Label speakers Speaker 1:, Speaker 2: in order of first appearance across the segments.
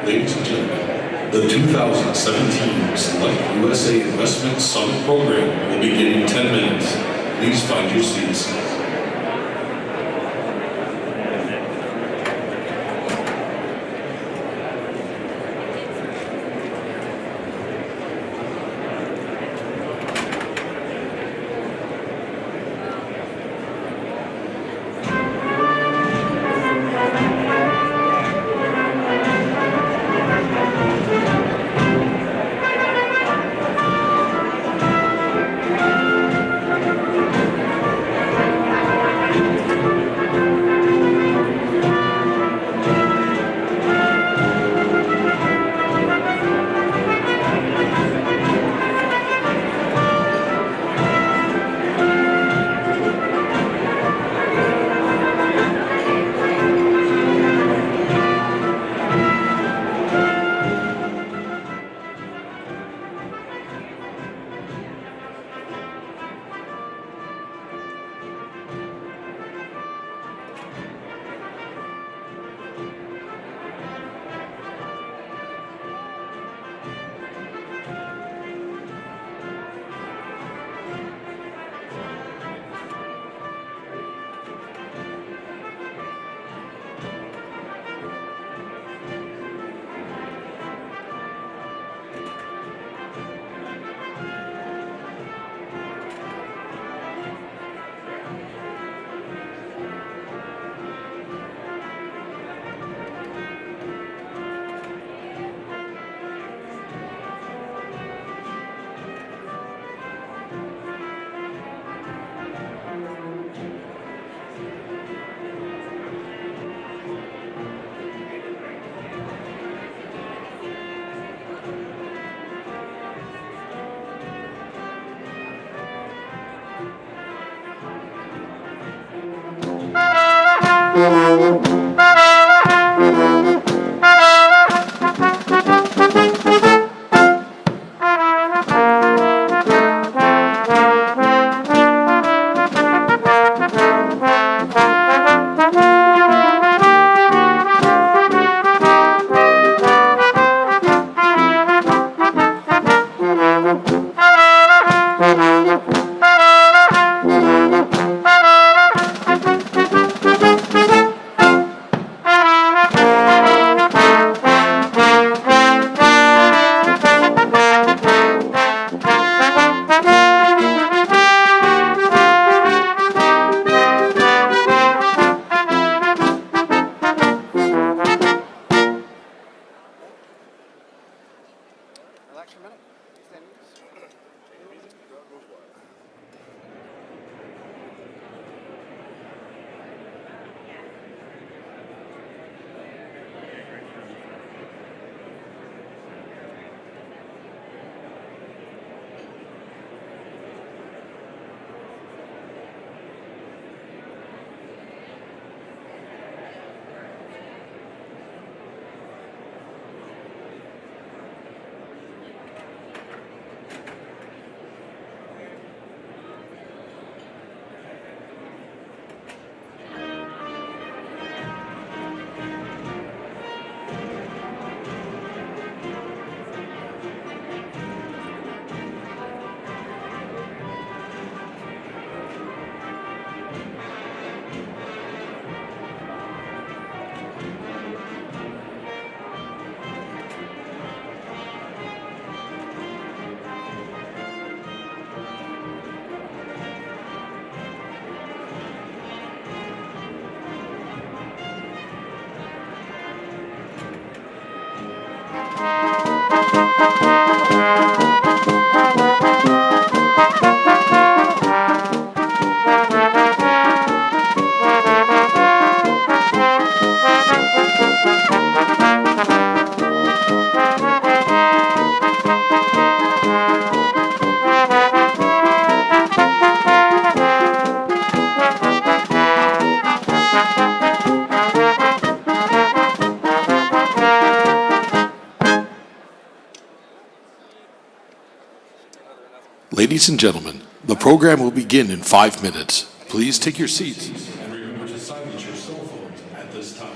Speaker 1: Ladies and gentlemen, the 2017 Select USA Investment Summit program will begin in 10 minutes. Please find your seats. Ladies and gentlemen, the program will begin in 5 minutes. Please take your seats and remember to silence your cell phones at this time.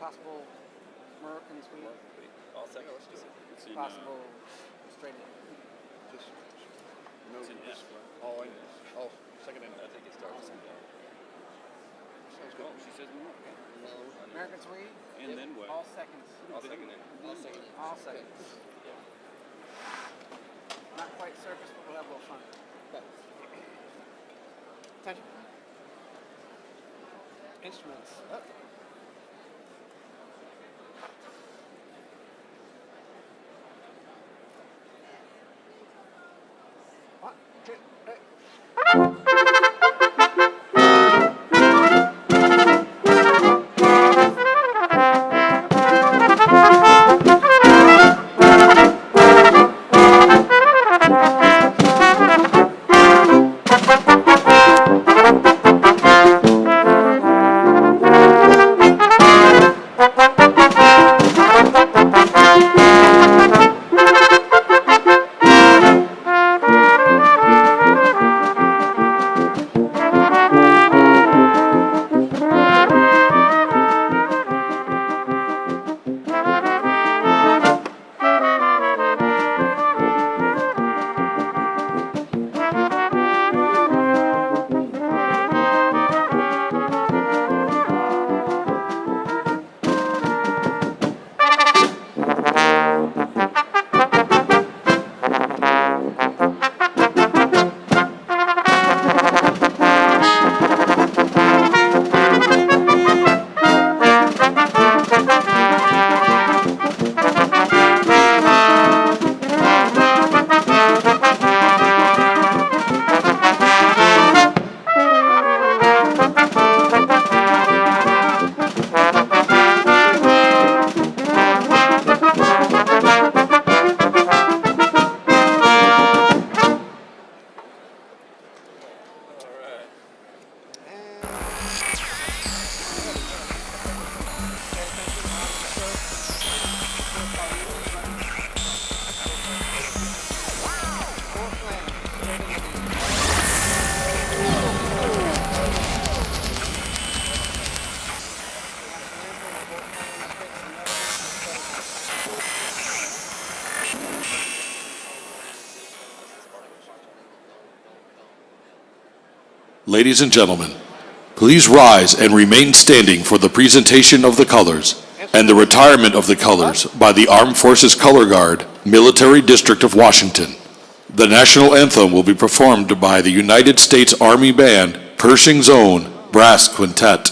Speaker 2: Possible Moroccan sweet.
Speaker 3: All second. Let's do it.
Speaker 2: Possible straight in.
Speaker 4: Just no.
Speaker 3: Just
Speaker 4: All in. Oh, second in.
Speaker 3: I think it starts.
Speaker 4: Sounds good.
Speaker 3: She says no.
Speaker 2: American sweet.
Speaker 3: And then what?
Speaker 2: All seconds.
Speaker 3: All second in.
Speaker 2: All seconds. Not quite surface, but we'll have a little fun. Attention. Instruments. Up. 1, 2, 3.
Speaker 1: Ladies and gentlemen, please rise and remain standing for the presentation of the colors and the retirement of the colors by the Armed Forces Color Guard, Military District of Washington. The national anthem will be performed by the United States Army Band, Pershing's Own Brass Quintet.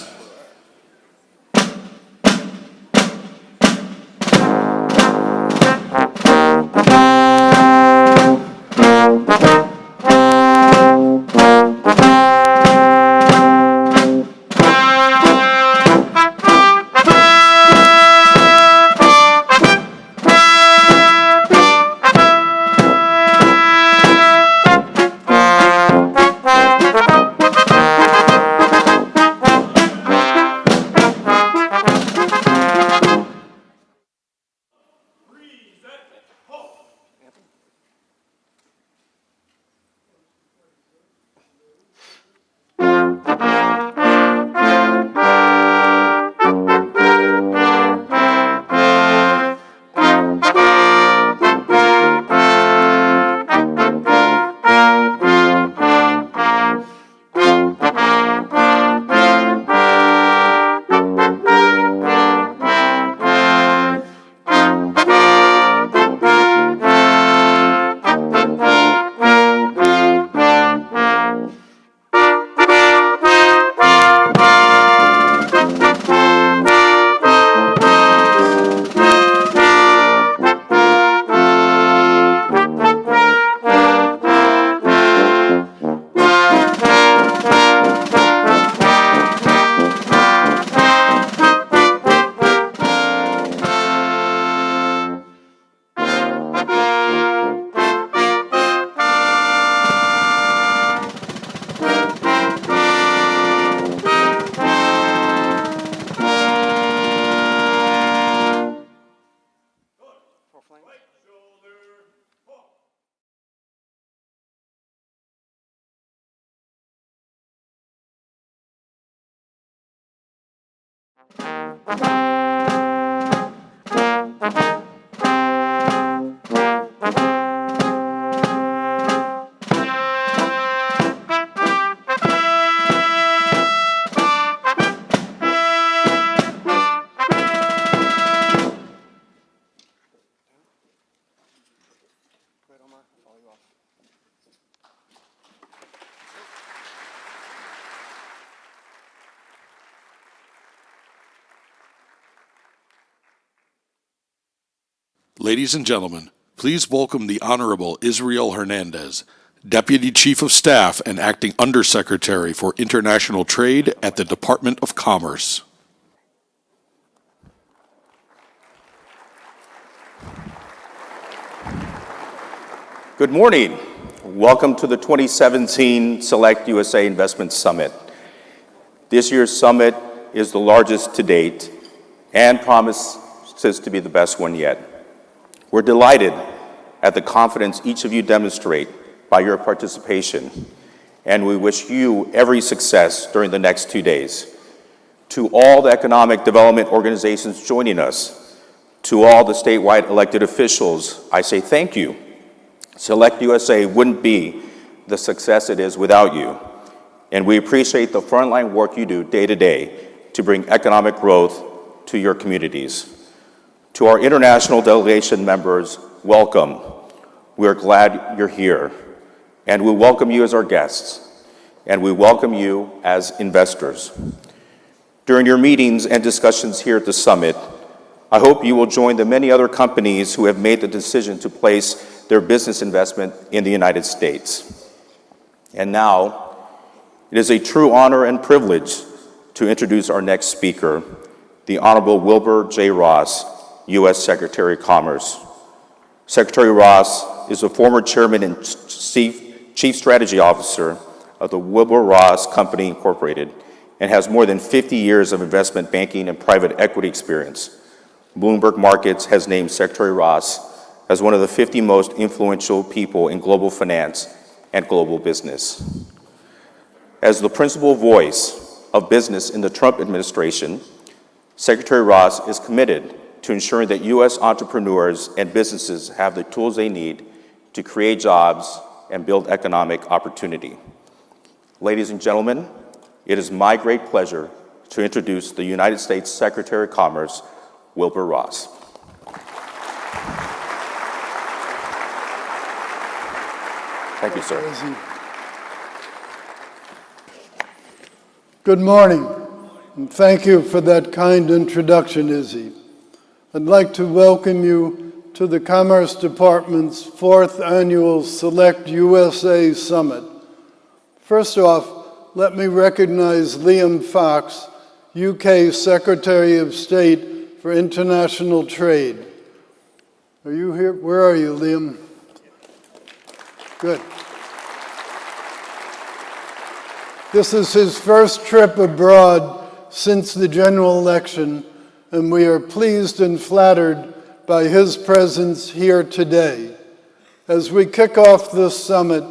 Speaker 1: Ladies and gentlemen, please welcome the Honorable Israel Hernandez, Deputy Chief of Staff and Acting Undersecretary for International Trade at the Department of Commerce.
Speaker 5: Good morning. Welcome to the 2017 SelectUSA Investment Summit. This year's summit is the largest to date and promises to be the best one yet. We're delighted at the confidence each of you demonstrate by your participation, and we wish you every success during the next 2 days. To all the economic development organizations joining us, to all the statewide elected officials, I say thank you. SelectUSA wouldn't be the success it is without you, and we appreciate the frontline work you do day to day to bring economic growth to your communities. To our international delegation members, welcome. We're glad you're here, and we welcome you as our guests, and we welcome you as investors. During your meetings and discussions here at the summit, I hope you will join the many other companies who have made the decision to place their business investment in the United States. And now, it is a true honor and privilege to introduce our next speaker, the Honorable Wilbur J. Ross, U.S. Secretary of Commerce. Secretary Ross is a former chairman and chief strategy officer of the Wilbur Ross Company Incorporated and has more than 50 years of investment banking and private equity experience. Bloomberg Markets has named Secretary Ross as one of the 50 most influential people in global finance and global business. As the principal voice of business in the Trump administration, Secretary Ross is committed to ensuring that U.S. entrepreneurs and businesses have the tools they need to create jobs and build economic opportunity. Ladies and gentlemen, it is my great pleasure to introduce the United States Secretary of Commerce, Wilbur Ross. Thank you, sir.
Speaker 6: Good morning, and thank you for that kind introduction, Izzy. I'd like to welcome you to the Commerce Department's 4th Annual SelectUSA Summit. First off, let me recognize Liam Fox, UK Secretary of State for International Trade. Are you here? Where are you, Liam? Good. This is his first trip abroad since the general election, and we are pleased and flattered by his presence here today. As we kick off this summit,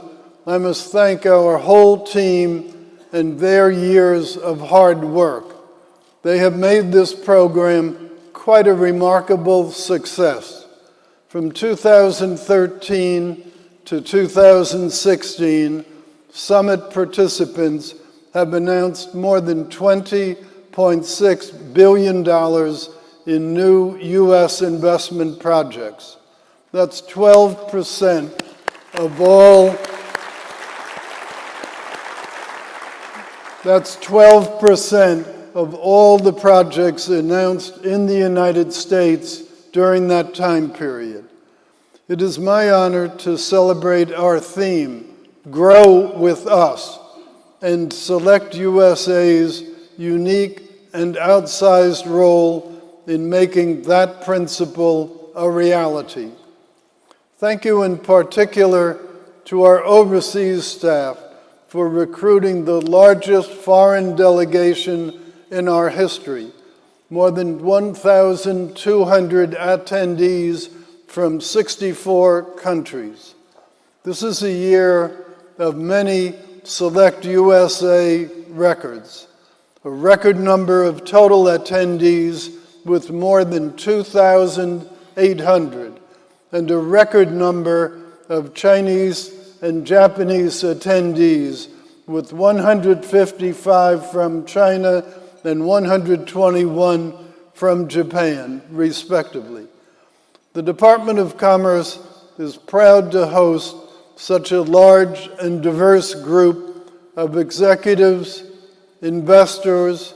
Speaker 6: I must thank our whole team and their years of hard work. They have made this program quite a remarkable success. From 2013 to 2016, Summit participants have announced more than $20.6 billion in new U.S. investment projects. That's 12% of all. That's 12% of all the projects announced in the United States during that time period. It is my honor to celebrate our theme, Grow with Us, and SelectUSA's unique and outsized role in making that principle a reality. Thank you in particular to our overseas staff for recruiting the largest foreign delegation in our history, more than 1,200 attendees from 64 countries. This is a year of many SelectUSA records, a record number of total attendees with more than 2,800, and a record number of Chinese and Japanese attendees with 155 from China and 121 from Japan, respectively. The Department of Commerce is proud to host such a large and diverse group of executives, investors,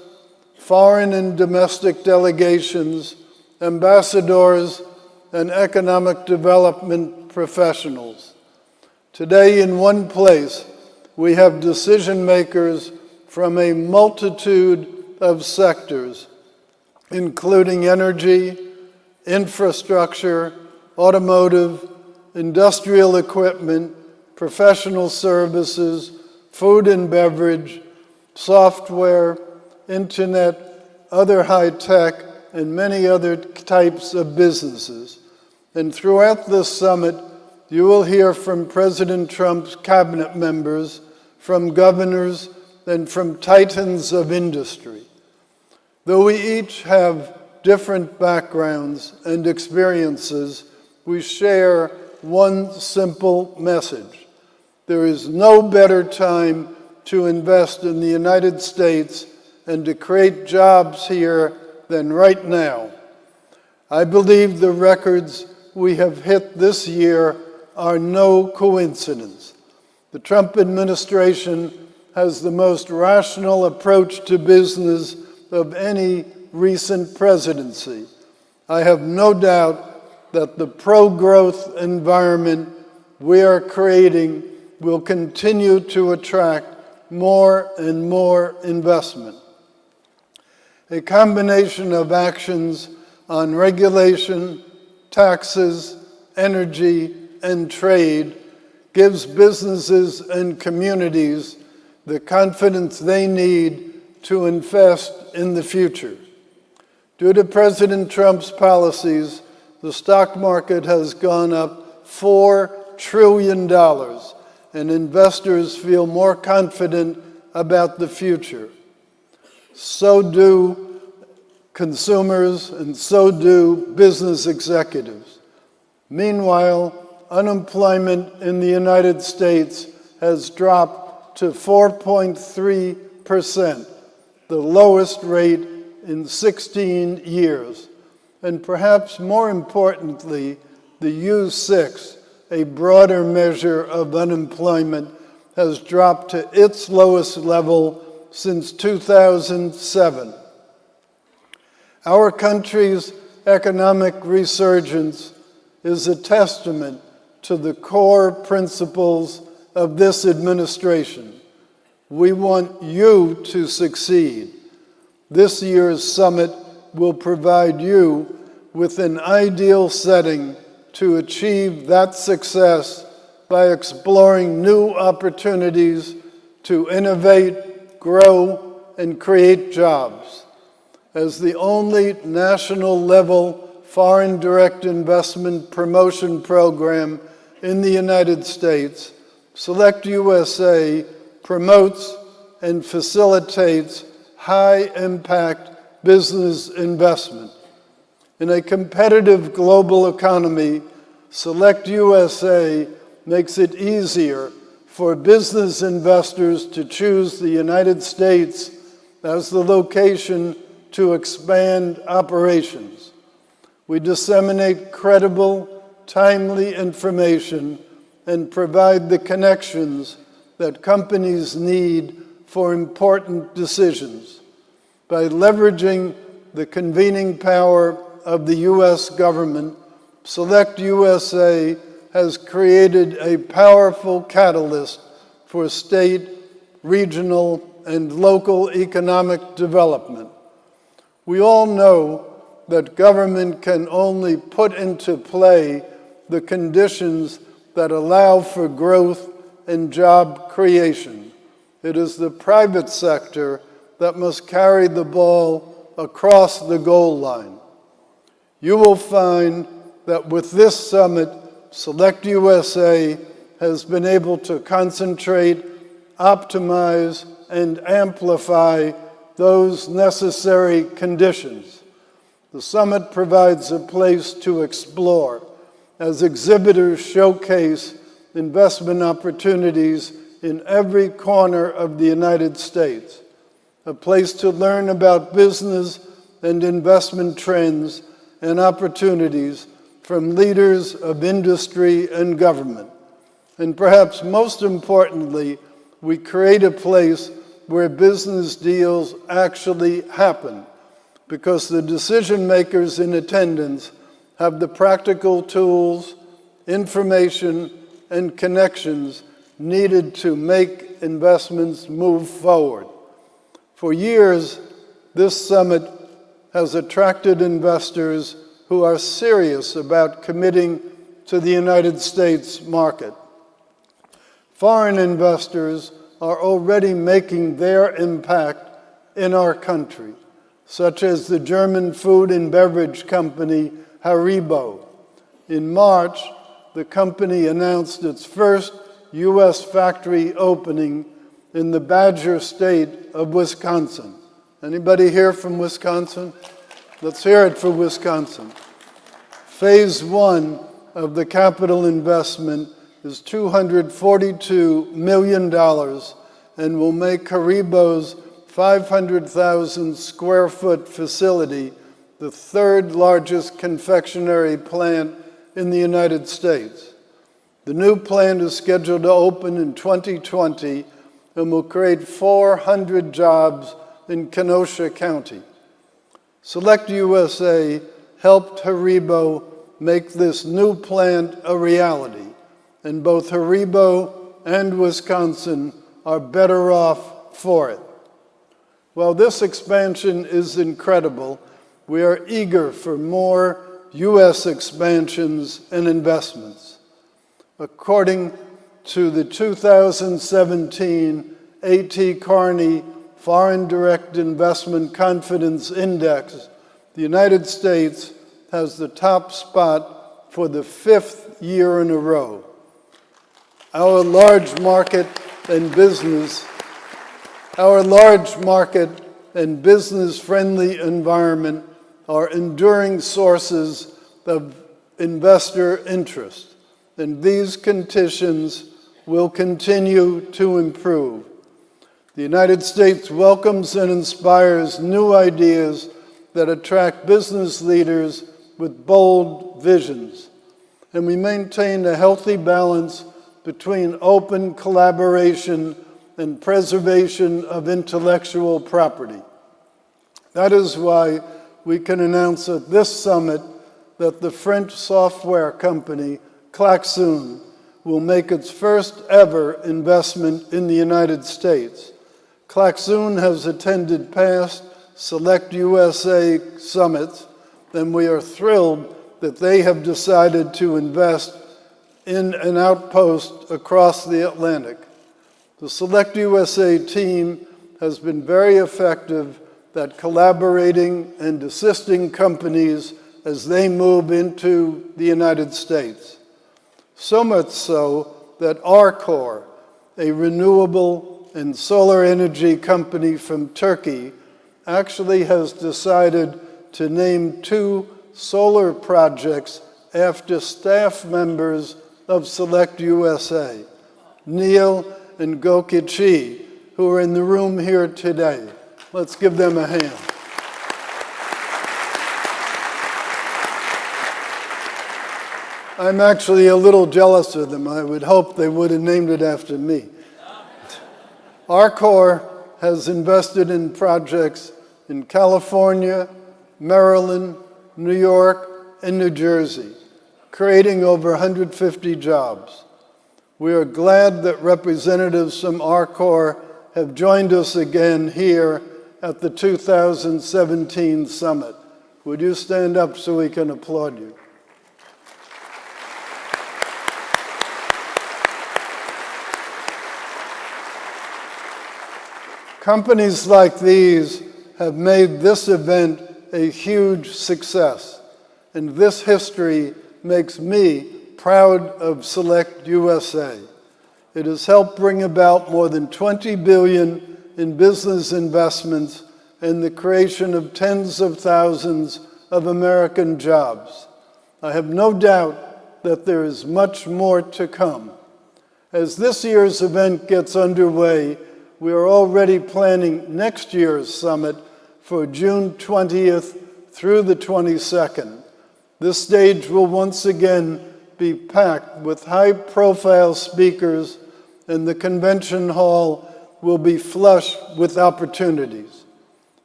Speaker 6: foreign and domestic delegations, ambassadors, and economic development professionals. Today, in one place, we have decision makers from a multitude of sectors, including energy, infrastructure, automotive, industrial equipment, professional services, food and beverage, software, internet, other high tech, and many other types of businesses. And throughout this summit, you will hear from President Trump's cabinet members, from governors, and from titans of industry. Though we each have different backgrounds and experiences, we share one simple message. There is no better time to invest in the United States and to create jobs here than right now. I believe the records we have hit this year are no coincidence. The Trump administration has the most rational approach to business of any recent presidency. I have no doubt that the pro-growth environment we are creating will continue to attract more and more investment. A combination of actions on regulation, taxes, energy, and trade gives businesses and communities the confidence they need to invest in the future. Due to President Trump's policies, the stock market has gone up $4 trillion, and investors feel more confident about the future. So do consumers, and so do business executives. Meanwhile, unemployment in the United States has dropped to 4.3%, the lowest rate in 16 years. And perhaps more importantly, the U6, a broader measure of unemployment, has dropped to its lowest level since 2007. Our country's economic resurgence is a testament to the core principles of this administration. We want you to succeed. This year's summit will provide you with an ideal setting to achieve that success by exploring new opportunities to innovate, grow, and create jobs. As the only national-level foreign direct investment promotion program in the United States, SelectUSA promotes and facilitates high-impact business investment. In a competitive global economy, SelectUSA makes it easier for business investors to choose the United States as the location to expand operations. We disseminate credible, timely information and provide the connections that companies need for important decisions. By leveraging the convening power of the U.S. government, SelectUSA has created a powerful catalyst for state, regional, and local economic development. We all know that government can only put into play the conditions that allow for growth and job creation. It is the private sector that must carry the ball across the goal line. You will find that with this summit, SelectUSA has been able to concentrate, optimize, and amplify those necessary conditions. The summit provides a place to explore as exhibitors showcase investment opportunities in every corner of the United States, a place to learn about business and investment trends and opportunities from leaders of industry and government. And perhaps most importantly, we create a place where business deals actually happen, because the decision makers in attendance have the practical tools, information, and connections needed to make investments move forward. For years, this summit has attracted investors who are serious about committing to the United States market. Foreign investors are already making their impact in our country, such as the German food and beverage company Haribo. In March, the company announced its first U.S. factory opening in the Badger State of Wisconsin. Anybody here from Wisconsin? Let's hear it for Wisconsin. Phase 1 of the capital investment is $242 million and will make Haribo's 500,000 square foot facility the third largest confectionery plant in the United States. The new plant is scheduled to open in 2020 and will create 400 jobs in Kenosha County. SelectUSA helped Haribo make this new plant a reality, and both Haribo and Wisconsin are better off for it. While this expansion is incredible, we are eager for more U.S. expansions and investments. According to the 2017 A.T. Kearney Foreign Direct Investment Confidence Index, the United States has the top spot for the 5th year in a row. Our large market and business-friendly environment are enduring sources of investor interest, and these conditions will continue to improve. The United States welcomes and inspires new ideas that attract business leaders with bold visions, and we maintain a healthy balance between open collaboration and preservation of intellectual property. That is why we can announce at this summit that the French software company Klaxoon will make its first ever investment in the United States. Klaxoon has attended past SelectUSA Summits, and we are thrilled that they have decided to invest in an outpost across the Atlantic. The SelectUSA team has been very effective at collaborating and assisting companies as they move into the United States. So much so that Arcor, a renewable and solar energy company from Turkey, actually has decided to name 2 solar projects after staff members of SelectUSA, Neil and Gokichi, who are in the room here today. Let's give them a hand. I'm actually a little jealous of them. I would hope they would have named it after me. Arcor has invested in projects in California, Maryland, New York, and New Jersey, creating over 150 jobs. We are glad that representatives from Arcor have joined us again here at the 2017 Summit. Would you stand up so we can applaud you? Companies like these have made this event a huge success, and this history makes me proud of SelectUSA. It has helped bring about more than $20 billion in business investments and the creation of tens of thousands of American jobs. I have no doubt that there is much more to come. As this year's event gets underway, we are already planning next year's summit for June 20th through the 22nd. This stage will once again be packed with high-profile speakers, and the convention hall will be flush with opportunities.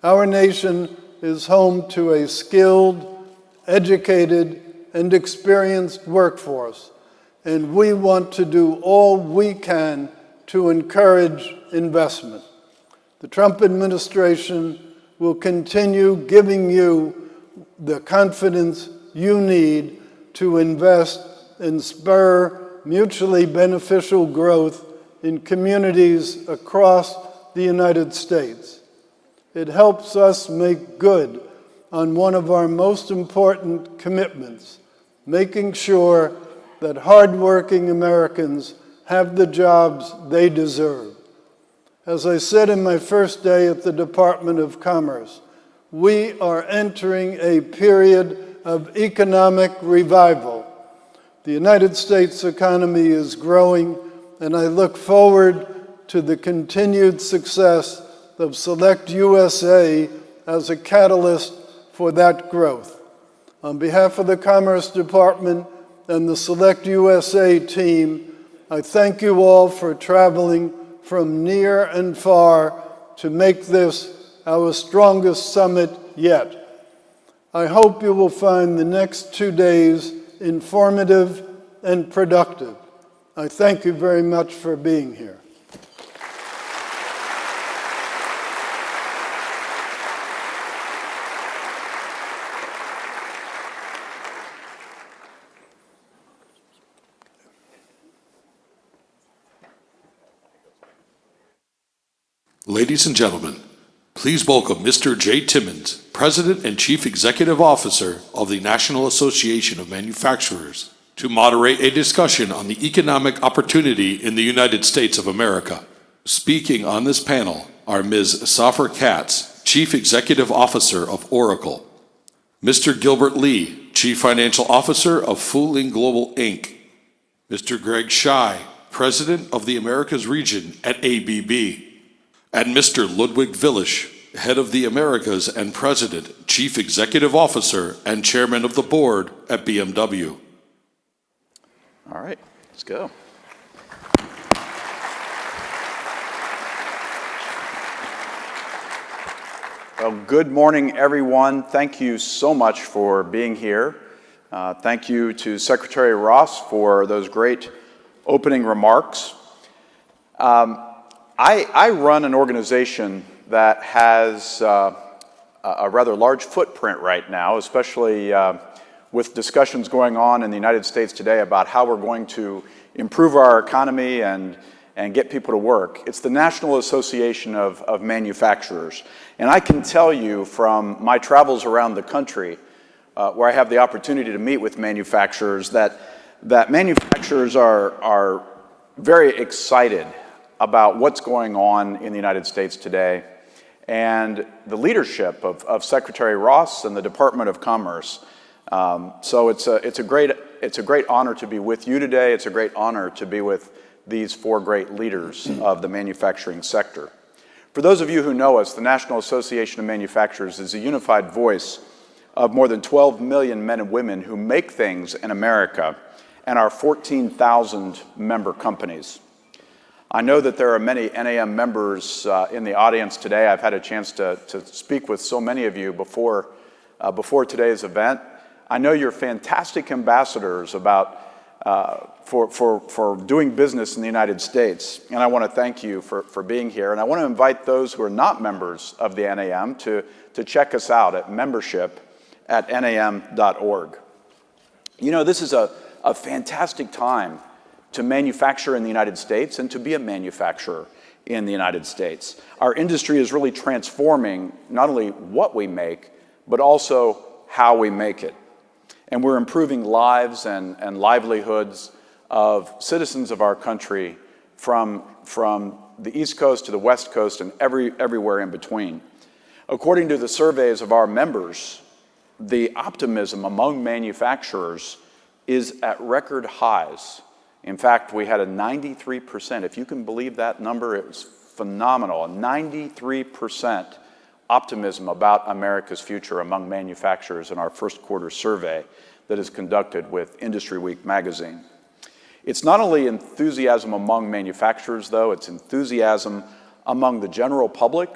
Speaker 6: Our nation is home to a skilled, educated, and experienced workforce, and we want to do all we can to encourage investment. The Trump administration will continue giving you the confidence you need to invest and spur mutually beneficial growth in communities across the United States. It helps us make good on one of our most important commitments, making sure that hardworking Americans have the jobs they deserve. As I said in my first day at the Department of Commerce, we are entering a period of economic revival. The United States economy is growing, and I look forward to the continued success of SelectUSA as a catalyst for that growth. On behalf of the Commerce Department and the SelectUSA team, I thank you all for traveling from near and far to make this our strongest summit yet. I hope you will find the next 2 days informative and productive. I thank you very much for being here.
Speaker 1: Ladies and gentlemen, please welcome Mr. Jay Timmons, President and Chief Executive Officer of the National Association of Manufacturers, to moderate a discussion on the economic opportunity in the United States of America. Speaking on this panel are Ms. Safar Katz, Chief Executive Officer of Oracle, Mr. Gilbert Lee, Chief Financial Officer of Fooling Global, Inc., Mr. Greg Schei, President of the Americas Region at ABB, and Mr. Ludwig Willisch, Head of the Americas and President, Chief Executive Officer, and Chairman of the Board at BMW.
Speaker 7: All right, let's go. Well, good morning, everyone. Thank you so much for being here. Thank you to Secretary Ross for those great opening remarks. I run an organization that has a rather large footprint right now, especially with discussions going on in the United States today about how we're going to improve our economy and get people to work. It's the National Association of Manufacturers. And I can tell you from my travels around the country, where I have the opportunity to meet with manufacturers, that manufacturers are very excited about what's going on in the United States today, and the leadership of Secretary Ross and the Department of Commerce. So it's a great honor to be with you today. It's a great honor to be with these four great leaders of the manufacturing sector. For those of you who know us, the National Association of Manufacturers is a unified voice of more than 12 million men and women who make things in America and our 14,000 member companies. I know that there are many NAM members in the audience today. I've had a chance to speak with so many of you before today's event. I know you're fantastic ambassadors for doing business in the United States, and I want to thank you for being here. And I want to invite those who are not members of the NAM to check us out at membership@nam.org. You know, this is a fantastic time to manufacture in the United States and to be a manufacturer in the United States. Our industry is really transforming not only what we make, but also how we make it. And we're improving lives and livelihoods of citizens of our country from the East Coast to the West Coast and everywhere in between. According to the surveys of our members, the optimism among manufacturers is at record highs. In fact, we had a 93%, if you can believe that number, it was phenomenal, a 93% optimism about America's future among manufacturers in our first quarter survey that is conducted with Industry Week magazine. It's not only enthusiasm among manufacturers, though, it's enthusiasm among the general public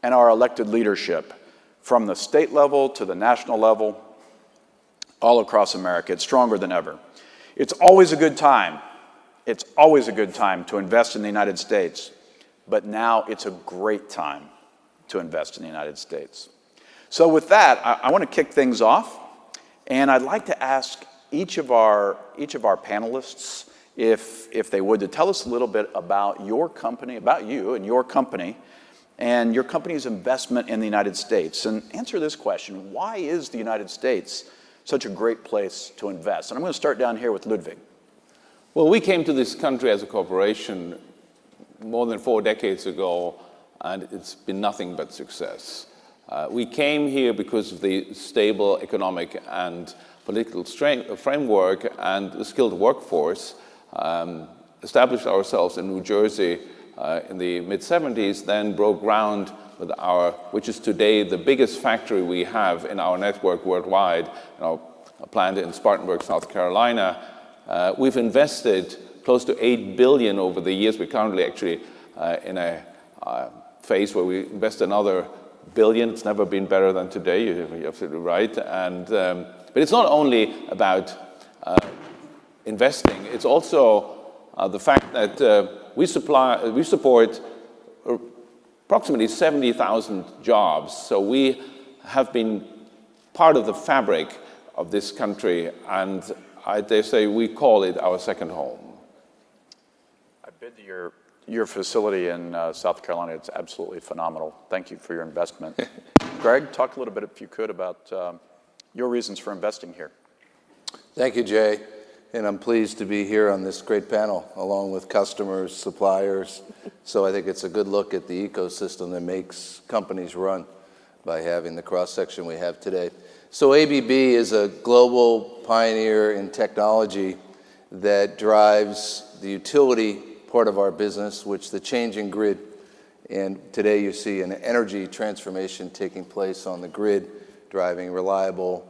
Speaker 7: and our elected leadership, from the state level to the national level. all across America. It's stronger than ever. It's always a good time. It's always a good time to invest in the United States, but now it's a great time to invest in the United States. So with that, I want to kick things off, and I'd like to ask each of our panelists, if they would, to tell us a little bit about your company, about you and your company's investment in the United States. And answer this question: why is the United States such a great place to invest? And I'm going to start down here with Ludwig.
Speaker 8: Well, we came to this country as a corporation more than 4 decades ago, and it's been nothing but success. We came here because of the stable economic and political framework and the skilled workforce. Established ourselves in New Jersey in the mid-70s, then broke ground with which is today the biggest factory we have in our network worldwide, our plant in Spartanburg, South Carolina. We've invested close to $8 billion over the years. We're currently actually in a phase where we invest another $1 billion. It's never been better than today. You're absolutely right. But it's not only about investing. It's also the fact that we support approximately 70,000 jobs. So we have been part of the fabric of this country, and I dare say we call it our second home.
Speaker 7: I've been to your facility in South Carolina. It's absolutely phenomenal. Thank you for your investment. Greg, talk a little bit, if you could, about your reasons for investing here.
Speaker 9: Thank you, Jay. And I'm pleased to be here on this great panel, along with customers, suppliers. So I think it's a good look at the ecosystem that makes companies run by having the cross-section we have today. So ABB is a global pioneer in technology that drives the utility part of our business, which the changing grid. And today you see an energy transformation taking place on the grid, driving reliable,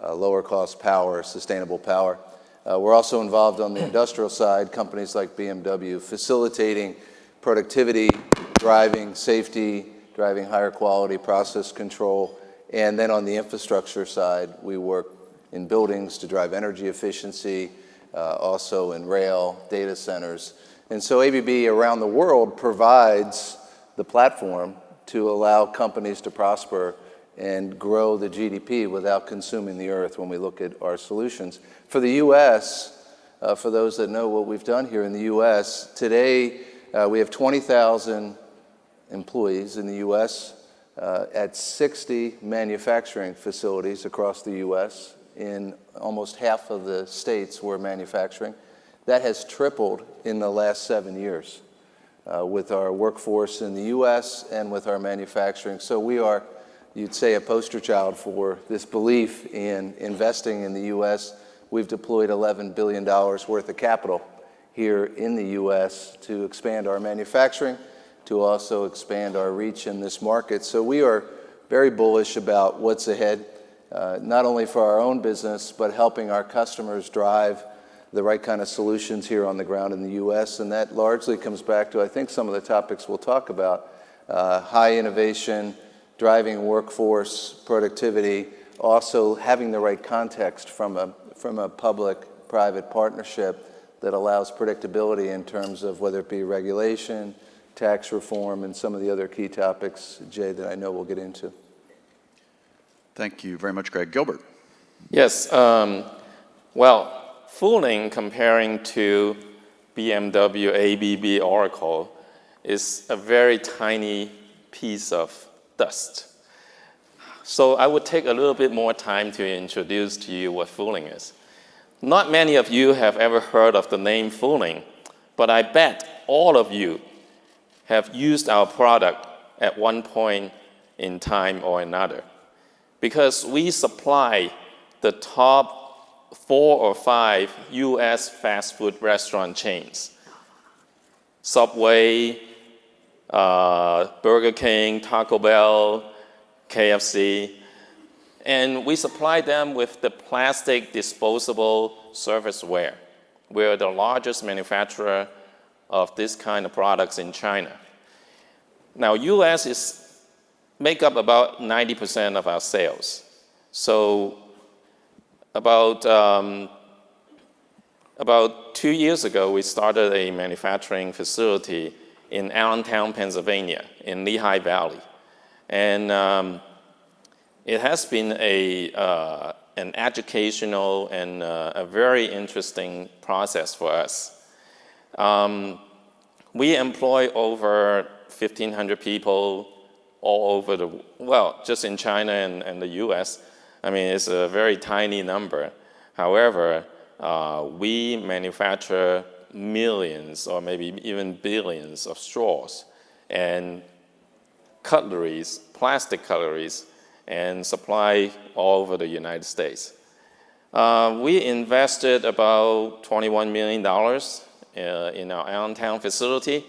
Speaker 9: lower cost power, sustainable power. We're also involved on the industrial side, companies like BMW, facilitating productivity, driving safety, driving higher quality process control. And then on the infrastructure side, we work in buildings to drive energy efficiency, also in rail, data centers. And so ABB around the world provides the platform to allow companies to prosper and grow the GDP without consuming the earth when we look at our solutions. For the U.S., for those that know what we've done here in the U.S., today we have 20,000 employees in the U.S. At 60 manufacturing facilities across the U.S. in almost half of the states we're manufacturing. That has tripled in the last 7 years with our workforce in the U.S. and with our manufacturing. So we are, you'd say, a poster child for this belief in investing in the U.S. We've deployed $11 billion worth of capital here in the U.S. to expand our manufacturing, to also expand our reach in this market. So we are very bullish about what's ahead, not only for our own business, but helping our customers drive the right kind of solutions here on the ground in the U.S. And that largely comes back to, I think, some of the topics we'll talk about, high innovation, driving workforce productivity, also having the right context from a public-private partnership that allows predictability in terms of whether it be regulation, tax reform, and some of the other key topics, Jay, that I know we'll get into.
Speaker 7: Thank you very much, Greg. Gilbert.
Speaker 10: Yes, well, fooling comparing to BMW, ABB, Oracle is a very tiny piece of dust. So I would take a little bit more time to introduce to you what fooling is. Not many of you have ever heard of the name fooling, but I bet all of you have used our product at one point in time or another, because we supply the top 4 or 5 U.S. fast food restaurant chains. Subway, Burger King, Taco Bell, KFC, and we supply them with the plastic disposable serviceware. We're the largest manufacturer of this kind of products in China. Now, U.S. make up about 90% of our sales. So About 2 years ago, we started a manufacturing facility in Allentown, Pennsylvania, in Lehigh Valley. And it has been an educational and a very interesting process for us. We employ over 1,500 people all over just in China and the US. I mean, it's a very tiny number. However, we manufacture millions or maybe even billions of straws and cutleries, plastic cutleries, and supply all over the United States. We invested about $21 million in our Allentown facility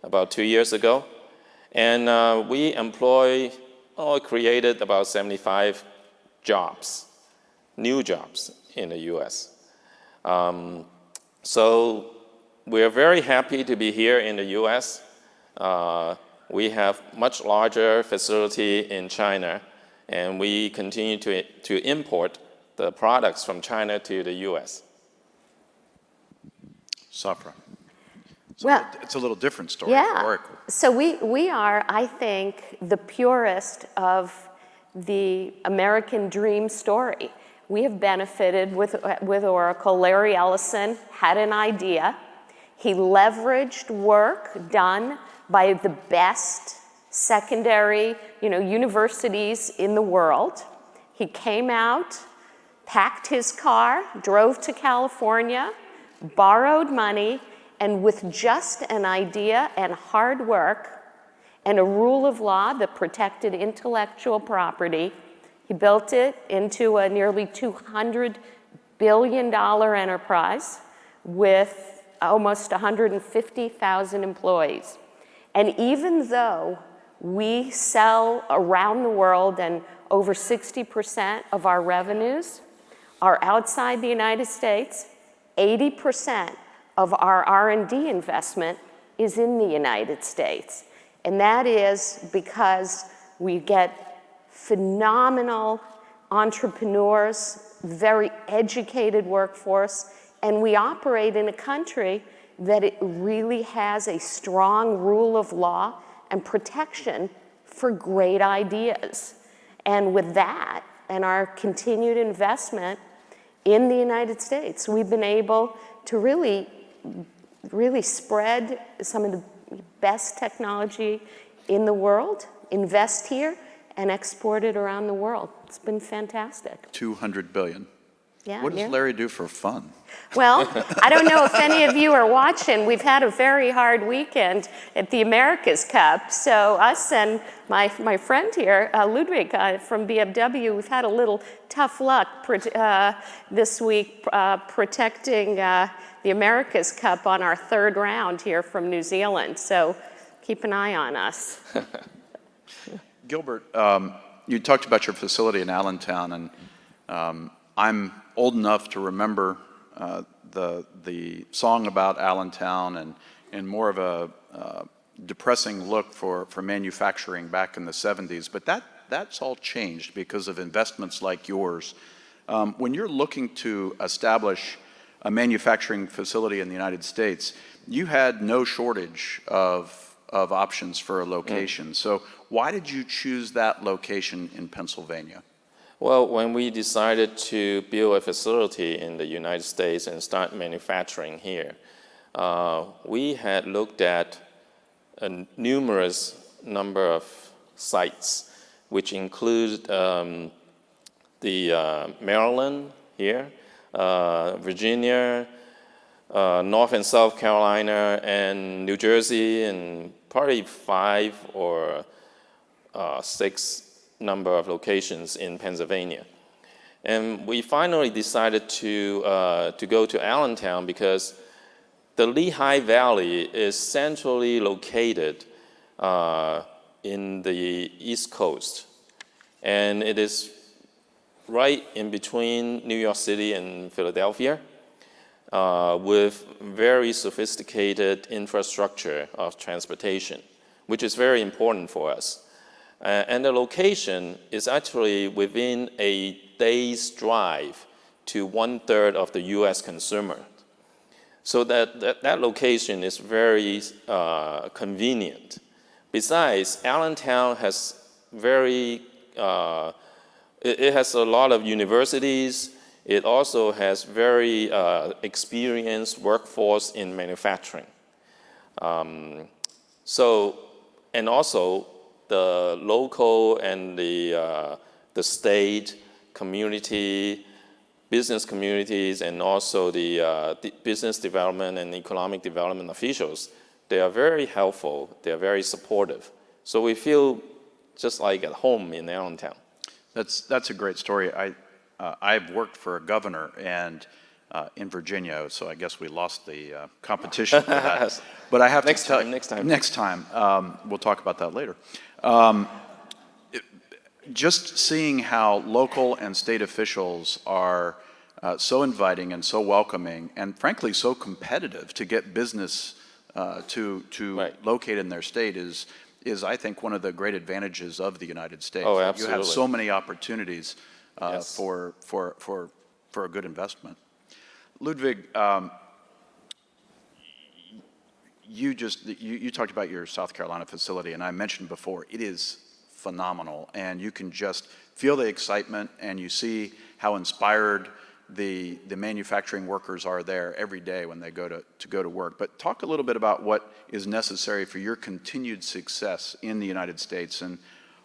Speaker 10: about 2 years ago. And we created about 75 jobs, new jobs in the US. So we're very happy to be here in the US. We have much larger facility in China, and we continue to import the products from China to the US.
Speaker 7: Safra.
Speaker 11: Well,
Speaker 7: It's a little different story.
Speaker 11: yeah.
Speaker 7: for Oracle.
Speaker 11: So we are, I think, the purest of the American dream story. We have benefited with Oracle. Larry Ellison had an idea. He leveraged work done by the best secondary, universities in the world. He came out, packed his car, drove to California, borrowed money, and with just an idea and hard work and a rule of law that protected intellectual property, he built it into a nearly $200 billion enterprise with almost 150,000 employees. And even though we sell around the world and over 60% of our revenues are outside the United States, 80% of our R&D investment is in the United States. And that is because we get phenomenal entrepreneurs, very educated workforce, and we operate in a country that it really has a strong rule of law and protection for great ideas. And with that and our continued investment in the United States, we've been able to really spread some of the best technology in the world, invest here, and export it around the world. It's been fantastic.
Speaker 7: $200 billion.
Speaker 11: Yeah,
Speaker 7: What does
Speaker 11: nearly.
Speaker 7: Larry do for fun?
Speaker 11: Well, I don't know if any of you are watching. We've had a very hard weekend at the America's Cup. So us and my friend here, Ludwig from BMW, we've had a little tough luck this week protecting the America's Cup on our third round here from New Zealand. So keep an eye on us.
Speaker 7: Gilbert, you talked about your facility in Allentown, and I'm old enough to remember the song about Allentown and more of a depressing look for manufacturing back in the 70s. But that's all changed because of investments like yours. When you're looking to establish a manufacturing facility in the United States, you had no shortage of options for a location. So why did you choose that location in Pennsylvania?
Speaker 10: Well, when we decided to build a facility in the United States and start manufacturing here, we had looked at a numerous number of sites, which include the Maryland here, Virginia, North and South Carolina, and New Jersey, and probably 5 or 6 number of locations in Pennsylvania. And we finally decided to go to Allentown because the Lehigh Valley is centrally located in the East Coast. And it is right in between New York City and Philadelphia with very sophisticated infrastructure of transportation, which is very important for us. And the location is actually within a day's drive to 1/3 of the US consumer. So that location is very convenient. Besides, Allentown has it has a lot of universities. It also has very experienced workforce in manufacturing. And also the local and the state community, business communities, and also the business development and economic development officials, they are very helpful, they are very supportive. So we feel just like at home in Allentown.
Speaker 7: That's a great story. I've worked for a governor and in Virginia, so I guess we lost the competition for that. But I have
Speaker 10: next
Speaker 7: to tell
Speaker 10: time, next time.
Speaker 7: Next time. We'll talk about that later. Just seeing how local and state officials are so inviting and so welcoming, and frankly so competitive to get business to
Speaker 10: Right.
Speaker 7: locate in their state is I think one of the great advantages of the United States.
Speaker 10: Oh,
Speaker 7: You
Speaker 10: absolutely.
Speaker 7: have so many opportunities
Speaker 10: Yes.
Speaker 7: for a good investment. Ludwig, you talked about your South Carolina facility, and I mentioned before, it is phenomenal, and you can just feel the excitement, and you see how inspired the manufacturing workers are there every day when they go to work. But talk a little bit about what is necessary for your continued success in the United States, and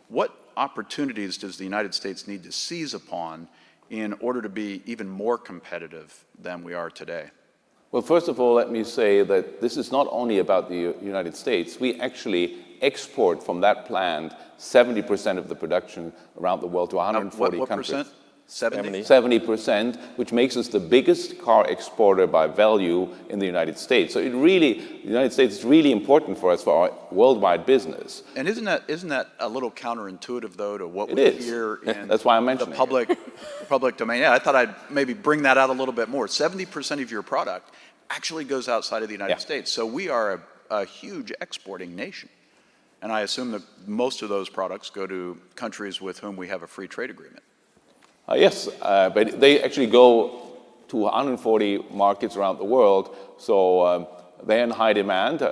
Speaker 7: what opportunities does the United States need to seize upon in order to be even more competitive than we are today?
Speaker 8: Well, first of all, let me say that this is not only about the United States. We actually export from that plant 70% of the production around the world to 140
Speaker 7: what
Speaker 8: countries.
Speaker 7: percent? 70?
Speaker 8: 70%, which makes us the biggest car exporter by value in the United States. So the United States is really important for us for our worldwide business.
Speaker 7: And isn't that a little counterintuitive, though, to what
Speaker 8: It
Speaker 7: we
Speaker 8: is.
Speaker 7: hear in
Speaker 8: That's why I'm mentioning
Speaker 7: the public domain? Yeah, I thought I'd maybe bring that out a little bit more. 70% of your product actually goes outside of the United States. So we are a huge exporting nation. And I assume that most of those products go to countries with whom we have a free trade agreement.
Speaker 8: Yes, but they actually go to 140 markets around the world, so they're in high demand.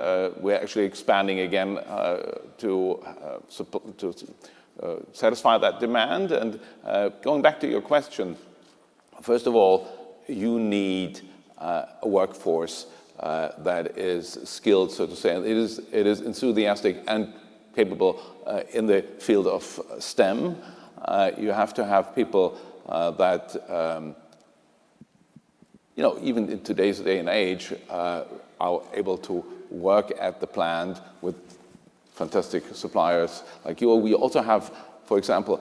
Speaker 8: We're actually expanding again to satisfy that demand. And going back to your question, first of all, you need a workforce that is skilled, so to say. And it is enthusiastic and capable in the field of STEM. You have to have people that, even in today's day and age, are able to work at the plant with fantastic suppliers like you. We also have, for example,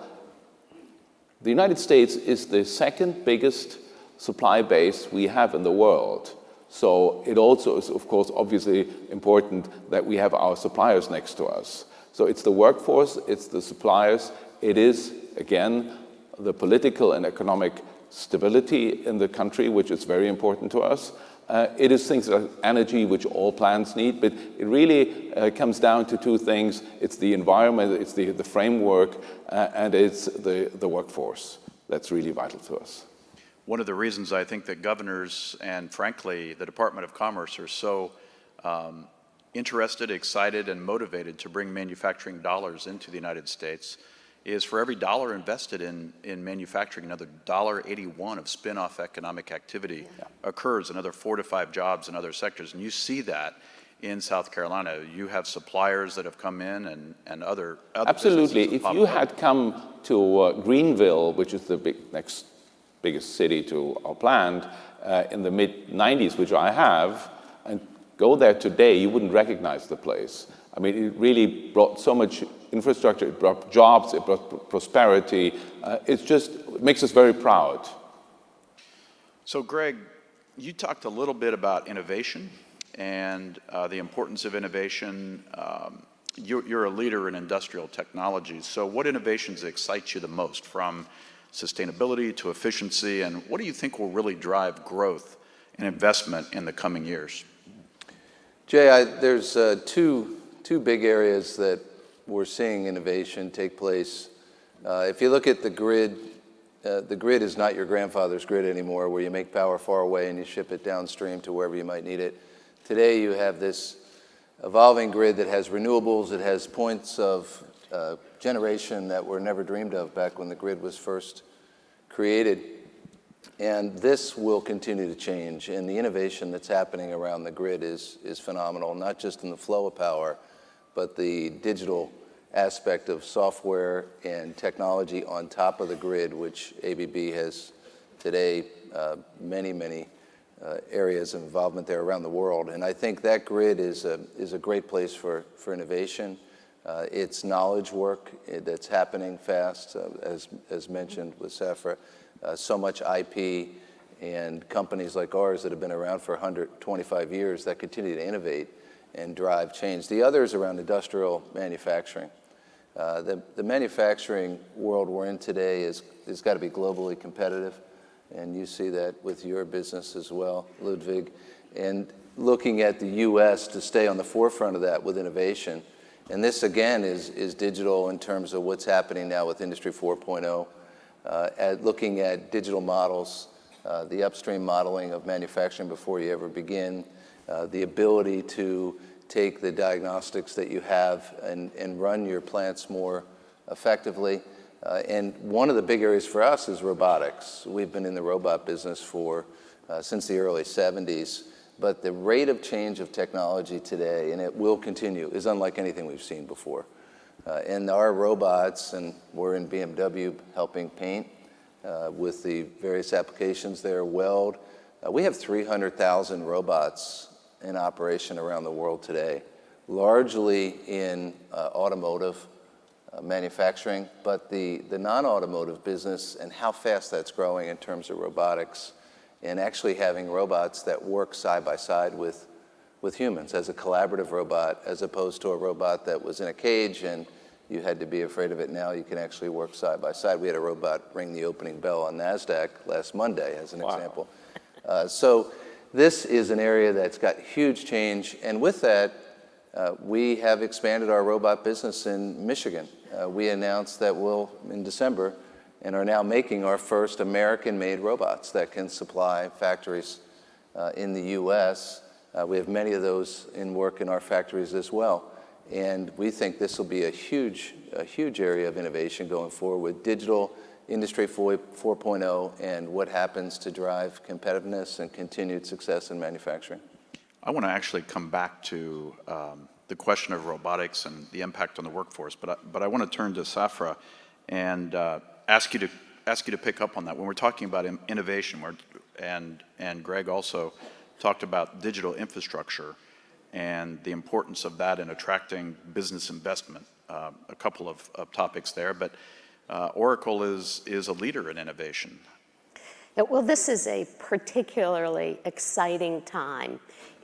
Speaker 8: the United States is the second biggest supply base we have in the world. So it also is, of course, obviously important that we have our suppliers next to us. So it's the workforce, it's the suppliers, it is, again, the political and economic stability in the country, which is very important to us. It is things like energy, which all plants need, but it really comes down to two things. It's the environment, it's the framework, and it's the workforce. That's really vital to us.
Speaker 7: One of the reasons I think that governors and, frankly, the Department of Commerce are so interested, excited, and motivated to bring manufacturing dollars into the United States is for every dollar invested in manufacturing, another $1.81 of spin-off economic activity occurs, another 4 to 5 jobs in other sectors. And you see that in South Carolina. You have suppliers that have come in and other
Speaker 8: Absolutely. If you had come to Greenville, which is the next biggest city to our plant, in the mid-90s, which I have, and go there today, you wouldn't recognize the place. I mean, it really brought so much infrastructure, it brought jobs, it brought prosperity. It makes us very proud.
Speaker 7: So, Greg, you talked a little bit about innovation and the importance of innovation. You're a leader in industrial technologies. So what innovations excite you the most, from sustainability to efficiency, and what do you think will really drive growth and investment in the coming years?
Speaker 9: Jay, there's two big areas that we're seeing innovation take place. If you look at the grid the grid is not your grandfather's grid anymore, where you make power far away and you ship it downstream to wherever you might need it. Today, you have this evolving grid that has renewables, it has points of generation that were never dreamed of back when the grid was first created. And this will continue to change, and the innovation that's happening around the grid is phenomenal, not just in the flow of power, but the digital aspect of software and technology on top of the grid, which ABB has today many areas of involvement there around the world. And I think that grid is a great place for innovation. It's knowledge work that's happening fast, as mentioned with Safra. So much IP and companies like ours that have been around for 125 years that continue to innovate and drive change. The other is around industrial manufacturing. The manufacturing world we're in today has got to be globally competitive, and you see that with your business as well, Ludwig. And looking at the U.S. to stay on the forefront of that with innovation. And this, again, is digital in terms of what's happening now with Industry 4.0. Looking at digital models, the upstream modeling of manufacturing before you ever begin, the ability to take the diagnostics that you have and run your plants more effectively. And one of the big areas for us is robotics. We've been in the robot business since the early 70s, but the rate of change of technology today, and it will continue, is unlike anything we've seen before. And our robots, and we're in BMW helping paint with the various applications there, weld. We have 300,000 robots in operation around the world today, largely in automotive manufacturing, but the non-automotive business and how fast that's growing in terms of robotics, and actually having robots that work side by side with humans as a collaborative robot, as opposed to a robot that was in a cage and you had to be afraid of it. Now you can actually work side by side. We had a robot ring the opening bell on NASDAQ last Monday, as an example. So this is an area that's got huge change, and with that, we have expanded our robot business in Michigan. We announced that in December, and are now making our first American-made robots that can supply factories in the U.S. We have many of those in work in our factories as well. And we think this will be a huge area of innovation going forward with digital Industry 4.0 and what happens to drive competitiveness and continued success in manufacturing.
Speaker 7: I want to actually come back to the question of robotics and the impact on the workforce, but I want to turn to Safra and ask you to pick up on that. When we're talking about innovation, and Greg also talked about digital infrastructure and the importance of that in attracting business investment, a couple of topics there, but Oracle is a leader in innovation.
Speaker 11: Yeah, well, this is a particularly exciting time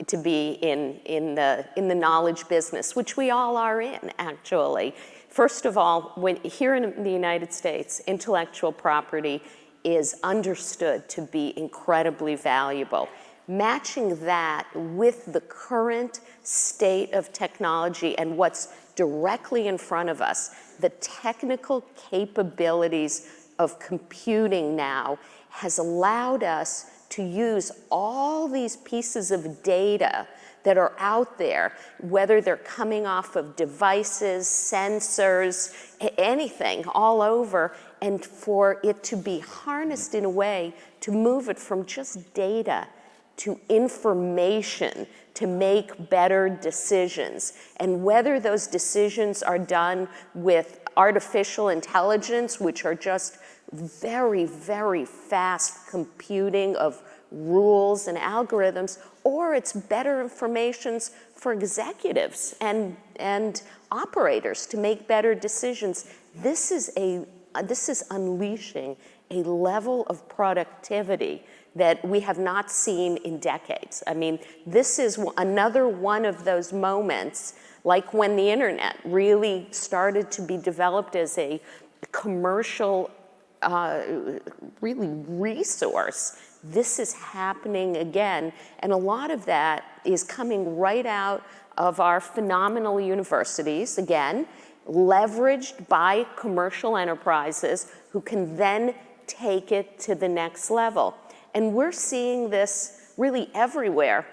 Speaker 11: to be in the knowledge business, which we all are in, actually. First of all, here in the United States, intellectual property is understood to be incredibly valuable. Matching that with the current state of technology and what's directly in front of us, the technical capabilities of computing now has allowed us to use all these pieces of data that are out there, whether they're coming off of devices, sensors, anything all over, and for it to be harnessed in a way to move it from just data to information to make better decisions. And whether those decisions are done with artificial intelligence, which are just very, very fast computing of rules and algorithms, or it's better informations for executives and operators to make better decisions. This is unleashing a level of productivity that we have not seen in decades. I mean, this is another one of those moments, like when the internet really started to be developed as a commercial really resource. This is happening again, and a lot of that is coming right out of our phenomenal universities, again, leveraged by commercial enterprises who can then take it to the next level. And we're seeing this really everywhere.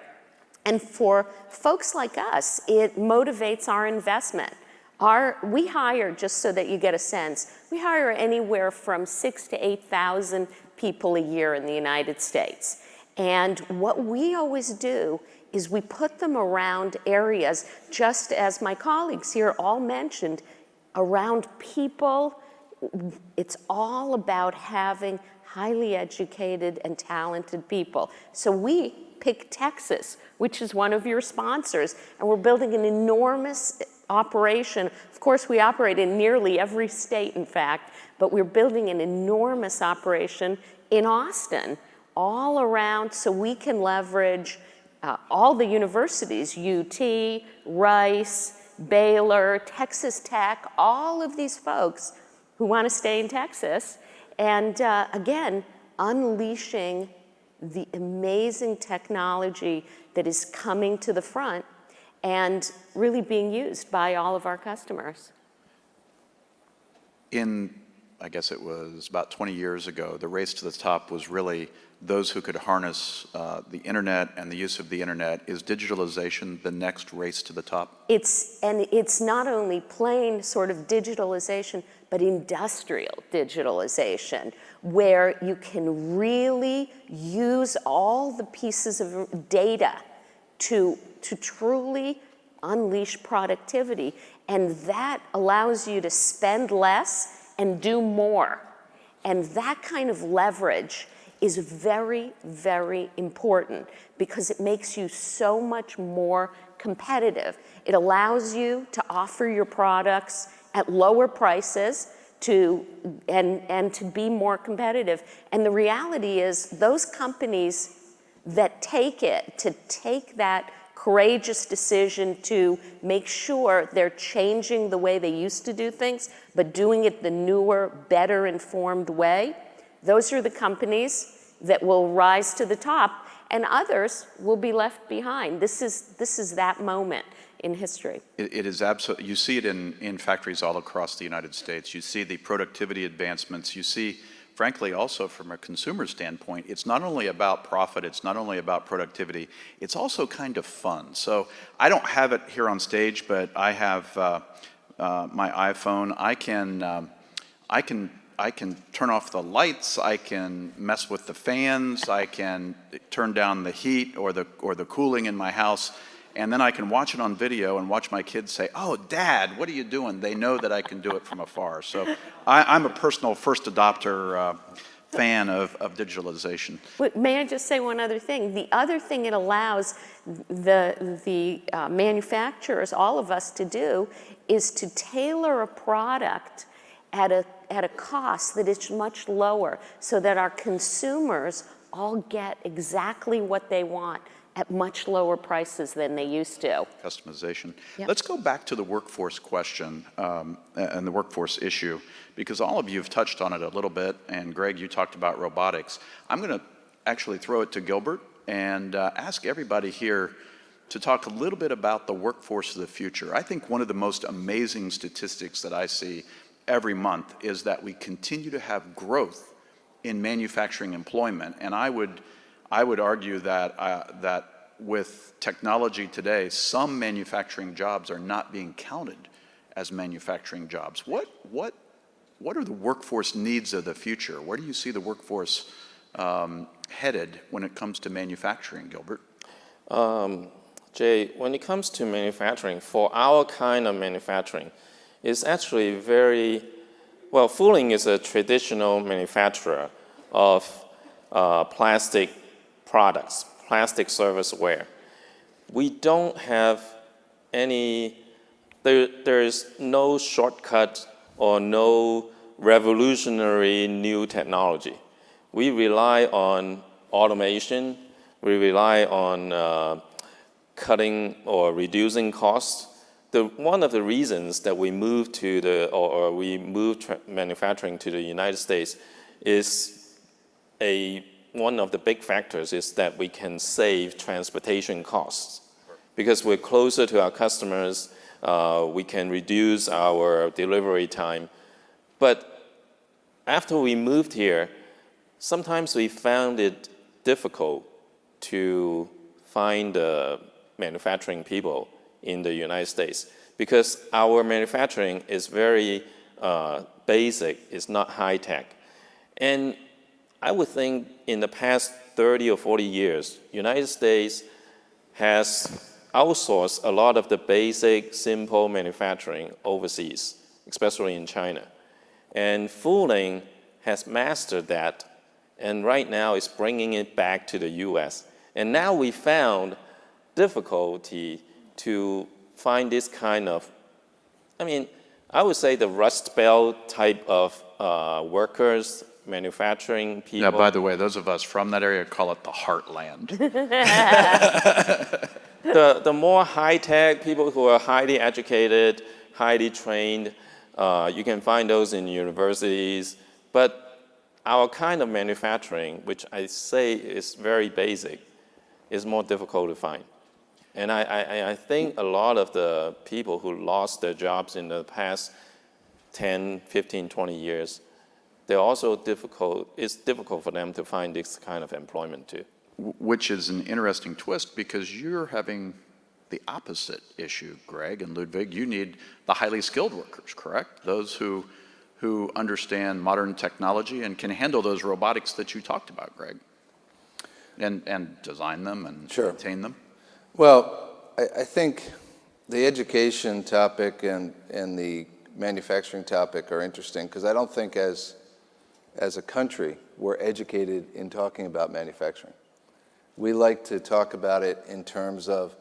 Speaker 11: And for folks like us, it motivates our investment. We hire, just so that you get a sense, we hire anywhere from 6,000 to 8,000 people a year in the United States. And what we always do is we put them around areas, just as my colleagues here all mentioned, around people. It's all about having highly educated and talented people. So we pick Texas, which is one of your sponsors, and we're building an enormous operation. Of course, we operate in nearly every state, in fact, but we're building an enormous operation in Austin, all around, so we can leverage all the universities, UT, Rice, Baylor, Texas Tech, all of these folks who want to stay in Texas, and again, unleashing the amazing technology that is coming to the front and really being used by all of our customers.
Speaker 7: I guess it was about 20 years ago, the race to the top was really those who could harness the internet and the use of the internet. Is digitalization the next race to the top?
Speaker 11: It's not only plain sort of digitalization, but industrial digitalization, where you can really use all the pieces of data to truly unleash productivity. And that allows you to spend less and do more. And that kind of leverage is very, very important because it makes you so much more competitive. It allows you to offer your products at lower prices and to be more competitive. And the reality is those companies that take that courageous decision to make sure they're changing the way they used to do things, but doing it the newer, better informed way, those are the companies that will rise to the top, and others will be left behind. This is that moment in history.
Speaker 7: It is absolutely, you see it in factories all across the United States. You see the productivity advancements. You see, frankly, also from a consumer standpoint, it's not only about profit, it's not only about productivity, it's also kind of fun. So I don't have it here on stage, but I have my iPhone. I can turn off the lights, I can mess with the fans, I can turn down the heat or the cooling in my house, and then I can watch it on video and watch my kids say, "Oh, Dad, what are you doing?" They know that I can do it from afar. So I'm a personal first adopter fan of digitalization.
Speaker 11: May I just say one other thing? The other thing it allows the manufacturers, all of us, to do is to tailor a product at a cost that is much lower so that our consumers all get exactly what they want at much lower prices than they used to.
Speaker 7: Customization.
Speaker 11: Yep.
Speaker 7: Let's go back to the workforce question and the workforce issue, because all of you have touched on it a little bit, and Greg, you talked about robotics. I'm going to actually throw it to Gilbert and ask everybody here to talk a little bit about the workforce of the future. I think one of the most amazing statistics that I see every month is that we continue to have growth in manufacturing employment, and I would argue that with technology today, some manufacturing jobs are not being counted as manufacturing jobs. What are the workforce needs of the future? Where do you see the workforce headed when it comes to manufacturing, Gilbert?
Speaker 10: Jay, when it comes to manufacturing, for our kind of manufacturing, it's actually very, well, Fuling is a traditional manufacturer of plastic products, plastic serviceware. We don't have any, there is no shortcut or no revolutionary new technology. We rely on automation, we rely on cutting or reducing costs. One of the reasons that we moved manufacturing to the United States is one of the big factors is that we can save transportation costs. Because we're closer to our customers, we can reduce our delivery time. But after we moved here, sometimes we found it difficult to find manufacturing people in the United States because our manufacturing is very basic, it's not high tech. And I would think in the past 30 or 40 years, United States has outsourced a lot of the basic, simple manufacturing overseas, especially in China. And Fuling has mastered that, and right now is bringing it back to the US. And now we found difficulty to find this kind of, I would say the Rust Belt type of workers, manufacturing people.
Speaker 7: Yeah, by the way, those of us from that area call it the heartland.
Speaker 10: The more high-tech people who are highly educated, highly trained, you can find those in universities. But our kind of manufacturing, which I say is very basic, is more difficult to find. And I think a lot of the people who lost their jobs in the past 10, 15, 20 years, they're also it's difficult for them to find this kind of employment too.
Speaker 7: Which is an interesting twist because you're having the opposite issue, Greg and Ludwig. You need the highly skilled workers, correct? Those who understand modern technology and can handle those robotics that you talked about, Greg, and design them and maintain them.
Speaker 9: Well, I think the education topic and the manufacturing topic are interesting because I don't think as a country we're educated in talking about manufacturing. We like to talk about it in terms of,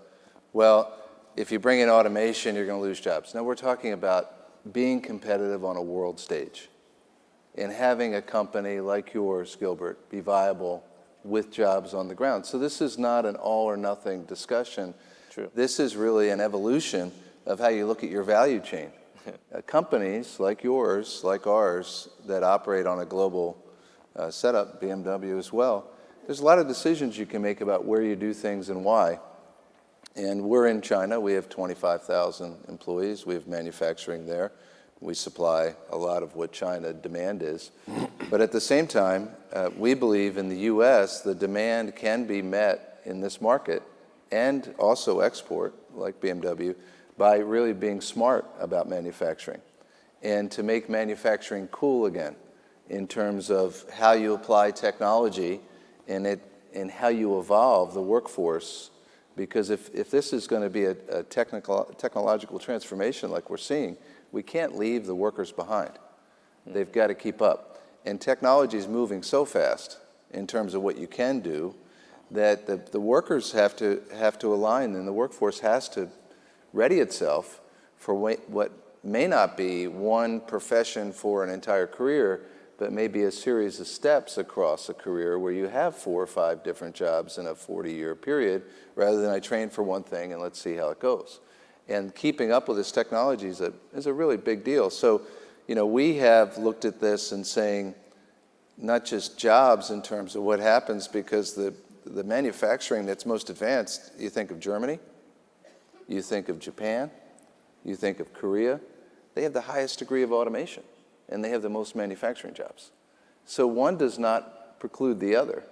Speaker 9: well, if you bring in automation, you're going to lose jobs. No, we're talking about being competitive on a world stage and having a company like yours, Gilbert, be viable with jobs on the ground. So this is not an all or nothing discussion.
Speaker 10: True.
Speaker 9: This is really an evolution of how you look at your value chain. Companies like yours, like ours, that operate on a global setup, BMW as well, there's a lot of decisions you can make about where you do things and why. And we're in China. We have 25,000 employees. We have manufacturing there. We supply a lot of what China demand is. But at the same time, we believe in the U.S. the demand can be met in this market and also export, like BMW, by really being smart about manufacturing and to make manufacturing cool again in terms of how you apply technology and how you evolve the workforce. Because if this is going to be a technological transformation like we're seeing, we can't leave the workers behind. They've got to keep up. And technology is moving so fast in terms of what you can do that the workers have to align, and the workforce has to ready itself for what may not be one profession for an entire career, but maybe a series of steps across a career where you have 4 or 5 different jobs in a 40-year period, rather than I train for one thing and let's see how it goes. And keeping up with this technology is a really big deal. So, we have looked at this and saying, not just jobs in terms of what happens, because the manufacturing that's most advanced, you think of Germany, you think of Japan, you think of Korea, they have the highest degree of automation, and they have the most manufacturing jobs. So one does not preclude the other.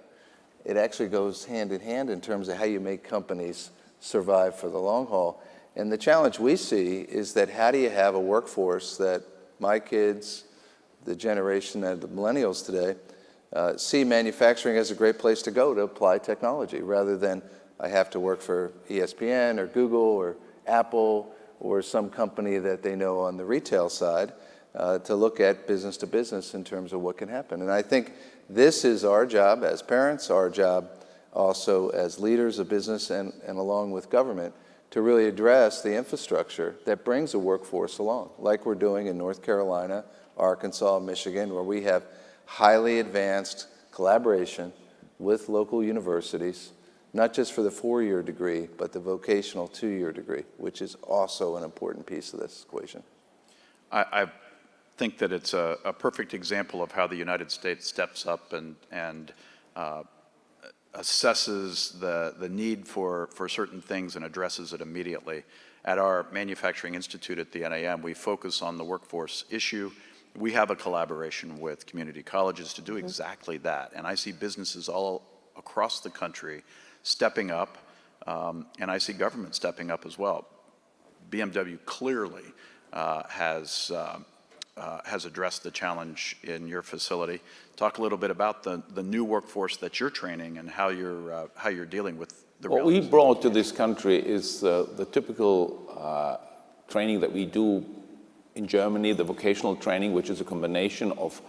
Speaker 9: It actually goes hand in hand in terms of how you make companies survive for the long haul. And the challenge we see is that how do you have a workforce that my kids, the generation and the millennials today, see manufacturing as a great place to go to apply technology, rather than I have to work for ESPN or Google or Apple or some company that they know on the retail side, to look at business to business in terms of what can happen. And I think this is our job as parents, our job also as leaders of business and along with government, to really address the infrastructure that brings a workforce along, like we're doing in North Carolina, Arkansas, Michigan, where we have highly advanced collaboration with local universities, not just for the 4-year degree, but the vocational 2-year degree, which is also an important piece of this equation.
Speaker 7: I think that it's a perfect example of how the United States steps up and assesses the need for certain things and addresses it immediately. At our Manufacturing Institute at the NAM, we focus on the workforce issue we have a collaboration with community colleges to do exactly that. And I see businesses all across the country stepping up, and I see government stepping up as well. BMW clearly has addressed the challenge in your facility. Talk a little bit about the new workforce that you're training and how you're dealing with the
Speaker 8: What
Speaker 7: realities.
Speaker 8: we brought to this country is the typical training that we do in Germany, the vocational training, which is a combination of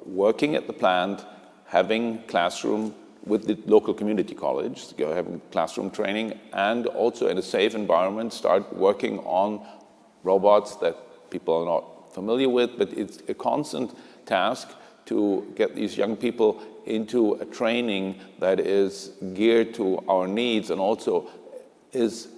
Speaker 8: working at the plant, having classroom with the local community college, having classroom training, and also in a safe environment, start working on robots that people are not familiar with, but it's a constant task to get these young people into a training that is geared to our needs and also is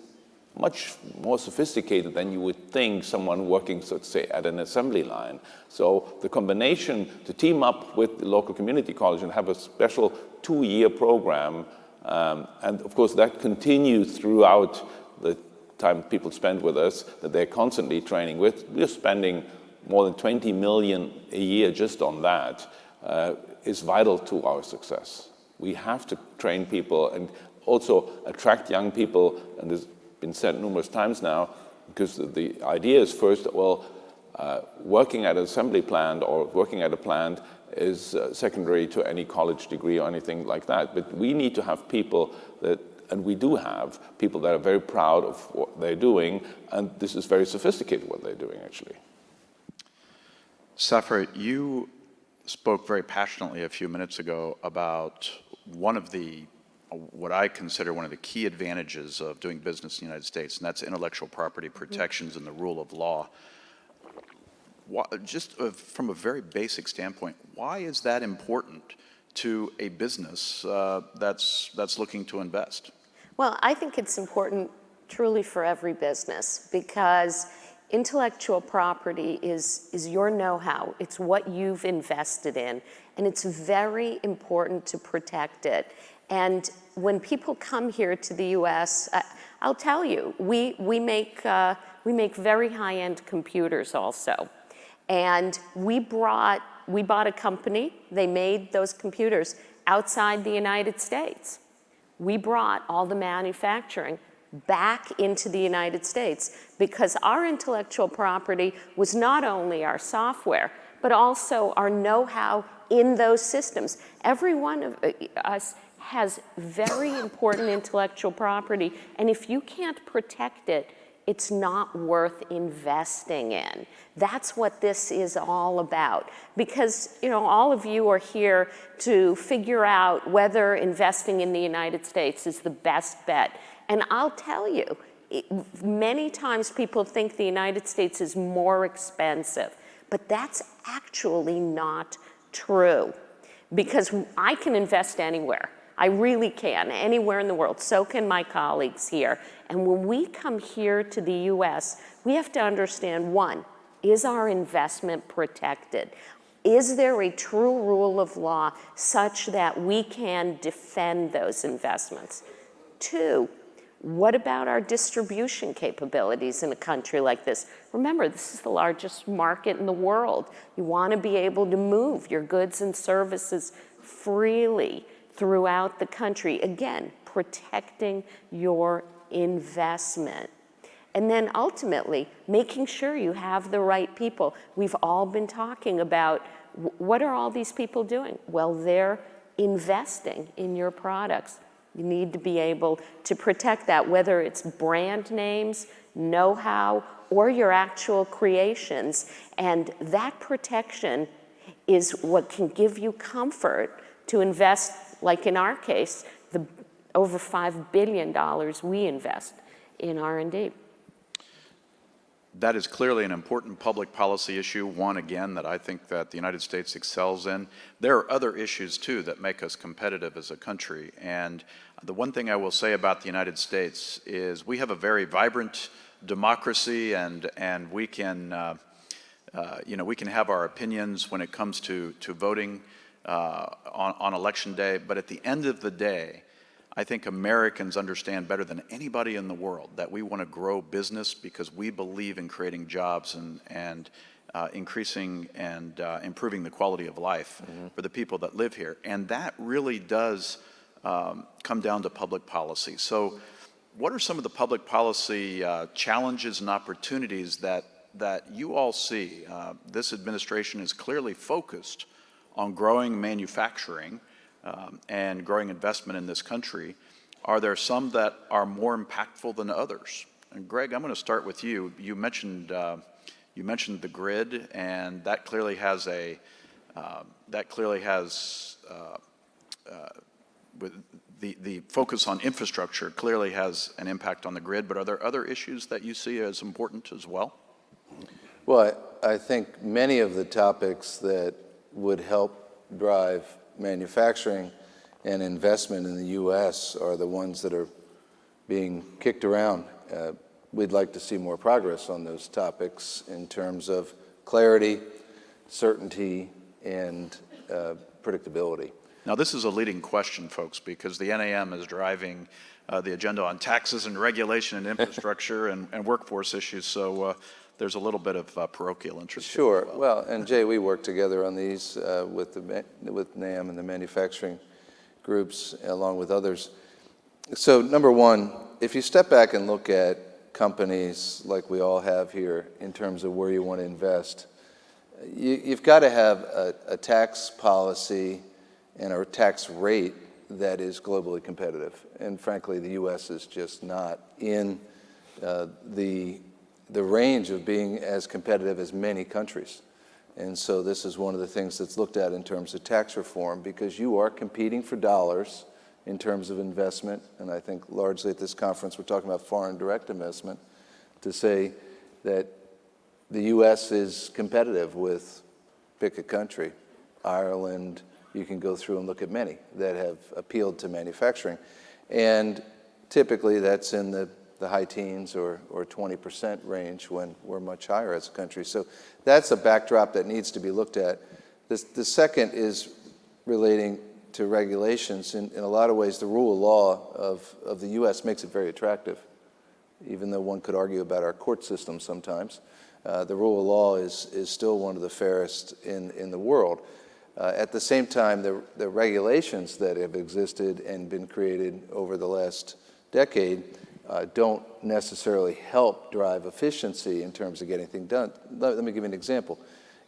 Speaker 8: much more sophisticated than you would think someone working, so to say, at an assembly line. So the combination to team up with the local community college and have a special 2-year program, and of course that continues throughout the time people spend with us, that they're constantly training with. We're spending more than 20 million a year just on that, is vital to our success. We have to train people and also attract young people, and there's been said numerous times now, because the idea is first, well, working at an assembly plant or working at a plant is secondary to any college degree or anything like that. But we need to have people that, and we do have people that are very proud of what they're doing, and this is very sophisticated what they're doing, actually.
Speaker 7: Safra, you spoke very passionately a few minutes ago about one of the, what I consider one of the key advantages of doing business in the United States, and that's intellectual property protections and the rule of law. Just from a very basic standpoint, why is that important to a business that's looking to invest?
Speaker 11: Well, I think it's important truly for every business because intellectual property is your know-how. It's what you've invested in, and it's very important to protect it. And when people come here to the U.S., I'll tell you, we make very high-end computers also. And we bought a company, they made those computers outside the United States. We brought all the manufacturing back into the United States because our intellectual property was not only our software, but also our know-how in those systems. Every one of us has very important intellectual property, and if you can't protect it, it's not worth investing in. That's what this is all about. Because, you know, all of you are here to figure out whether investing in the United States is the best bet. And I'll tell you, many times people think the United States is more expensive, but that's actually not true. Because I can invest anywhere. I really can, anywhere in the world. So can my colleagues here. And when we come here to the US, we have to understand, one, is our investment protected? Is there a true rule of law such that we can defend those investments? Two, what about our distribution capabilities in a country like this? Remember, this is the largest market in the world. You want to be able to move your goods and services freely throughout the country. Again, protecting your investment. And then ultimately, making sure you have the right people. We've all been talking about what are all these people doing? Well, they're investing in your products. You need to be able to protect that, whether it's brand names, know-how, or your actual creations. And that protection is what can give you comfort to invest, like in our case, the over $5 billion we invest in R&D.
Speaker 7: That is clearly an important public policy issue, one, again, that I think that the United States excels in. There are other issues, too, that make us competitive as a country. And the one thing I will say about the United States is we have a very vibrant democracy, and we can, we can have our opinions when it comes to voting on Election Day. But at the end of the day, I think Americans understand better than anybody in the world that we want to grow business because we believe in creating jobs and increasing and improving the quality of life for the people that live here. And that really does come down to public policy. So what are some of the public policy challenges and opportunities that you all see? This administration is clearly focused on growing manufacturing and growing investment in this country. Are there some that are more impactful than others? And Greg, I'm going to start with you. You mentioned the grid, and that clearly has with the focus on infrastructure clearly has an impact on the grid. But are there other issues that you see as important as well?
Speaker 9: Well, I think many of the topics that would help drive manufacturing and investment in the U.S. are the ones that are being kicked around. We'd like to see more progress on those topics in terms of clarity, certainty, and predictability.
Speaker 7: Now, this is a leading question, folks, because the NAM is driving the agenda on taxes and regulation and infrastructure and workforce issues, so there's a little bit of parochial interest.
Speaker 9: Sure. Well, and Jay, we work together on these with NAM and the manufacturing groups, along with others. So, number one, if you step back and look at companies like we all have here in terms of where you want to invest, you've got to have a tax policy and a tax rate that is globally competitive. And frankly, the U.S. is just not in the range of being as competitive as many countries. And so this is one of the things that's looked at in terms of tax reform, because you are competing for dollars in terms of investment. And I think largely at this conference we're talking about foreign direct investment, to say that the U.S. is competitive with, pick a country, Ireland. You can go through and look at many that have appealed to manufacturing. And typically that's in the high teens or 20% range when we're much higher as a country. So that's a backdrop that needs to be looked at. The second is relating to regulations. In a lot of ways, the rule of law of the U.S. makes it very attractive, even though one could argue about our court system sometimes. The rule of law is still one of the fairest in the world. At the same time, the regulations that have existed and been created over the last decade don't necessarily help drive efficiency in terms of getting things done. Let me give you an example.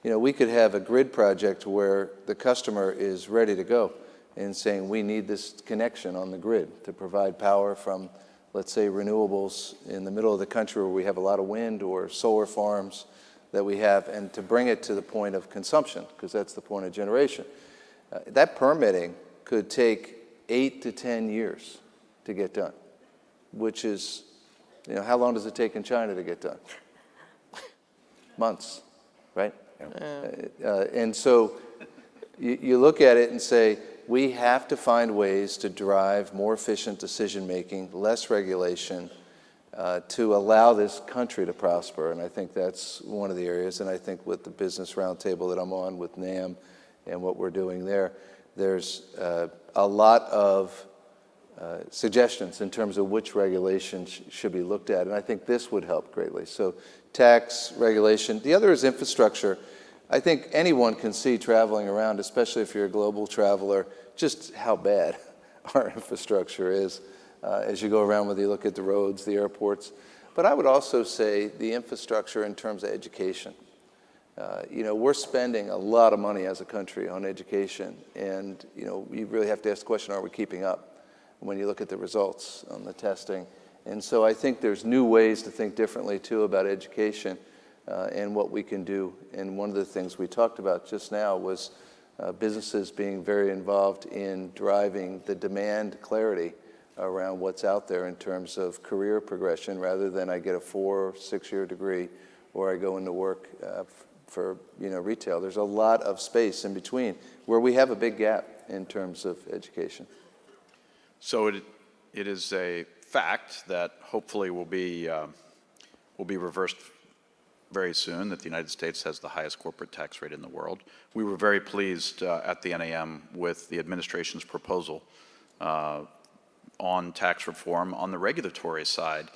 Speaker 9: We could have a grid project where the customer is ready to go and saying, we need this connection on the grid to provide power from, let's say, renewables in the middle of the country where we have a lot of wind or solar farms that we have, and to bring it to the point of consumption, because that's the point of generation. That permitting could take 8 to 10 years to get done, which is, how long does it take in China to get done? Months, right? And so you look at it and say, we have to find ways to drive more efficient decision-making, less regulation, to allow this country to prosper. And I think that's one of the areas. And I think with the business roundtable that I'm on with NAM and what we're doing there, there's a lot of suggestions in terms of which regulations should be looked at. And I think this would help greatly. So tax, regulation. The other is infrastructure. I think anyone can see traveling around, especially if you're a global traveler, just how bad our infrastructure is. As you go around, whether you look at the roads, the airports. But I would also say the infrastructure in terms of education. We're spending a lot of money as a country on education, and you really have to ask the question, are we keeping up when you look at the results on the testing? And so I think there's new ways to think differently, too, about education and what we can do. And one of the things we talked about just now was businesses being very involved in driving the demand clarity around what's out there in terms of career progression, rather than I get a 4 or 6 year degree or I go into work for retail. There's a lot of space in between where we have a big gap in terms of education.
Speaker 7: So it is a fact that hopefully will be reversed very soon, that the United States has the highest corporate tax rate in the world. We were very pleased at the NAM with the administration's proposal on tax reform on the regulatory side.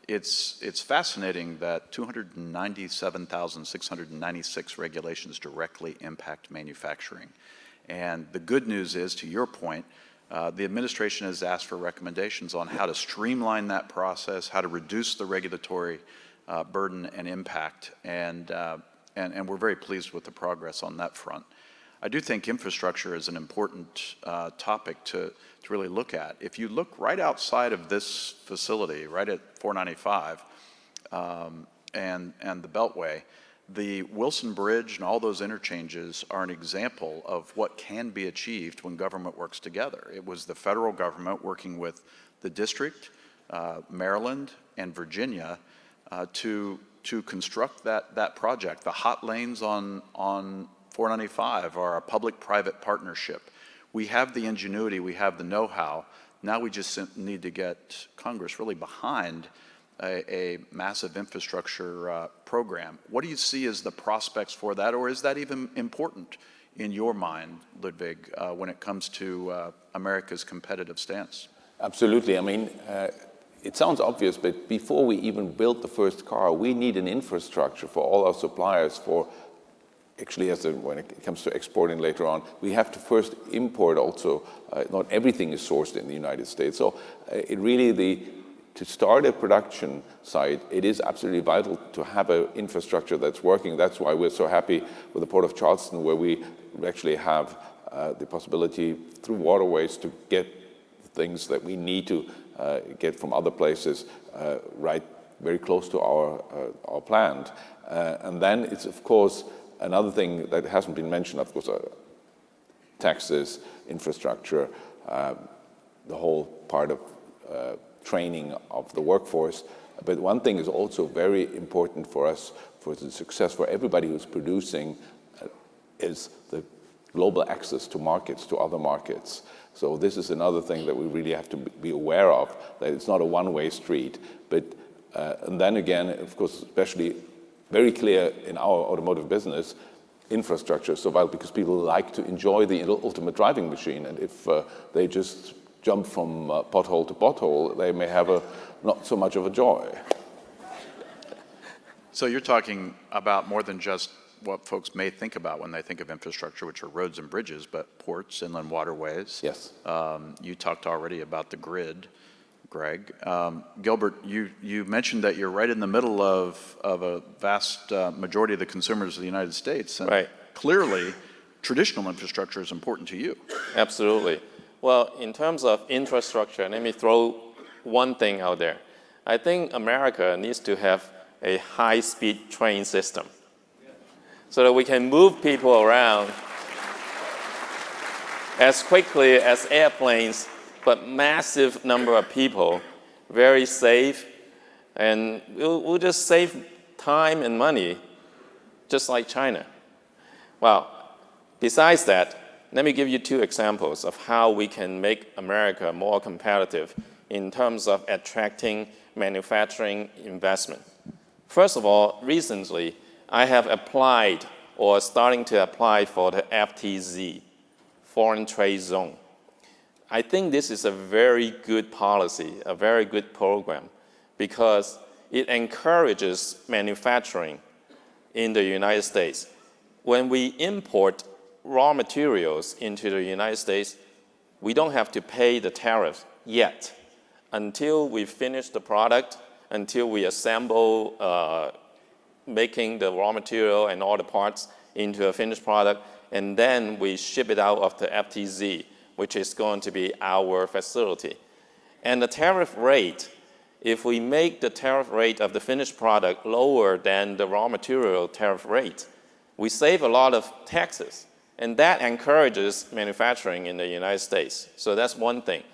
Speaker 7: it's fascinating that 297,696 regulations directly impact manufacturing. And the good news is, to your point, the administration has asked for recommendations on how to streamline that process, how to reduce the regulatory burden and impact, and we're very pleased with the progress on that front. I do think infrastructure is an important topic to really look at. If you look right outside of this facility, right at 495 and the Beltway, the Wilson Bridge and all those interchanges are an example of what can be achieved when government works together. It was the federal government working with the district, Maryland, and Virginia to construct that project. The hot lanes on 495 are a public-private partnership. We have the ingenuity, we have the know-how. Now we just need to get Congress really behind a massive infrastructure program. What do you see as the prospects for that, or is that even important in your mind, Ludwig, when it comes to America's competitive stance?
Speaker 8: Absolutely. I mean, it sounds obvious, but before we even build the first car, we need an infrastructure for all our suppliers for actually, when it comes to exporting later on, we have to first import also. Not everything is sourced in the United States. So it really, to start a production site, it is absolutely vital to have an infrastructure that's working. That's why we're so happy with the Port of Charleston, where we actually have the possibility through waterways to get things that we need to get from other places right very close to our plant. And then it's, of course, another thing that hasn't been mentioned, of course, taxes, infrastructure, the whole part of training of the workforce. But one thing is also very important for us, for the success for everybody who's producing, is the global access to markets, to other markets. So this is another thing that we really have to be aware of, that it's not a one-way street. But and then again, of course, especially very clear in our automotive business, infrastructure is so vital because people like to enjoy the ultimate driving machine. And if they just jump from pothole to pothole, they may have not so much of a joy.
Speaker 7: So you're talking about more than just what folks may think about when they think of infrastructure, which are roads and bridges, but ports, inland waterways.
Speaker 8: Yes.
Speaker 7: You talked already about the grid, Greg. Gilbert, you mentioned that you're right in the middle of a vast majority of the consumers of the United States. And
Speaker 10: right.
Speaker 7: Clearly, traditional infrastructure is important to you.
Speaker 10: Absolutely. Well, in terms of infrastructure, let me throw one thing out there. I think America needs to have a high-speed train system so that we can move people around as quickly as airplanes, but massive number of people, very safe, and we'll just save time and money, just like China. Well, besides that, let me give you two examples of how we can make America more competitive in terms of attracting manufacturing investment. First of all, recently, I have applied or starting to apply for the FTZ, Foreign Trade Zone. I think this is a very good policy, a very good program, because it encourages manufacturing in the United States. When we import raw materials into the United States, we don't have to pay the tariff yet until we finish the product, until we assemble making the raw material and all the parts into a finished product, and then we ship it out of the FTZ, which is going to be our facility. And the tariff rate, if we make the tariff rate of the finished product lower than the raw material tariff rate, we save a lot of taxes. And that encourages manufacturing in the United States. So that's one thing.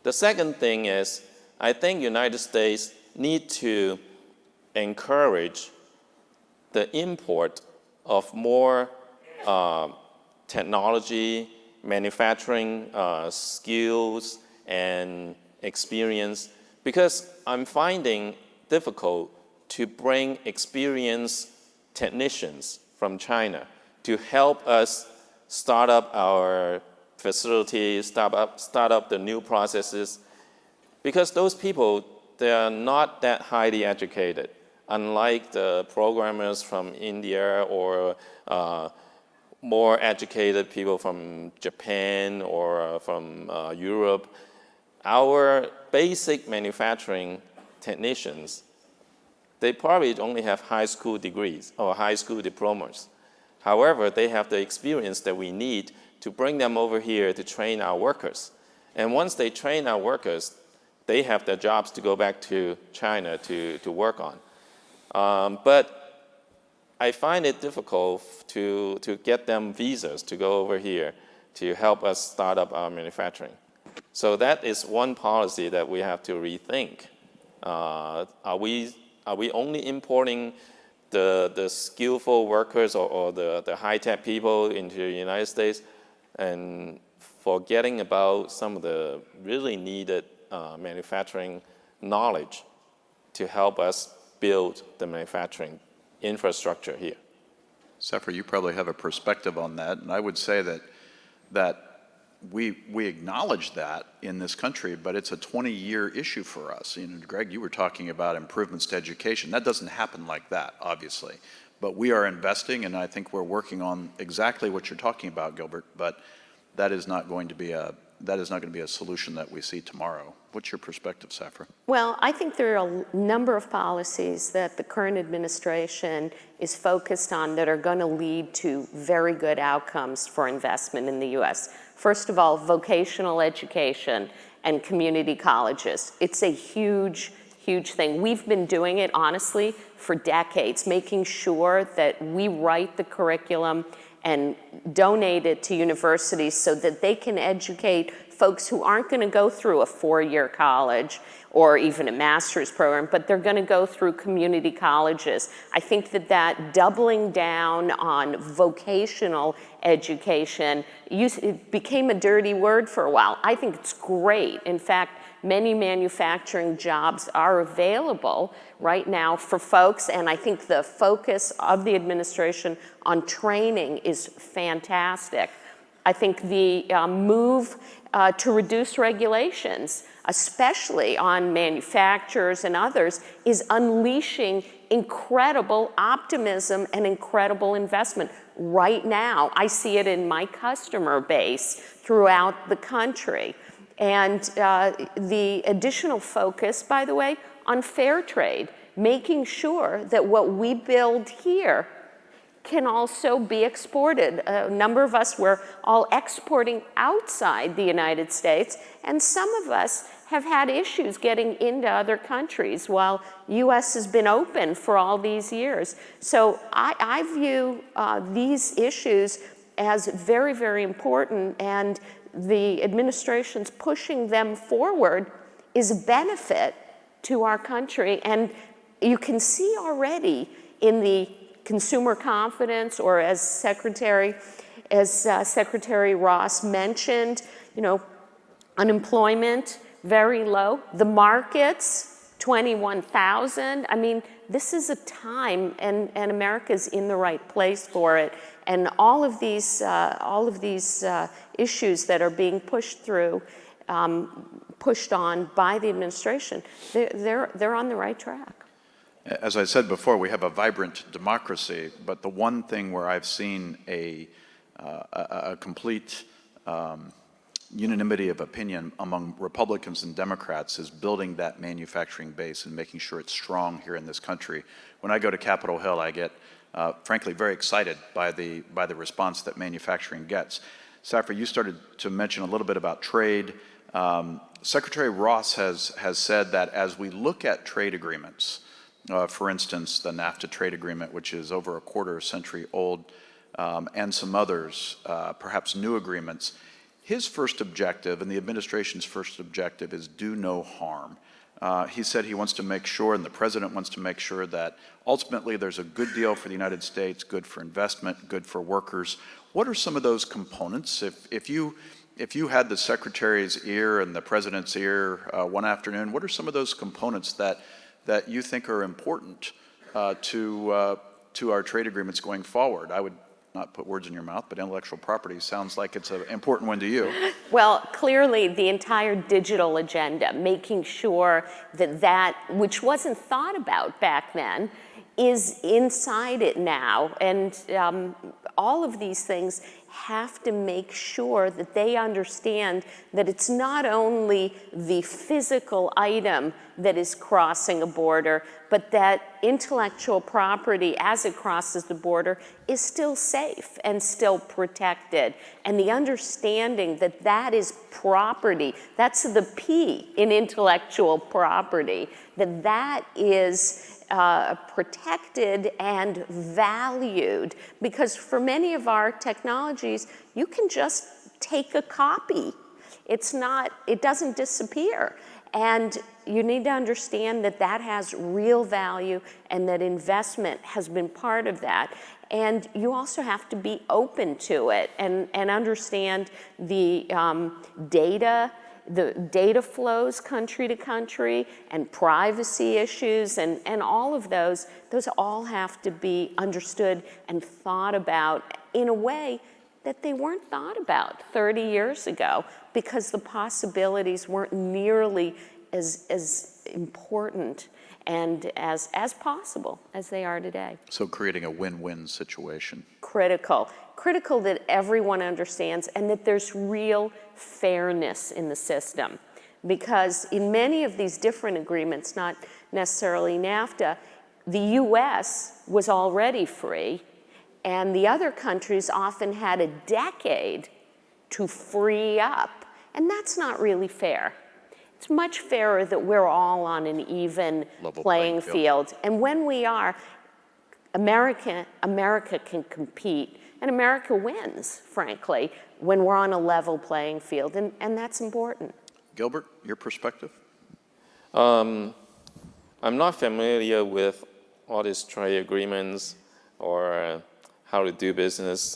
Speaker 10: The second thing is, I think United States need to encourage the import of more technology, manufacturing skills and experience, because I'm finding difficult to bring experienced technicians from China to help us start up our facilities, start up the new processes, because those people they are not that highly educated, unlike the programmers from India or more educated people from Japan or from Europe. Our basic manufacturing technicians, they probably only have high school degrees or high school diplomas. However, they have the experience that we need to bring them over here to train our workers. And once they train our workers, they have their jobs to go back to China to work on. But I find it difficult to get them visas to go over here to help us start up our manufacturing. So that is one policy that we have to rethink. Are we only importing the skillful workers or the high-tech people into the United States and forgetting about some of the really needed manufacturing knowledge to help us build the manufacturing infrastructure here?
Speaker 7: Zephyr, you probably have a perspective on that, and I would say that we acknowledge that in this country, but it's a 20-year issue for us. You know, Greg, you were talking about improvements to education. That doesn't happen like that, obviously. But we are investing, and I think we're working on exactly what you're talking about, Gilbert, but that is not going to be a solution that we see tomorrow. What's your perspective, Safra?
Speaker 11: Well, I think there are a number of policies that the current administration is focused on that are going to lead to very good outcomes for investment in the U.S. First of all, vocational education and community colleges. It's a huge, huge thing. We've been doing it, honestly, for decades, making sure that we write the curriculum and donate it to universities so that they can educate folks who aren't going to go through a 4-year college or even a master's program, but they're going to go through community colleges. I think that doubling down on vocational education it became a dirty word for a while. I think it's great. In fact, many manufacturing jobs are available right now for folks, and I think the focus of the administration on training is fantastic. I think the move to reduce regulations, especially on manufacturers and others, is unleashing incredible optimism and incredible investment. Right now, I see it in my customer base throughout the country. And the additional focus, by the way, on fair trade, making sure that what we build here can also be exported. A number of us were all exporting outside the United States, and some of us have had issues getting into other countries while U.S. has been open for all these years. So I view these issues as very, very important, and the administration's pushing them forward is a benefit to our country. And you can see already in the consumer confidence, or as Secretary Ross mentioned, unemployment very low. The markets, 21,000. I mean, this is a time, and America's in the right place for it. And all of these issues that are being pushed on by the administration, they're on the right track.
Speaker 7: As I said before, we have a vibrant democracy, but the one thing where I've seen a complete unanimity of opinion among Republicans and Democrats is building that manufacturing base and making sure it's strong here in this country. When I go to Capitol Hill, I get, frankly, very excited by the response that manufacturing gets. Safra, you started to mention a little bit about trade. Secretary Ross has said that as we look at trade agreements, for instance, the NAFTA trade agreement, which is over a quarter century old, and some others, perhaps new agreements, his first objective and the administration's first objective is do no harm. He said he wants to make sure, and the president wants to make sure, that ultimately there's a good deal for the United States, good for investment, good for workers. What are some of those components? If you had the secretary's ear and the president's ear one afternoon, what are some of those components that you think are important to our trade agreements going forward? not put words in your mouth, but intellectual property sounds like it's an important one to you.
Speaker 11: Well, clearly the entire digital agenda, making sure that that, which wasn't thought about back then, is inside it now. And all of these things have to make sure that they understand that it's not only the physical item that is crossing a border, but that intellectual property as it crosses the border is still safe and still protected. And the understanding that that is property, that's the P in intellectual property, that that is protected and valued, because for many of our technologies, you can just take a copy. It doesn't disappear. And you need to understand that that has real value and that investment has been part of that. And you also have to be open to it and understand the data flows country to country and privacy issues and all of those all have to be understood and thought about in a way that they weren't thought about 30 years ago, because the possibilities weren't nearly as important and as possible as they are today.
Speaker 7: So creating a win-win situation.
Speaker 11: Critical that everyone understands and that there's real fairness in the system. Because in many of these different agreements, not necessarily NAFTA, the US was already free, and the other countries often had a decade to free up. And that's not really fair. It's much fairer that we're all on an even playing field. And when we are, America can compete, and America wins, frankly, when we're on a level playing field, and that's important.
Speaker 7: Gilbert, your perspective?
Speaker 10: I'm not familiar with all these trade agreements or how to do business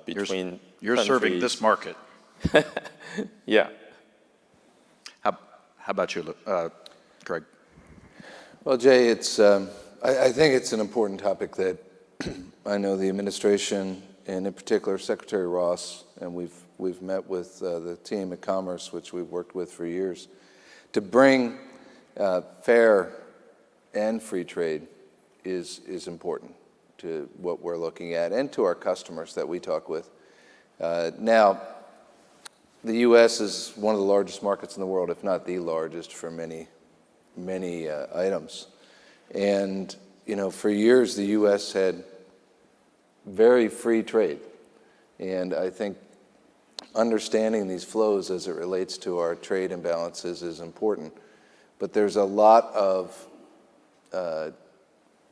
Speaker 10: between
Speaker 7: You're
Speaker 10: countries.
Speaker 7: serving this market.
Speaker 10: Yeah.
Speaker 7: How about you, Craig?
Speaker 9: Well, Jay, I think it's an important topic that I know the administration, and in particular Secretary Ross, and we've met with the team at Commerce, which we've worked with for years, to bring fair and free trade is important to what we're looking at and to our customers that we talk with. Now, the U.S. is one of the largest markets in the world, if not the largest, for many items. And, for years, the U.S. had very free trade. And I think understanding these flows as it relates to our trade imbalances is important. But there's a lot of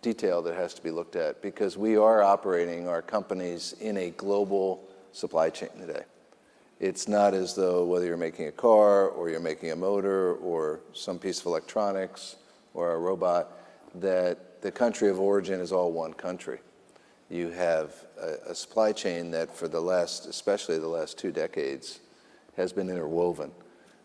Speaker 9: detail that has to be looked at, because we are operating our companies in a global supply chain today. It's not as though whether you're making a car or you're making a motor or some piece of electronics or a robot, that the country of origin is all one country. You have a supply chain that for especially the last 2 decades, has been interwoven.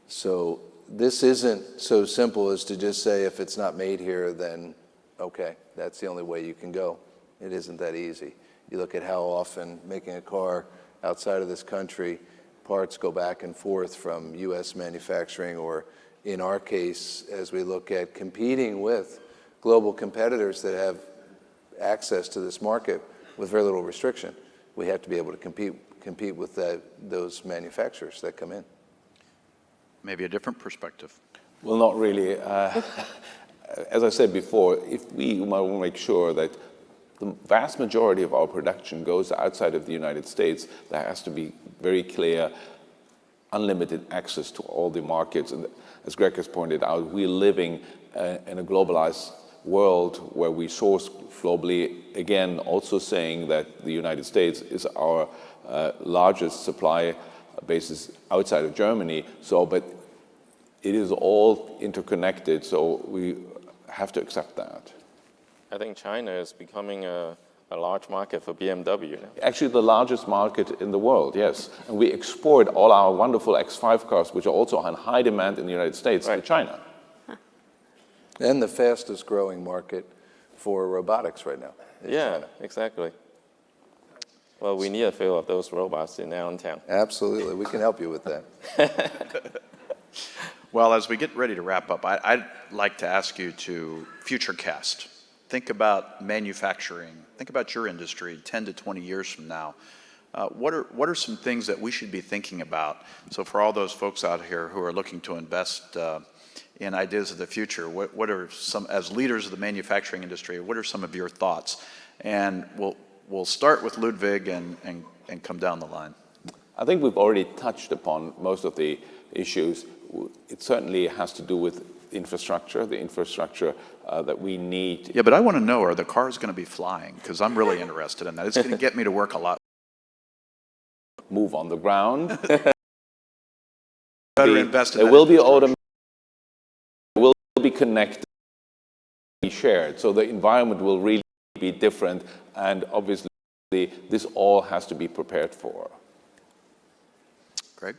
Speaker 9: So this isn't so simple as to just say, if it's not made here, then okay, that's the only way you can go. It isn't that easy. You look at how often making a car outside of this country, parts go back and forth from U.S. manufacturing, or in our case, as we look at competing with global competitors that have access to this market with very little restriction, we have to be able to compete with those manufacturers that come in.
Speaker 7: Maybe a different perspective.
Speaker 8: Well, not really. As I said before, if we want to make sure that the vast majority of our production goes outside of the United States, there has to be very clear, unlimited access to all the markets. And as Greg has pointed out, we're living in a globalized world where we source globally, again, also saying that the United States is our largest supply basis outside of Germany. So, but it is all interconnected, so we have to accept that.
Speaker 10: I think China is becoming a large market for BMW now.
Speaker 8: Actually, the largest market in the world, yes. And we export all our wonderful X5 cars, which are also on high demand in the United States, to China.
Speaker 9: And the fastest growing market for robotics right now.
Speaker 10: Yeah, China. Exactly. Well, we need a few of those robots in downtown.
Speaker 9: Absolutely, we can help you with that.
Speaker 7: Well, as we get ready to wrap up, I'd like to ask you to future cast. Think about manufacturing. Think about your industry 10 to 20 years from now. What are some things that we should be thinking about? So for all those folks out here who are looking to invest in ideas of the future, what are some, as leaders of the manufacturing industry, what are some of your thoughts? And we'll start with Ludwig and come down the line.
Speaker 8: I think we've already touched upon most of the issues. It certainly has to do with infrastructure, the infrastructure that we need.
Speaker 7: Yeah, but I want to know, are the cars going to be flying? Because I'm really interested in that. It's going to get me to work a lot.
Speaker 8: Move on the ground.
Speaker 7: Better invest in that.
Speaker 8: It will be automated. It will be connected, be shared. So the environment will really be different, and obviously this all has to be prepared for.
Speaker 7: Greg?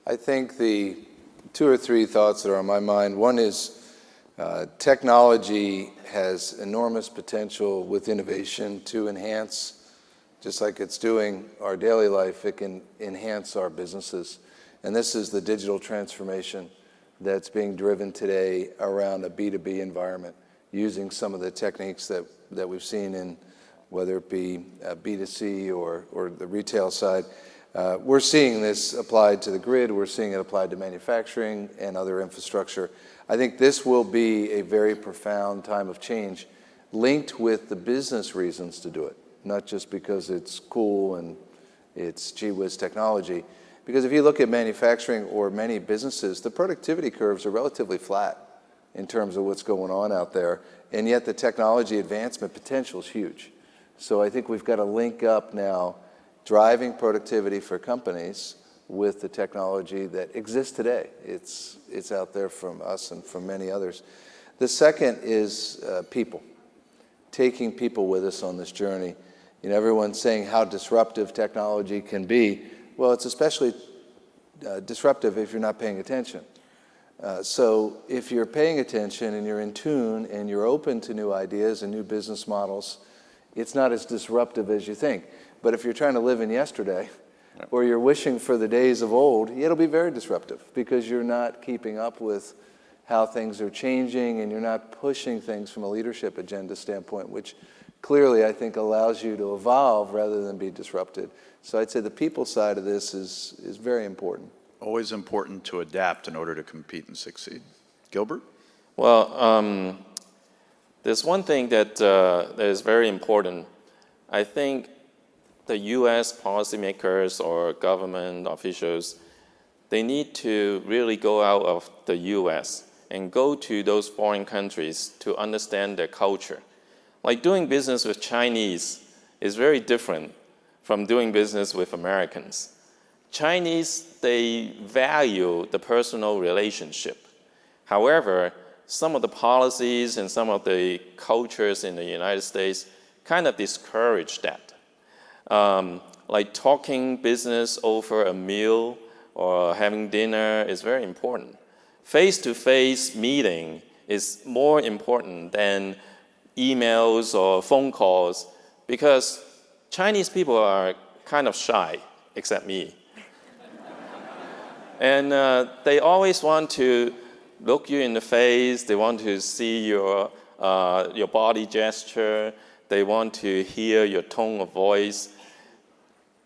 Speaker 9: I think the 2 or 3 thoughts that are on my mind. One is technology has enormous potential with innovation to enhance, just like it's doing our daily life, it can enhance our businesses. And this is the digital transformation that's being driven today around a B2B environment, using some of the techniques that we've seen in, whether it be B2C or the retail side. We're seeing this applied to the grid, we're seeing it applied to manufacturing and other infrastructure. I think this will be a very profound time of change, linked with the business reasons to do it, not just because it's cool and it's gee whiz technology. Because if you look at manufacturing or many businesses, the productivity curves are relatively flat in terms of what's going on out there, and yet the technology advancement potential is huge. So I think we've got to link up now driving productivity for companies with the technology that exists today. It's out there from us and from many others. The second is people, taking people with us on this journey. You know, everyone's saying how disruptive technology can be. Well, it's especially disruptive if you're not paying attention. So if you're paying attention and you're in tune and you're open to new ideas and new business models, it's not as disruptive as you think. But if you're trying to live in yesterday, or you're wishing for the days of old, it'll be very disruptive because you're not keeping up with how things are changing and you're not pushing things from a leadership agenda standpoint, which clearly I think allows you to evolve rather than be disrupted. So I'd say the people side of this is very important.
Speaker 7: Always important to adapt in order to compete and succeed. Gilbert?
Speaker 10: Well, there's one thing that is very important. I think the U.S. policymakers or government officials, they need to really go out of the U.S. and go to those foreign countries to understand their culture. Like doing business with Chinese is very different from doing business with Americans. Chinese, they value the personal relationship. However, some of the policies and some of the cultures in the United States kind of discourage that. Like talking business over a meal or having dinner is very important. Face-to-face meeting is more important than emails or phone calls because Chinese people are kind of shy, except me. And they always want to look you in the face, they want to see your body gesture, they want to hear your tone of voice.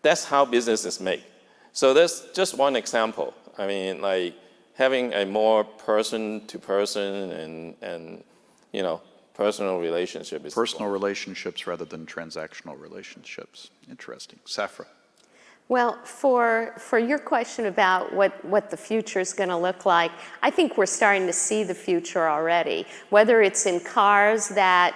Speaker 10: That's how business is made. So that's just one example. I mean, like having a more person-to-person and you know, personal relationship is
Speaker 7: Personal relationships rather than transactional relationships. Interesting. Safra?
Speaker 11: Well, for your question about what the future is going to look like, I think we're starting to see the future already, whether it's in cars that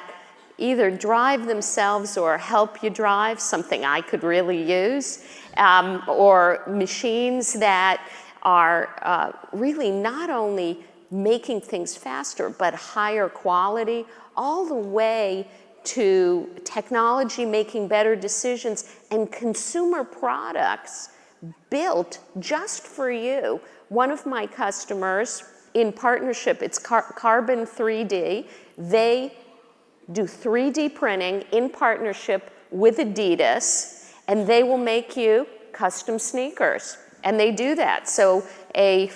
Speaker 11: either drive themselves or help you drive, something I could really use, or machines that are really not only making things faster, but higher quality, all the way to technology making better decisions and consumer products built just for you. One of my customers, in partnership, it's Carbon 3D, they do 3D printing in partnership with Adidas, and they will make you custom sneakers. And they do that. So a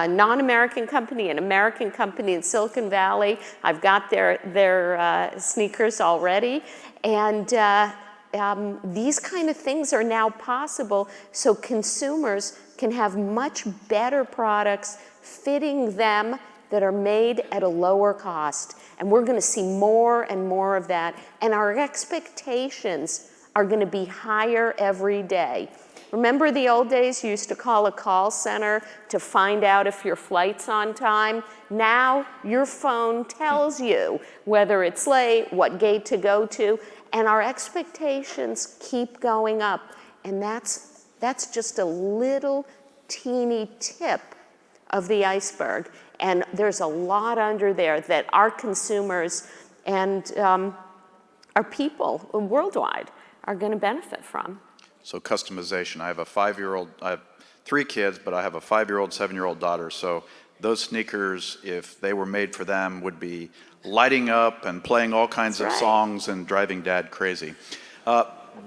Speaker 11: non-American company, an American company in Silicon Valley, I've got their sneakers already. And these kind of things are now possible so consumers can have much better products fitting them that are made at a lower cost. And we're gonna see more and more of that. And our expectations are gonna be higher every day. Remember the old days, you used to call a call center to find out if your flight's on time? Now, your phone tells you whether it's late, what gate to go to, and our expectations keep going up. And that's just a little teeny tip of the iceberg. And there's a lot under there that our consumers and our people worldwide are gonna benefit from.
Speaker 7: So customization. I have a 5-year-old, I have 3 kids, but I have a 5-year-old, 7-year-old daughter. So those sneakers, if they were made for them, would be lighting up and playing all kinds of songs and driving Dad crazy.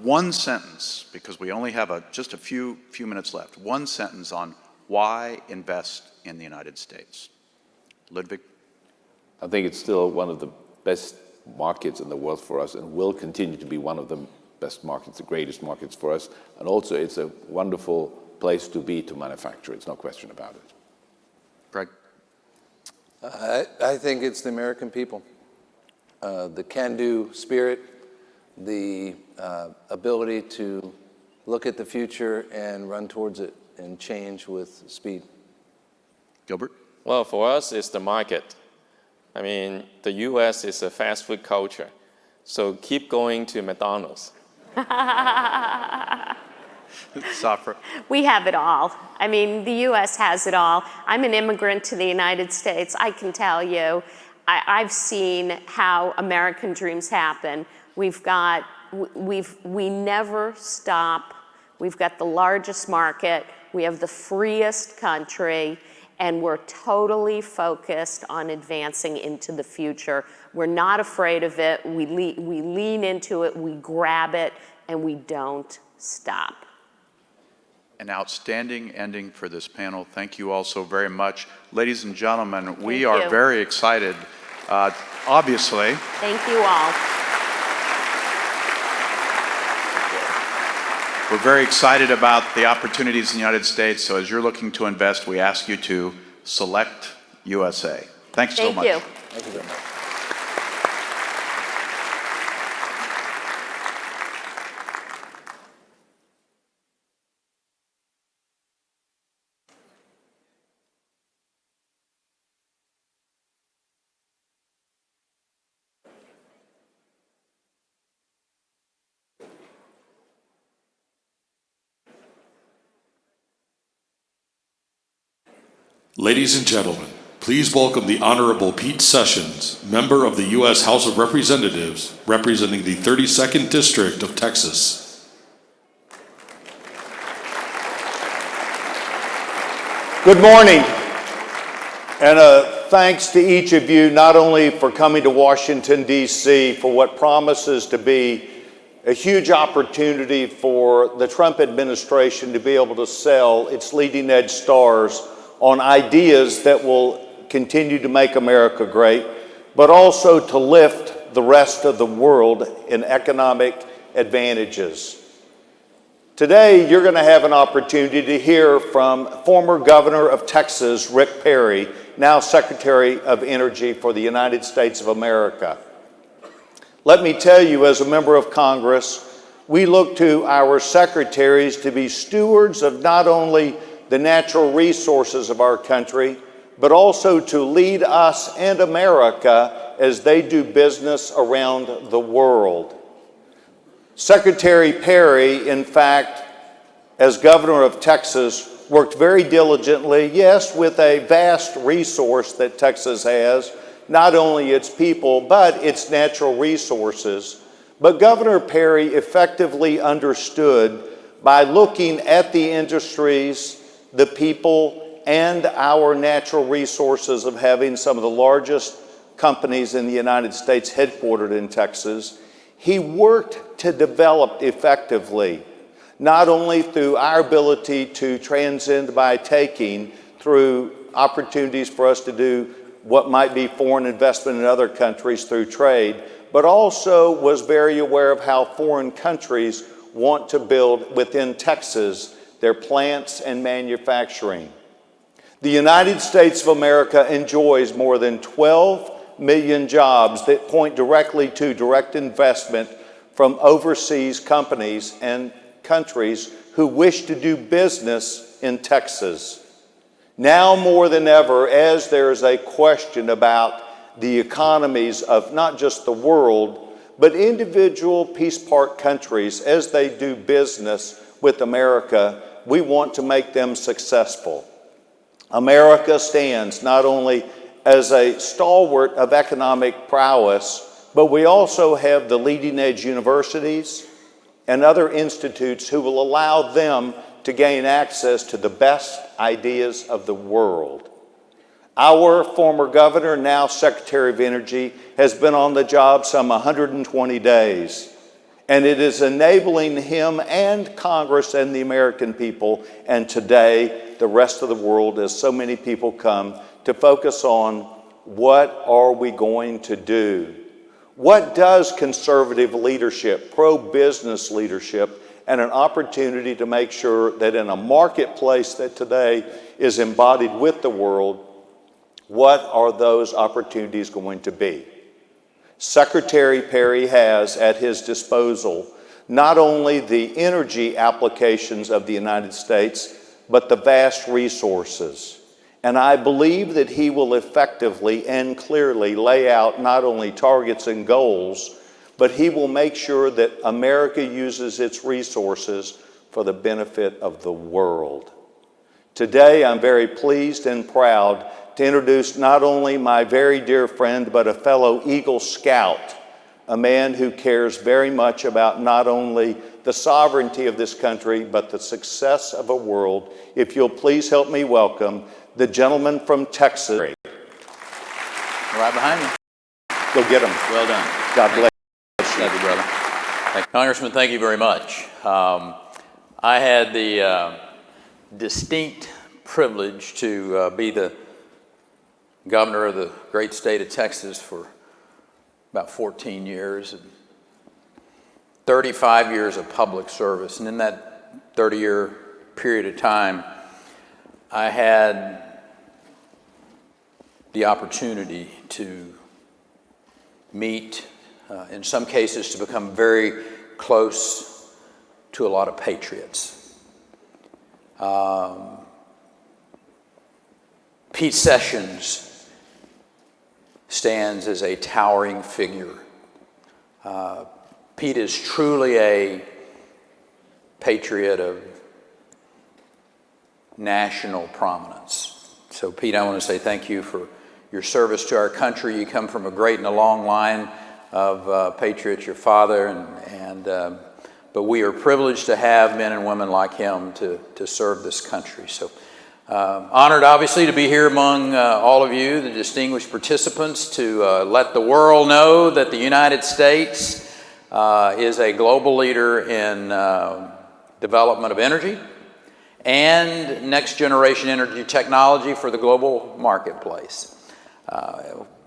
Speaker 7: One sentence, because we only have just a few minutes left. One sentence on why invest in the United States. Ludwig?
Speaker 8: I think it's still one of the best markets in the world for us and will continue to be one of the best markets, the greatest markets for us. And also it's a wonderful place to be to manufacture. It's no question about it.
Speaker 7: Greg?
Speaker 9: I think it's the American people. The can-do spirit, the ability to look at the future and run towards it and change with speed.
Speaker 7: Gilbert?
Speaker 10: Well, for us, it's the market. I mean, the US is a fast food culture. So keep going to McDonald's.
Speaker 7: Safra?
Speaker 11: We have it all. I mean, the US has it all. I'm an immigrant to the United States. I can tell you, I've seen how American dreams happen. We never stop. We've got the largest market. We have the freest country. And we're totally focused on advancing into the future. We're not afraid of it. We lean into it, we grab it, and we don't stop.
Speaker 7: An outstanding ending for this panel. Thank you all so very much. Ladies and gentlemen, we are very excited, obviously.
Speaker 11: Thank you all.
Speaker 7: We're very excited about the opportunities in the United States, so as you're looking to invest, we ask you to select USA. Thanks so much.
Speaker 11: Thank you.
Speaker 9: Thank you very much.
Speaker 1: Ladies and gentlemen, please welcome the Honorable Pete Sessions, member of the U.S. House of Representatives, representing the 32nd District of Texas.
Speaker 12: Good morning, and thanks to each of you, not only for coming to Washington, D.C. for what promises to be a huge opportunity for the Trump administration to be able to sell its leading edge stars on ideas that will continue to make America great, but also to lift the rest of the world in economic advantages. Today, you're going to have an opportunity to hear from former Governor of Texas, Rick Perry, now Secretary of Energy for the United States of America. Let me tell you, as a member of Congress, we look to our secretaries to be stewards of not only the natural resources of our country, but also to lead us and America as they do business around the world. Secretary Perry, in fact, as governor of Texas, worked very diligently, yes, with a vast resource that Texas has, not only its people, but its natural resources. But Governor Perry effectively understood by looking at the industries, the people, and our natural resources of having some of the largest companies in the United States headquartered in Texas, He worked to develop effectively, not only through our ability to transcend by taking, through opportunities for us to do what might be foreign investment in other countries through trade, but also was very aware of how foreign countries want to build within Texas their plants and manufacturing. The United States of America enjoys more than 12 million jobs that point directly to direct investment from overseas companies and countries who wish to do business in Texas. Now more than ever, as there is a question about the economies of not just the world, but individual peace part countries, as they do business with America, we want to make them successful. America stands not only as a stalwart of economic prowess, but we also have the leading edge universities and other institutes who will allow them to gain access to the best ideas of the world. Our former governor, now Secretary of Energy, has been on the job some 120 days, and it is enabling him and Congress and the American people, and today the rest of the world, as so many people come to focus on what are we going to do? What does conservative leadership, pro-business leadership, and an opportunity to make sure that in a marketplace that today is embodied with the world, what are those opportunities going to be? Secretary Perry has at his disposal not only the energy applications of the United States, but the vast resources. And I believe that he will effectively and clearly lay out not only targets and goals, but he will make sure that America uses its resources for the benefit of the world. Today, I'm very pleased and proud to introduce not only my very dear friend, but a fellow Eagle Scout, a man who cares very much about not only the sovereignty of this country, but the success of a world. If you'll please help me welcome the gentleman from Texas.
Speaker 13: Right behind you.
Speaker 12: Go get him.
Speaker 13: Well done.
Speaker 12: God bless.
Speaker 13: Love you, brother. Thank you. Congressman, thank you very much. I had the distinct privilege to be the governor of the great state of Texas for about 14 years, and 35 years of public service. And in that 30-year period of time, I had the opportunity to meet, in some cases, to become very close to a lot of patriots. Pete Sessions stands as a towering figure. Pete is truly a patriot of national prominence. So Pete, I want to say thank you for your service to our country. You come from a great and a long line of patriots, your father, but we are privileged to have men and women like him to serve this country. So honored, obviously, to be here among all of you, the distinguished participants, to let the world know that the United States is a global leader in development of energy and next generation energy technology for the global marketplace.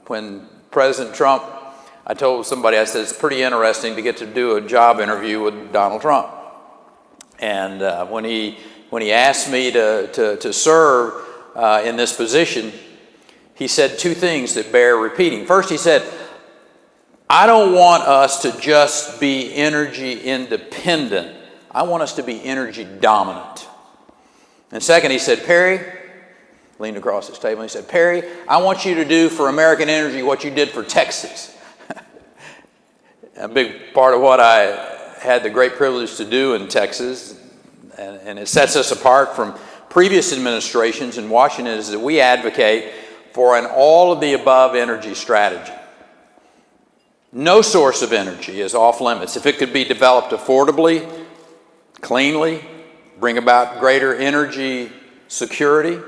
Speaker 13: When President Trump, I told somebody, I said, it's pretty interesting to get to do a job interview with Donald Trump. And when he asked me to serve in this position, he said two things that bear repeating. First, he said, I don't want us to just be energy independent. I want us to be energy dominant. And second, he said, Perry, leaned across his table, and he said, Perry, I want you to do for American Energy what you did for Texas. A big part of what I had the great privilege to do in Texas, and it sets us apart from previous administrations in Washington, is that we advocate for an all-of-the-above energy strategy. No source of energy is off limits. If it could be developed affordably, cleanly, bring about greater energy security.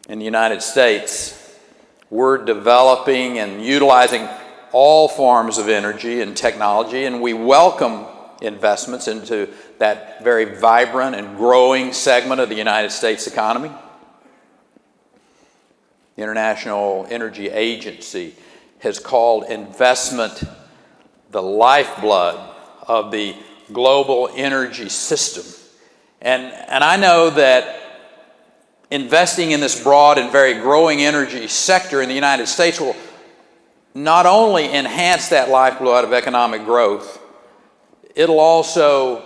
Speaker 13: In the United States, we're developing and utilizing all forms of energy and technology, and we welcome investments into that very vibrant and growing segment of the United States economy. The International Energy Agency has called investment the lifeblood of the global energy system. And I know that investing in this broad and very growing energy sector in the United States will not only enhance that lifeblood of economic growth, it'll also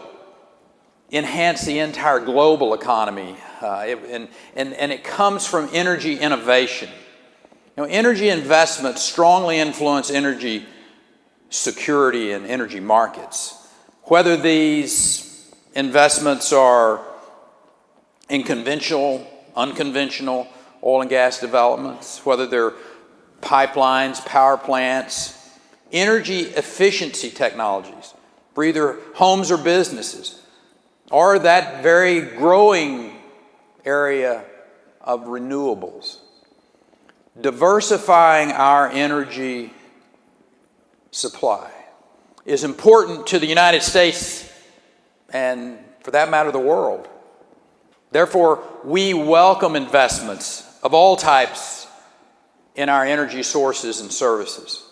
Speaker 13: enhance the entire global economy. And it comes from energy innovation. You know, energy investments strongly influence energy security and energy markets. Whether these investments are in conventional, unconventional oil and gas developments, whether they're pipelines, power plants, energy efficiency technologies for either homes or businesses, or that very growing area of renewables. Diversifying our energy supply is important to the United States and, for that matter, the world. Therefore, we welcome investments of all types in our energy sources and services.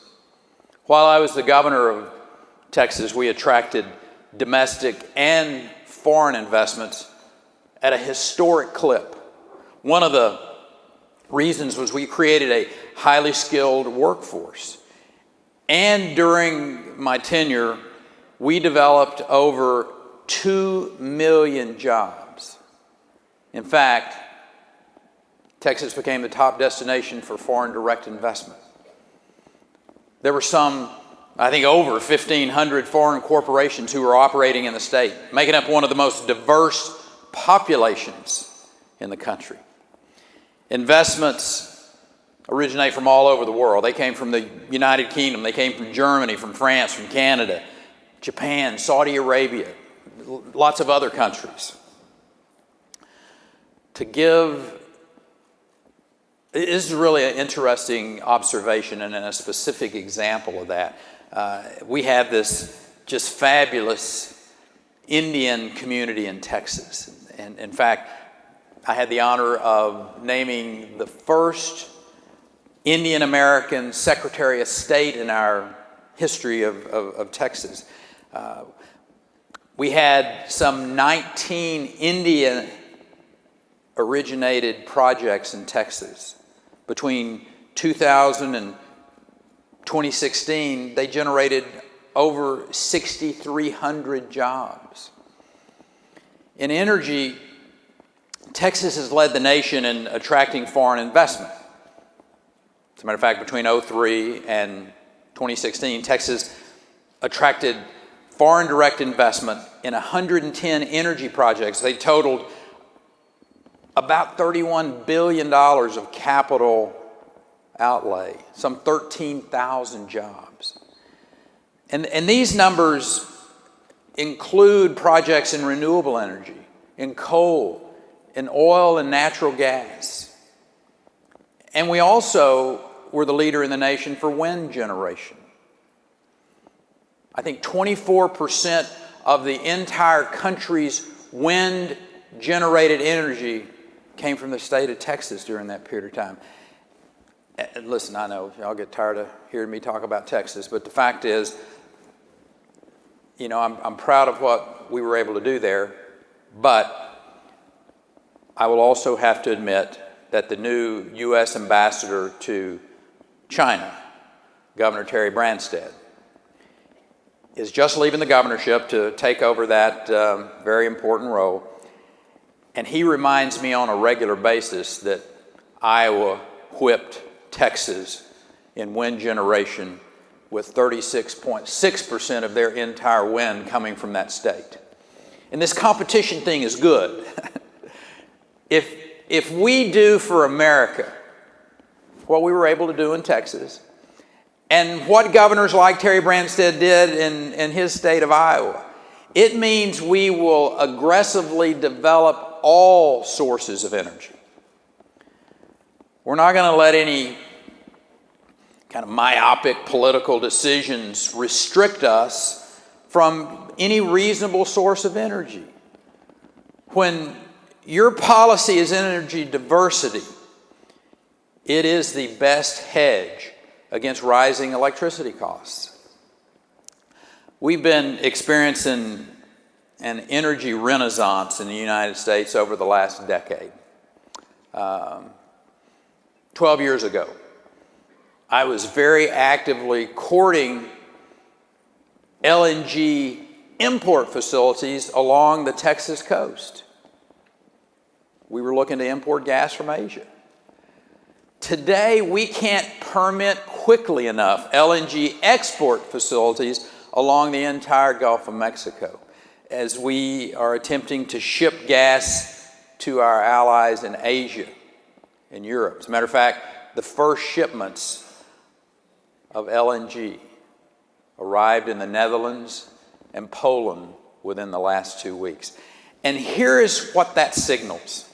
Speaker 13: While I was the governor of Texas, we attracted domestic and foreign investments at a historic clip. One of the reasons was we created a highly skilled workforce. And during my tenure, we developed over 2 million jobs. In fact, Texas became the top destination for foreign direct investment. There were some, I think, over 1,500 foreign corporations who were operating in the state, making up one of the most diverse populations in the country. Investments originate from all over the world. They came from the United Kingdom, they came from Germany, from France, from Canada, Japan, Saudi Arabia, lots of other countries. This is really an interesting observation and a specific example of that. We have this just fabulous Indian community in Texas. And in fact, I had the honor of naming the first Indian American Secretary of State in our history of Texas. We had some 19 Indian originated projects in Texas. Between 2000 and 2016, they generated over 6,300 jobs. In energy, Texas has led the nation in attracting foreign investment. As a matter of fact, between 2003 and 2016, Texas attracted foreign direct investment in 110 energy projects. They totaled about $31 billion of capital outlay, some 13,000 jobs. And these numbers include projects in renewable energy, in coal, in oil and natural gas. And we also were the leader in the nation for wind generation. I think 24% of the entire country's wind-generated energy came from the state of Texas during that period of time. And listen, I know y'all get tired of hearing me talk about Texas, but the fact is, you know, I'm proud of what we were able to do there, but I will also have to admit that the new U.S. ambassador to China, Governor Terry Branstad, is just leaving the governorship to take over that very important role. And he reminds me on a regular basis that Iowa whipped Texas in wind generation with 36.6% of their entire wind coming from that state. And this competition thing is good. If we do for America what we were able to do in Texas, and what governors like Terry Branstad did in his state of Iowa, it means we will aggressively develop all sources of energy. We're not going to let any kind of myopic political decisions restrict us from any reasonable source of energy. When your policy is energy diversity, it is the best hedge against rising electricity costs. We've been experiencing an energy renaissance in the United States over the last decade. 12 years ago, I was very actively courting LNG import facilities along the Texas coast. We were looking to import gas from Asia. Today, we can't permit quickly enough LNG export facilities along the entire Gulf of Mexico as we are attempting to ship gas to our allies in Asia and Europe. As a matter of fact, the first shipments of LNG arrived in the Netherlands and Poland within the last 2 weeks. And here is what that signals.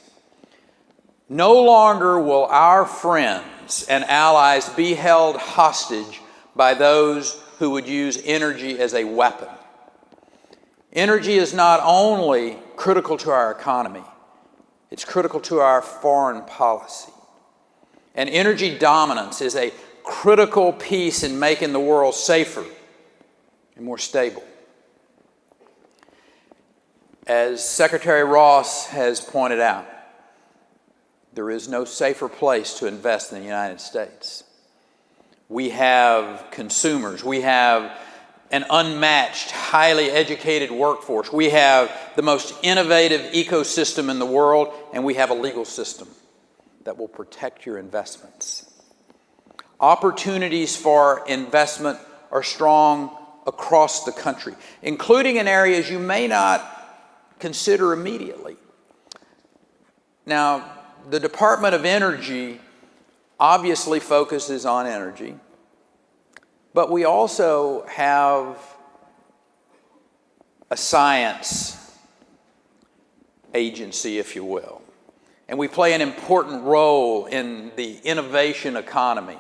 Speaker 13: No longer will our friends and allies be held hostage by those who would use energy as a weapon. Energy is not only critical to our economy, it's critical to our foreign policy. And energy dominance is a critical piece in making the world safer and more stable. As Secretary Ross has pointed out, there is no safer place to invest in the United States. We have consumers. We have an unmatched, highly educated workforce. We have the most innovative ecosystem in the world, and we have a legal system that will protect your investments. Opportunities for investment are strong across the country, including in areas you may not consider immediately. Now, the Department of Energy obviously focuses on energy, but we also have a science agency, if you will, and we play an important role in the innovation economy.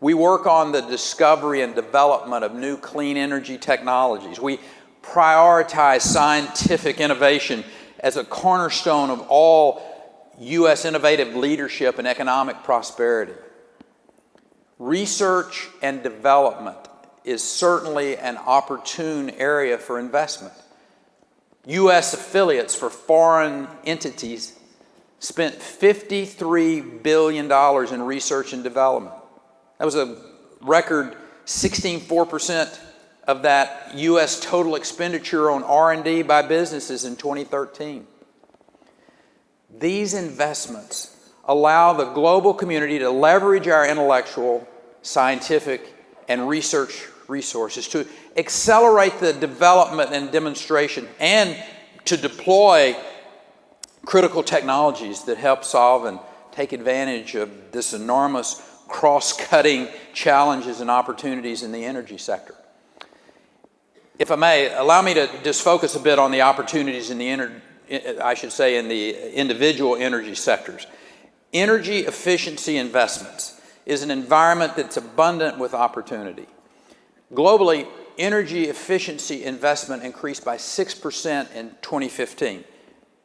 Speaker 13: We work on the discovery and development of new clean energy technologies. We prioritize scientific innovation as a cornerstone of all U.S. innovative leadership and economic prosperity. Research and development is certainly an opportune area for investment. U.S. affiliates for foreign entities spent $53 billion in research and development. That was a record 16.4% of that U.S. total expenditure on R&D by businesses in 2013. These investments allow the global community to leverage our intellectual, scientific, and research resources to accelerate the development and demonstration and to deploy critical technologies that help solve and take advantage of this enormous cross-cutting challenges and opportunities in the energy sector. If I may, allow me to just focus a bit on the opportunities in the in the individual energy sectors. Energy efficiency investments is an environment that's abundant with opportunity. Globally, energy efficiency investment increased by 6% in 2015.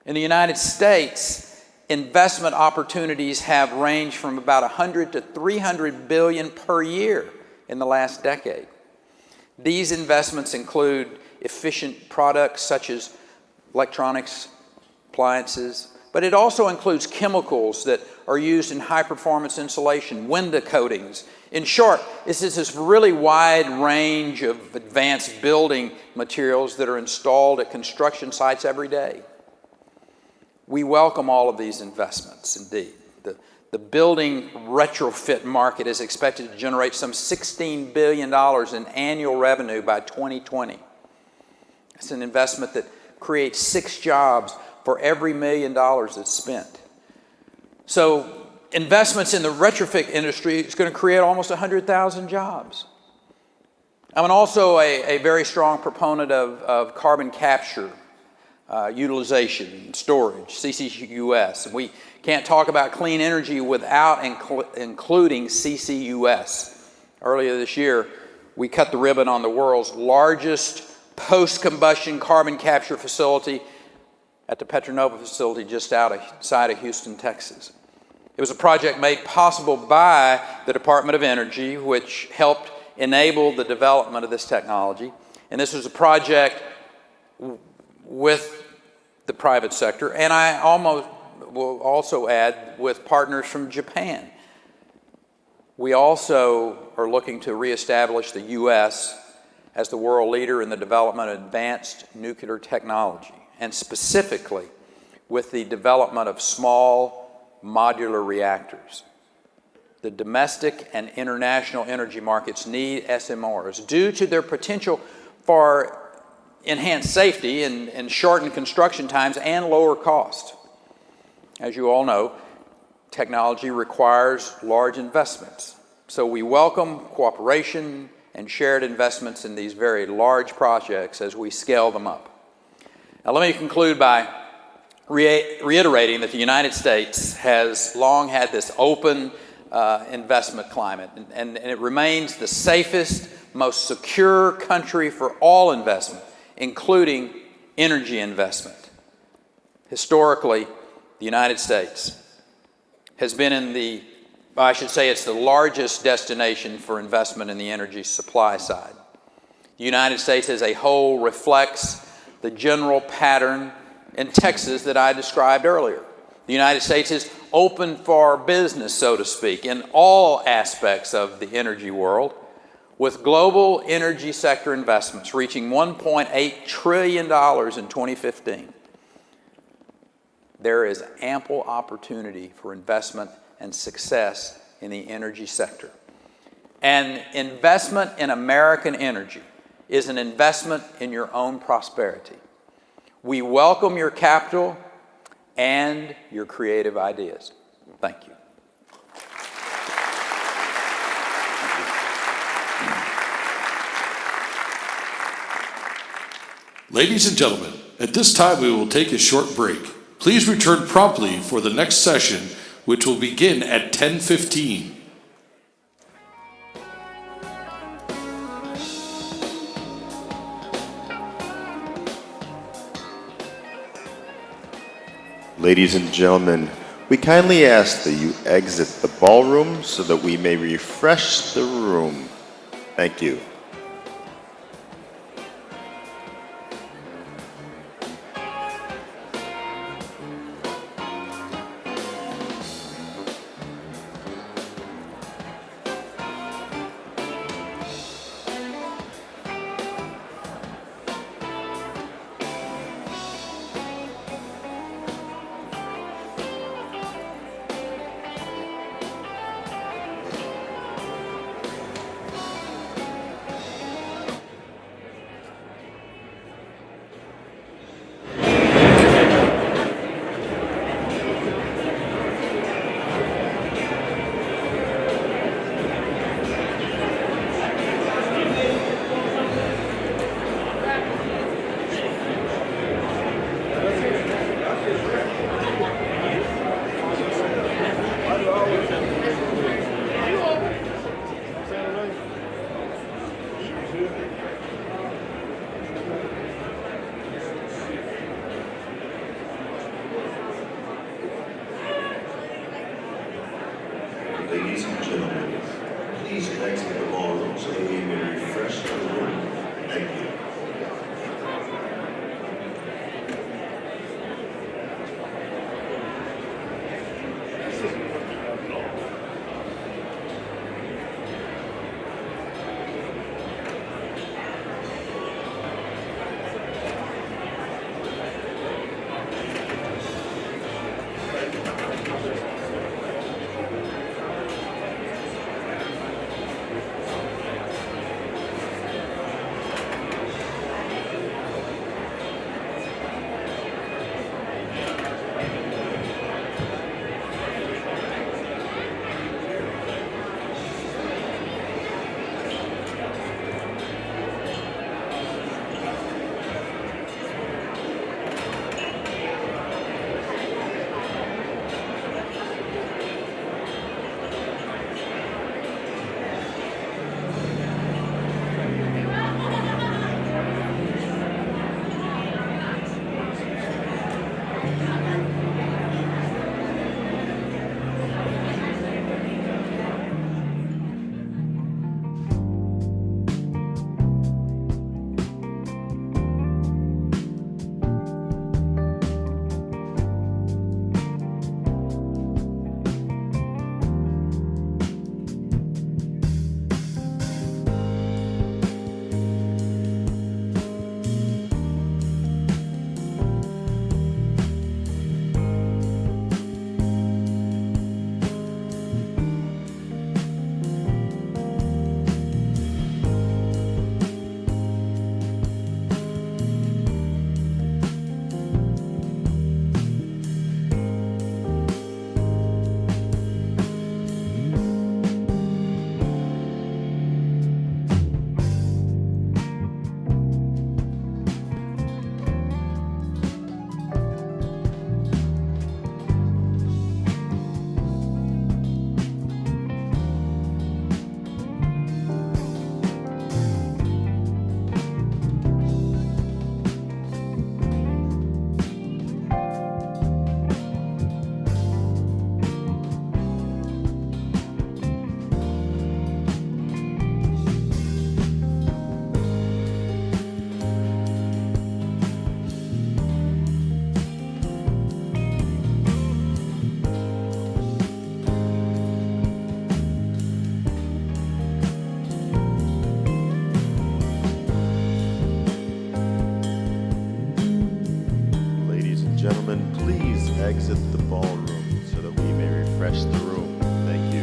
Speaker 13: In the United States, investment opportunities have ranged from about 100 to 300 billion per year in the last decade. These investments include efficient products such as electronics, appliances, but it also includes chemicals that are used in high-performance insulation, window coatings. In short, this is this really wide range of advanced building materials that are installed at construction sites every day. We welcome all of these investments, indeed. The building retrofit market is expected to generate some $16 billion in annual revenue by 2020. It's an investment that creates 6 jobs for every $1 million that's spent. So investments in the retrofit industry is going to create almost 100,000 jobs. I'm also a very strong proponent of carbon capture, utilization, and storage, CCUS. And we can't talk about clean energy without including CCUS. Earlier this year, we cut the ribbon on the world's largest post-combustion carbon capture facility at the Petronova facility just outside of Houston, Texas. It was a project made possible by the Department of Energy, which helped enable the development of this technology. And this was a project with the private sector, and I will also add with partners from Japan. We also are looking to reestablish the U.S. as the world leader in the development of advanced nuclear technology, and specifically with the development of small modular reactors. The domestic and international energy markets need SMRs due to their potential for enhanced safety and shortened construction times and lower cost. As you all know, technology requires large investments. So we welcome cooperation and shared investments in these very large projects as we scale them up. Now let me conclude by reiterating that the United States has long had this open investment climate, and it remains the safest, most secure country for all investment, including energy investment. Historically, the United States has been I should say it's the largest destination for investment in the energy supply side. The United States as a whole reflects the general pattern in Texas that I described earlier. The United States is open for business, so to speak, in all aspects of the energy world, with global energy sector investments reaching $1.8 trillion in 2015. There is ample opportunity for investment and success in the energy sector. And investment in American energy is an investment in your own prosperity. We welcome your capital and your creative ideas. Thank you.
Speaker 1: Ladies and gentlemen, at this time we will take a short break. Please return promptly for the next session, which will begin at 10:15.
Speaker 5: Ladies and gentlemen, we kindly ask that you exit the ballroom so that we may refresh the room. Thank you.
Speaker 14: Ladies and gentlemen, please exit the ballroom so that we may refresh the room. Thank you.
Speaker 15: gentlemen, please exit the ballroom so that we may refresh the room. Thank you.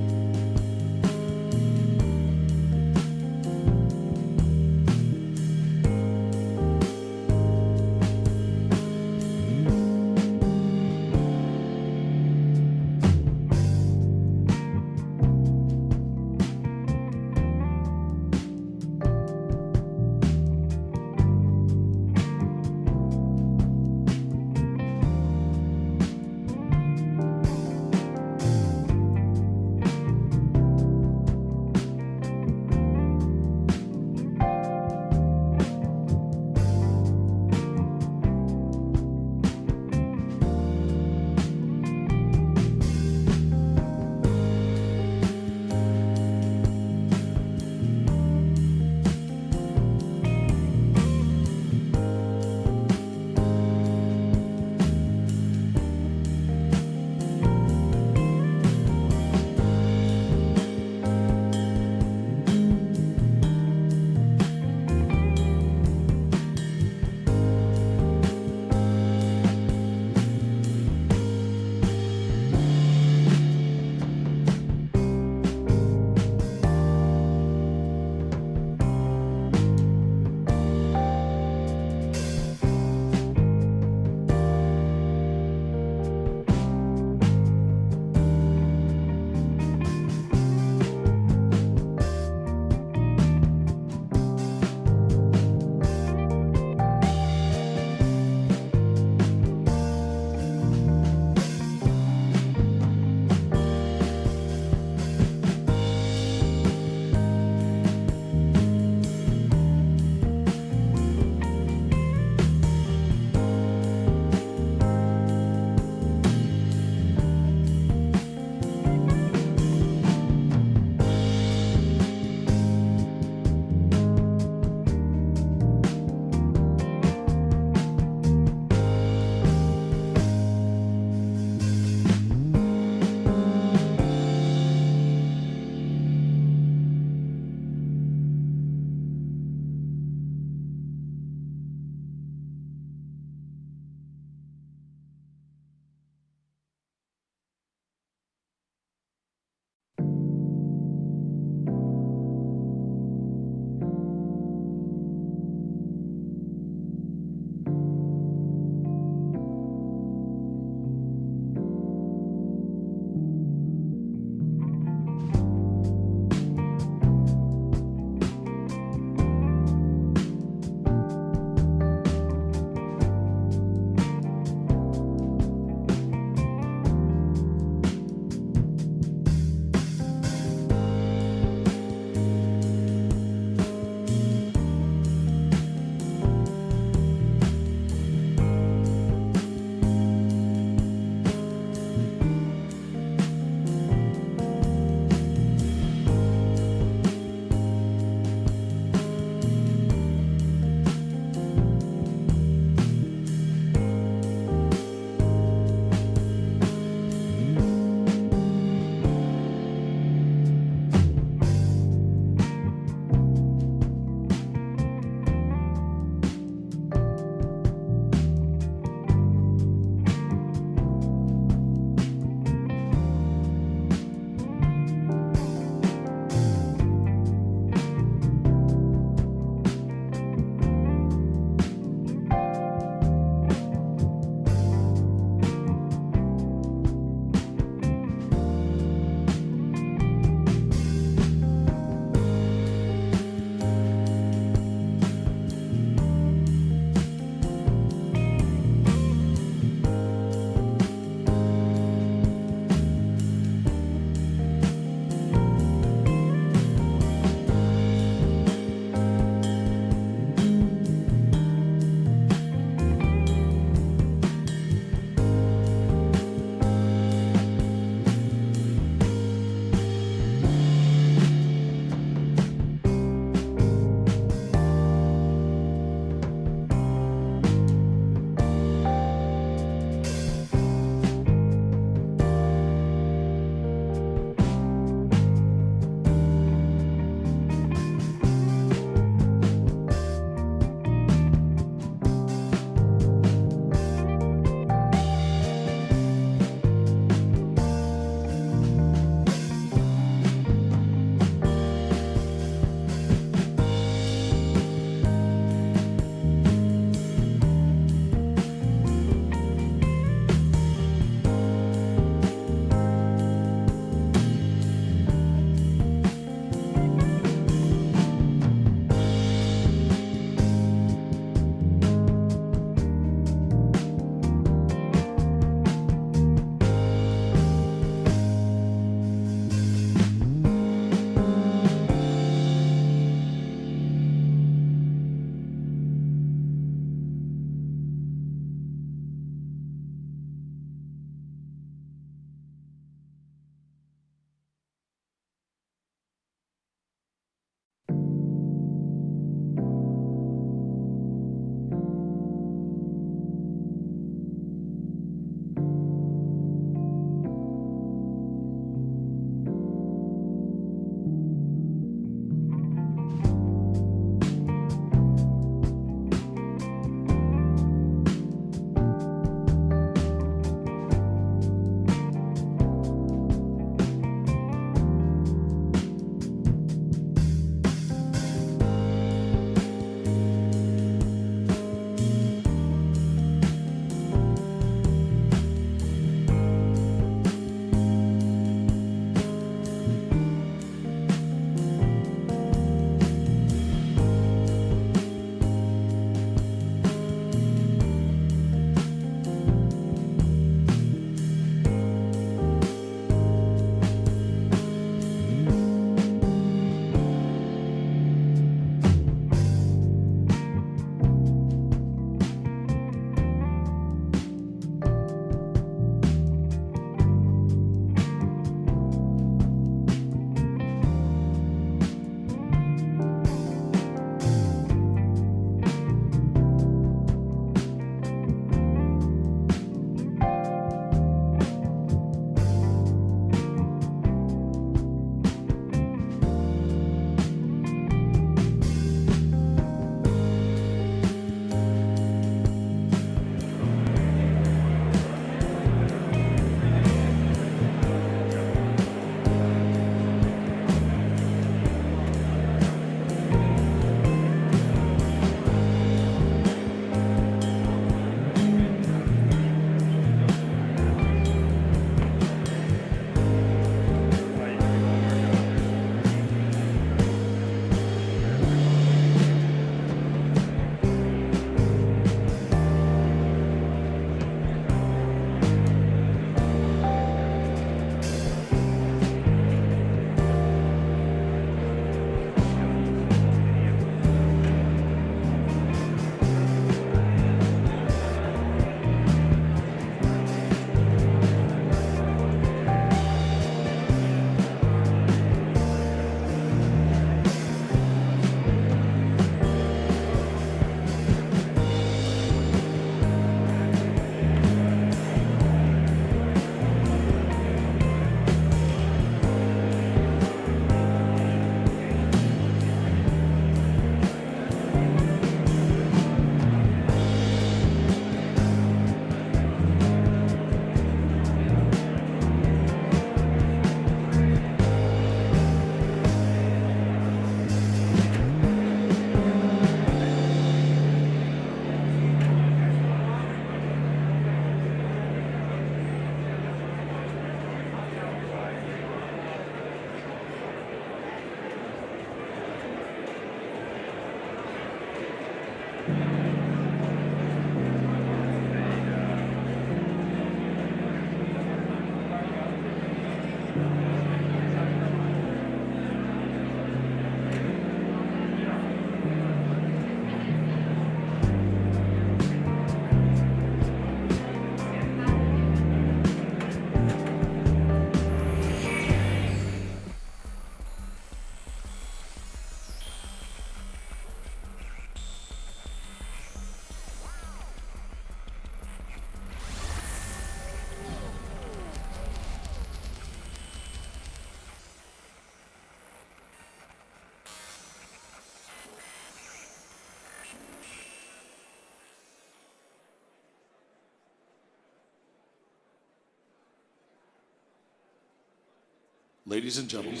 Speaker 1: Ladies and gentlemen,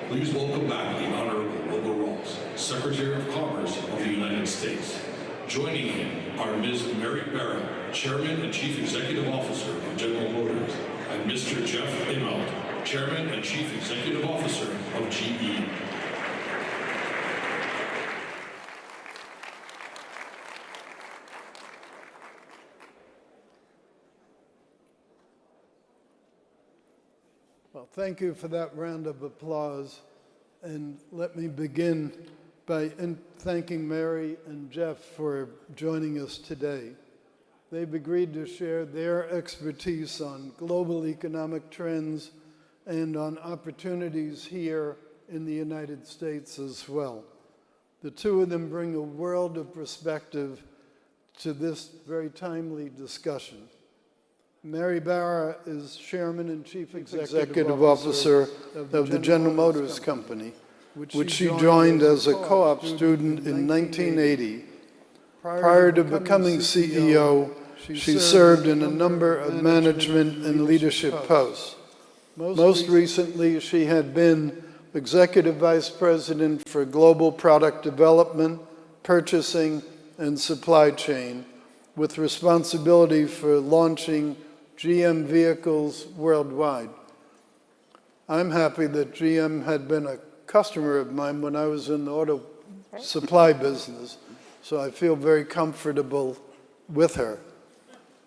Speaker 1: please welcome back the Honorable Wilbur Ross, Secretary of Commerce of the United States. Joining him are Ms. Mary Barra, Chairman and Chief Executive Officer of General Motors, and Mr. Jeff Immelt, Chairman and Chief Executive Officer of GE.
Speaker 6: Well, thank you for that round of applause. And let me begin by thanking Mary and Jeff for joining us today. They've agreed to share their expertise on global economic trends and on opportunities here in the United States as well. The two of them bring a world of perspective to this very timely discussion. Mary Barra is Chairman and Chief Executive Officer of the General Motors Company, which she joined as a co-op student in 1980. Prior to becoming CEO, she served in a number of management and leadership posts. Most recently, she had been Executive Vice President for Global Product Development, Purchasing, and Supply Chain, with responsibility for launching GM vehicles worldwide. I'm happy that GM had been a customer of mine when I was in the auto supply business, so I feel very comfortable with her.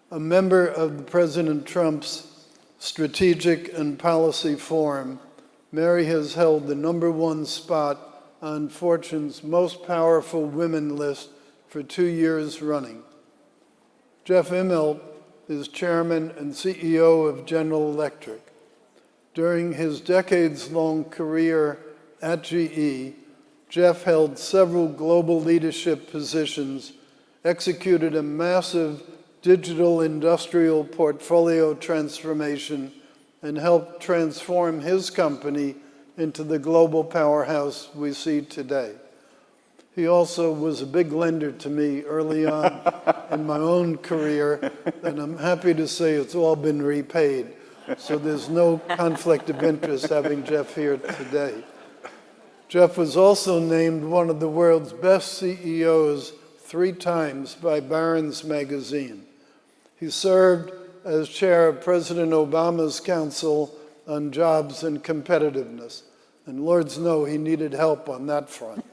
Speaker 6: A member of President Trump's Strategic and Policy Forum, Mary has held the #1 spot on Fortune's Most Powerful Women list for 2 years running. Jeff Immelt is Chairman and CEO of General Electric. During his decades-long career at GE, Jeff held several global leadership positions, executed a massive digital industrial portfolio transformation, and helped transform his company into the global powerhouse we see today. He also was a big lender to me early on in my own career, and I'm happy to say it's all been repaid. So there's no conflict of interest having Jeff here today. Jeff was also named one of the world's best CEOs 3 times by Barron's magazine. He served as chair of President Obama's Council on Jobs and Competitiveness, and Lords know he needed help on that front.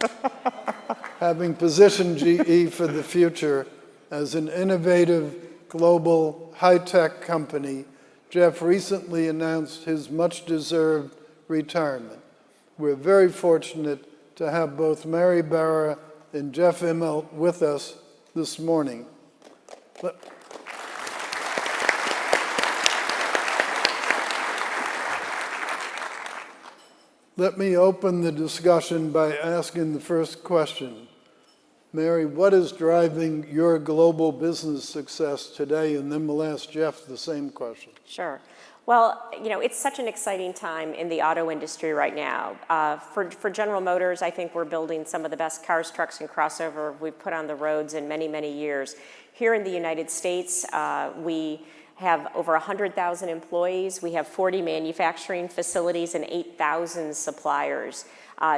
Speaker 6: Having positioned GE for the future as an innovative global high-tech company, Jeff recently announced his much-deserved retirement. We're very fortunate to have both Mary Barra and Jeff Immelt with us this morning. Let me open the discussion by asking the first question. Mary, what is driving your global business success today? And then we'll ask Jeff the same question.
Speaker 16: Sure. Well, you know, it's such an exciting time in the auto industry right now. For General Motors, I think we're building some of the best cars, trucks, and crossover we've put on the roads in many, many years. Here in the United States, we have over 100,000 employees. We have 40 manufacturing facilities and 8,000 suppliers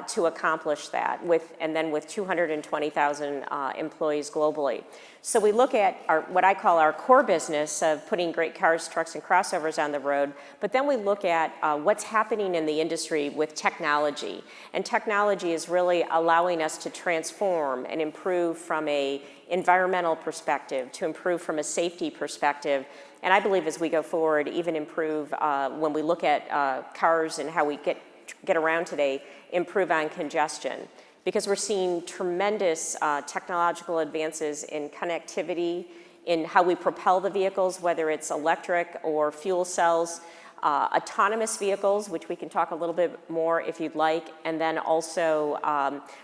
Speaker 16: to accomplish that, and then with 220,000 employees globally. So we look at what I call our core business of putting great cars, trucks, and crossovers on the road, but then we look at what's happening in the industry with technology. And technology is really allowing us to transform and improve from an environmental perspective, to improve from a safety perspective, and I believe as we go forward, even improve when we look at cars and how we get around today, improve on congestion. Because we're seeing tremendous technological advances in connectivity, in how we propel the vehicles, whether it's electric or fuel cells, autonomous vehicles, which we can talk a little bit more if you'd like, and then also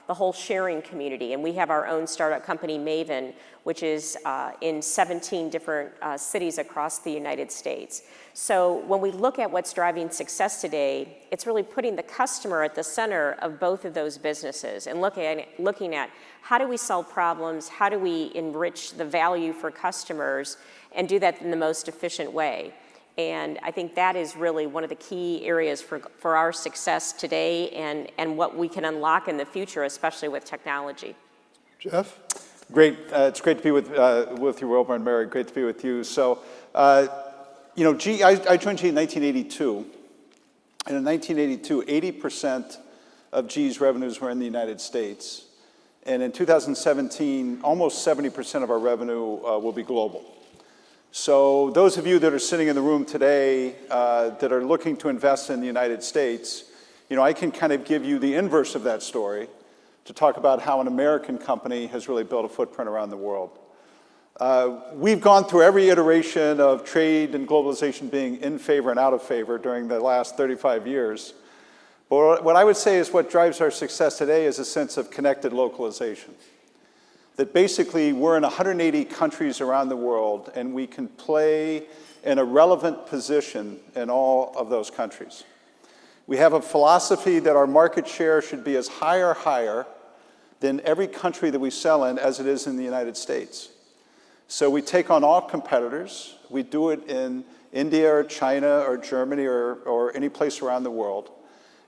Speaker 16: the whole sharing community. And we have our own startup company, Maven, which is in 17 different cities across the United States. So when we look at what's driving success today, it's really putting the customer at the center of both of those businesses and looking at how do we solve problems, how do we enrich the value for customers, and do that in the most efficient way. And I think that is really one of the key areas for our success today and what we can unlock in the future, especially with technology.
Speaker 6: Jeff?
Speaker 7: Great. It's great to be with you, Wilbur and Mary. Great to be with you. So, I joined GE in 1982. And in 1982, 80% of GE's revenues were in the United States. And in 2017, almost 70% of our revenue will be global. So those of you that are sitting in the room today that are looking to invest in the United States, I can kind of give you the inverse of that story to talk about how an American company has really built a footprint around the world. We've gone through every iteration of trade and globalization being in favor and out of favor during the last 35 years. But what I would say is what drives our success today is a sense of connected localization. That basically we're in 180 countries around the world and we can play in a relevant position in all of those countries. We have a philosophy that our market share should be as high or higher than every country that we sell in as it is in the United States. So we take on all competitors. We do it in India or China or Germany or any place around the world.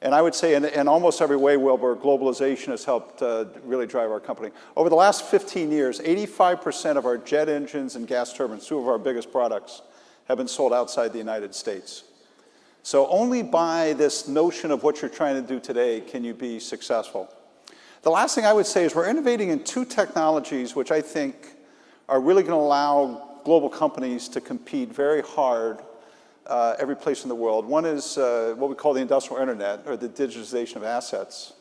Speaker 7: And I would say in almost every way, Wilbur, globalization has helped really drive our company. Over the last 15 years, 85% of our jet engines and gas turbines, two of our biggest products, have been sold outside the United States. So only by this notion of what you're trying to do today can you be successful. The last thing I would say is we're innovating in two technologies which I think are really going to allow global companies to compete very hard every place in the world. One is what we call the industrial internet, or the digitization of assets.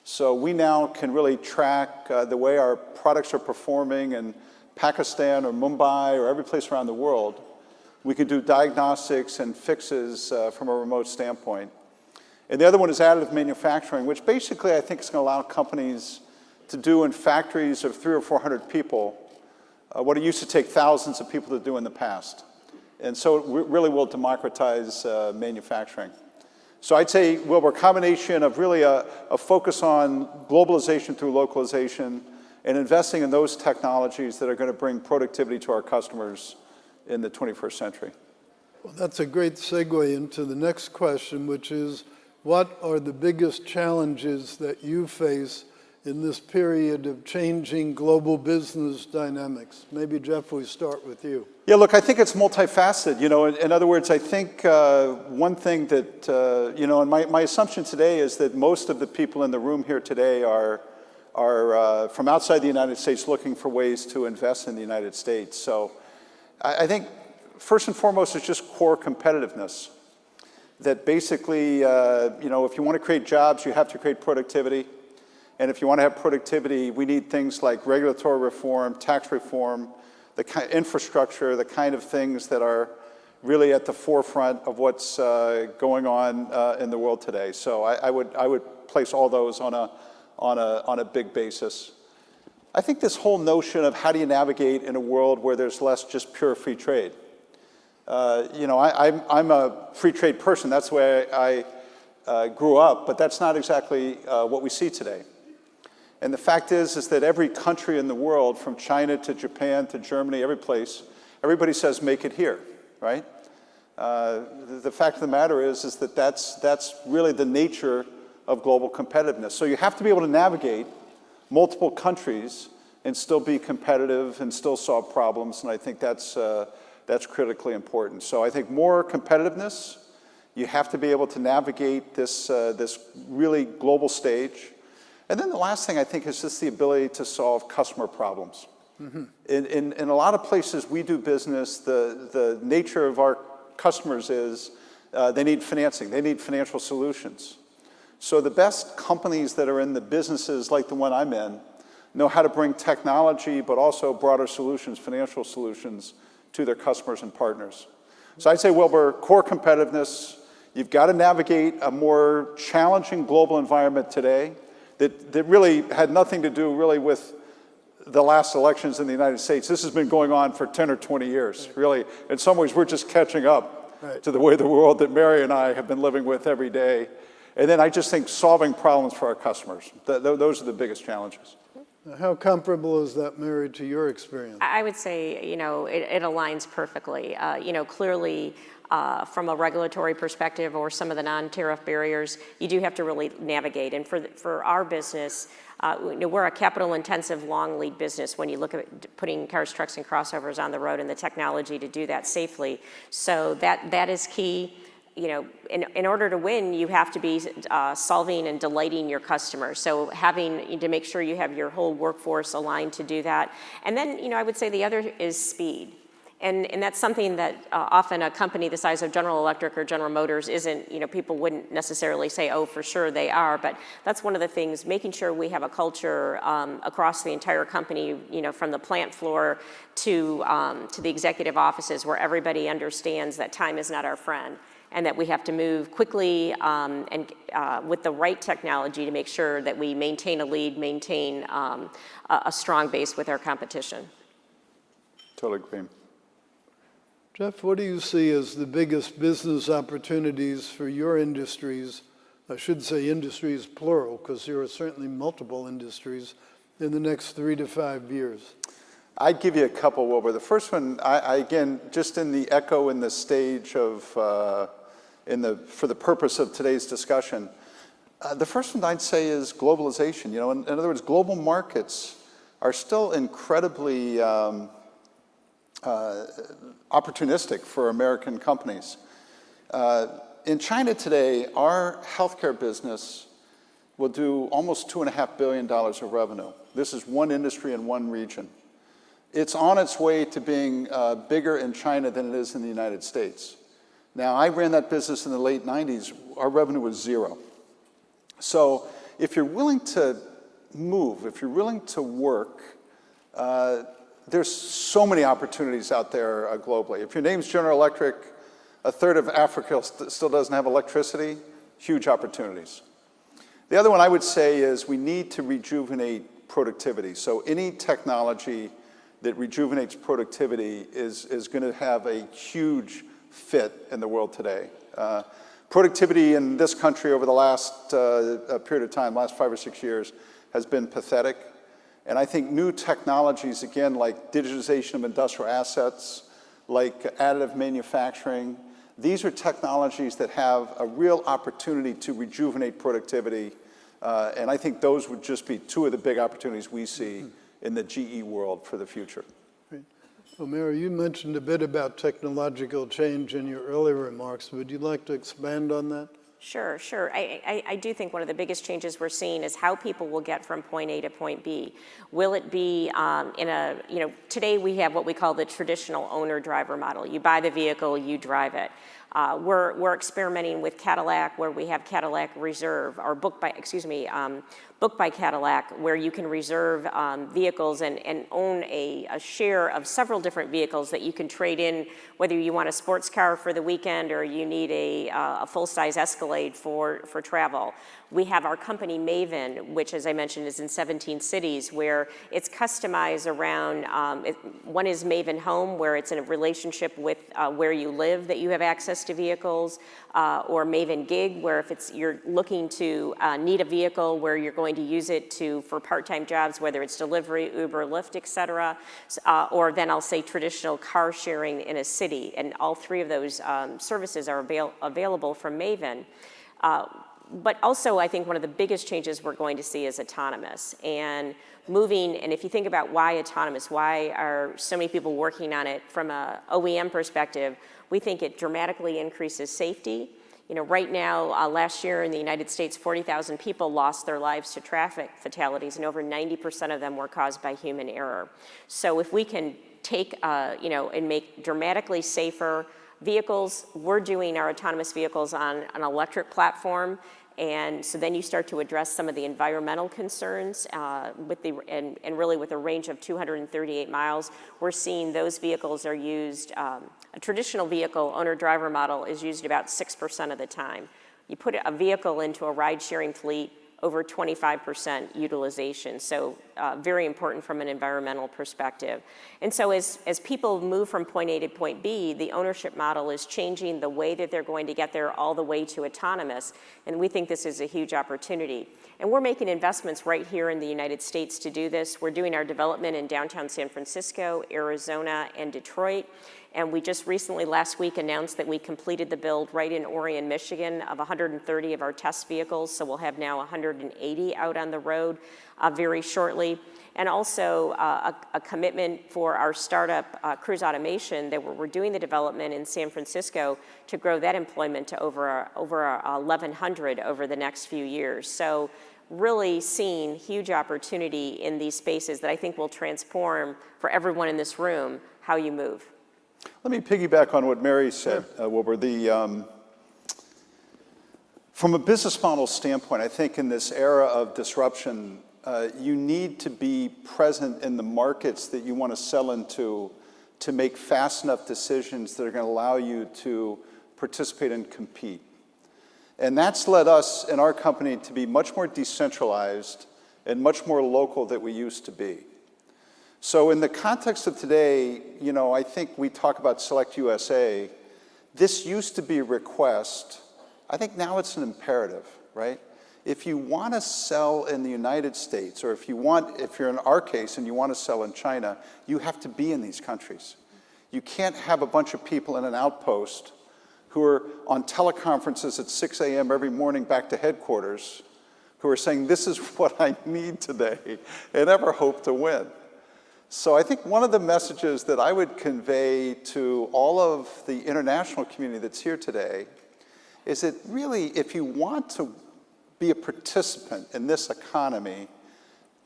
Speaker 7: So we now can really track the way our products are performing in Pakistan or Mumbai or every place around the world. We can do diagnostics and fixes from a remote standpoint. And the other one is additive manufacturing, which basically I think is going to allow companies to do in factories of 300 or 400 people what it used to take thousands of people to do in the past. And so it really will democratize manufacturing. So I'd say, Wilbur, a combination of really a focus on globalization through localization and investing in those technologies that are going to bring productivity to our customers in the 21st century.
Speaker 6: Well, that's a great segue into the next question, which is, what are the biggest challenges that you face in this period of changing global business dynamics? Maybe, Jeff, we start with you.
Speaker 7: Yeah, look, I think it's multifaceted. In other words, I think one thing that, and my assumption today is that most of the people in the room here today are from outside the United States looking for ways to invest in the United States. So I think first and foremost, it's just core competitiveness. That basically, if you want to create jobs, you have to create productivity. And if you want to have productivity, we need things like regulatory reform, tax reform, the kind of infrastructure, the kind of things that are really at the forefront of what's going on in the world today. So I would place all those on a big basis. I think this whole notion of how do you navigate in a world where there's less just pure free trade. I'm a free trade person. That's the way I grew up, but that's not exactly what we see today. And the fact is that every country in the world, from China to Japan to Germany, every place, everybody says, make it here, right? The fact of the matter is that that's really the nature of global competitiveness. So you have to be able to navigate multiple countries and still be competitive and still solve problems, and I think that's critically important. So I think more competitiveness, you have to be able to navigate this really global stage. And then the last thing I think is just the ability to solve customer problems. Mm-hmm. In a lot of places we do business, the nature of our customers is they need financing, they need financial solutions. So the best companies that are in the businesses like the one I'm in know how to bring technology, but also broader solutions, financial solutions, to their customers and partners. So I'd say, Wilbur, core competitiveness, you've got to navigate a more challenging global environment today that really had nothing to do really with the last elections in the United States. This has been going on for 10 or 20 years, really. In some ways, we're just catching up to the way the world that Mary and I have been living with every day. And then I just think solving problems for our customers. Those are the biggest challenges.
Speaker 6: How comparable is that, Mary, to your experience?
Speaker 16: I would say, it aligns perfectly. Clearly, from a regulatory perspective or some of the non-tariff barriers, you do have to really navigate. And for our business, we're a capital-intensive, long lead business when you look at putting cars, trucks, and crossovers on the road and the technology to do that safely. So that is key. In order to win, you have to be solving and delighting your customers. So having to make sure you have your whole workforce aligned to do that. And then, I would say the other is speed. And that's something that often a company the size of General Electric or General Motors isn't, people wouldn't necessarily say, oh, for sure they are, but that's one of the things, making sure we have a culture across the entire company, from the plant floor to the executive offices where everybody understands that time is not our friend and that we have to move quickly and with the right technology to make sure that we maintain a lead, maintain a strong base with our competition.
Speaker 7: Totally agree.
Speaker 6: Jeff, what do you see as the biggest business opportunities for your industries? I should say industries plural, because there are certainly multiple industries in the next 3 to 5 years.
Speaker 7: I'd give you a couple, Wilbur. The first one, I again, just in the echo in the stage of, for the purpose of today's discussion, the first one I'd say is globalization. In other words, global markets are still incredibly opportunistic for American companies. In China today, our healthcare business will do almost $2.5 billion of revenue. This is one industry in one region. It's on its way to being bigger in China than it is in the United States. Now, I ran that business in the late 90s. Our revenue was zero. So if you're willing to move, if you're willing to work, there's so many opportunities out there globally. If your name's General Electric, a third of Africa still doesn't have electricity, huge opportunities. The other one I would say is we need to rejuvenate productivity. So any technology that rejuvenates productivity is going to have a huge fit in the world today. Productivity in this country over the last period of time, last 5 or 6 years, has been pathetic. And I think new technologies, again, like digitization of industrial assets, like additive manufacturing, these are technologies that have a real opportunity to rejuvenate productivity. And I think those would just be two of the big opportunities we see in the GE world for the future.
Speaker 6: Great. Well, Mary, you mentioned a bit about technological change in your earlier remarks. Would you like to expand on that?
Speaker 16: Sure. I do think one of the biggest changes we're seeing is how people will get from point A to point B. Will it be today we have what we call the traditional owner-driver model. You buy the vehicle, you drive it. We're experimenting with Cadillac where we have Cadillac Reserve, or Book by Cadillac, where you can reserve vehicles and own a share of several different vehicles that you can trade in, whether you want a sports car for the weekend or you need a full-size Escalade for travel. We have our company Maven, which, as I mentioned, is in 17 cities, where it's customized around, one is Maven Home, where it's in a relationship with where you live that you have access to vehicles, or Maven Gig, where if you're looking to need a vehicle where you're going to use it for part-time jobs, whether it's delivery, Uber, Lyft, et cetera, or then I'll say traditional car sharing in a city. And all three of those services are available from Maven. But also, I think one of the biggest changes we're going to see is autonomous. And if you think about why autonomous, why are so many people working on it from an OEM perspective, we think it dramatically increases safety. Right now, last year in the United States, 40,000 people lost their lives to traffic fatalities, and over 90% of them were caused by human error. So if we can take, and make dramatically safer vehicles, we're doing our autonomous vehicles on an electric platform, and so then you start to address some of the environmental concerns and really with a range of 238 miles. We're seeing those vehicles are used, a traditional vehicle owner-driver model is used about 6% of the time. You put a vehicle into a ride-sharing fleet, over 25% utilization, so very important from an environmental perspective. And so as people move from point A to point B, the ownership model is changing the way that they're going to get there all the way to autonomous, and we think this is a huge opportunity. And we're making investments right here in the United States to do this. We're doing our development in downtown San Francisco, Arizona, and Detroit. And we just recently, last week, announced that we completed the build right in Orion, Michigan, of 130 of our test vehicles. So we'll have now 180 out on the road very shortly. And also a commitment for our startup Cruise Automation that we're doing the development in San Francisco to grow that employment to over 1,100 over the next few years. So really seeing huge opportunity in these spaces that I think will transform for everyone in this room how you move.
Speaker 7: Let me piggyback on what Mary said, Wilbur. From a business model standpoint, I think in this era of disruption, you need to be present in the markets that you want to sell into to make fast enough decisions that are going to allow you to participate and compete. And that's led us in our company to be much more decentralized and much more local than we used to be. So in the context of today, you know, I think we talk about SelectUSA. This used to be a request. I think now it's an imperative, right? If you want to sell in the United States, or if you're in our case and you want to sell in China, you have to be in these countries. You can't have a bunch of people in an outpost who are on teleconferences at 6 a.m. every morning back to headquarters, who are saying, this is what I need today, and ever hope to win. So I think one of the messages that I would convey to all of the international community that's here today is that really, if you want to be a participant in this economy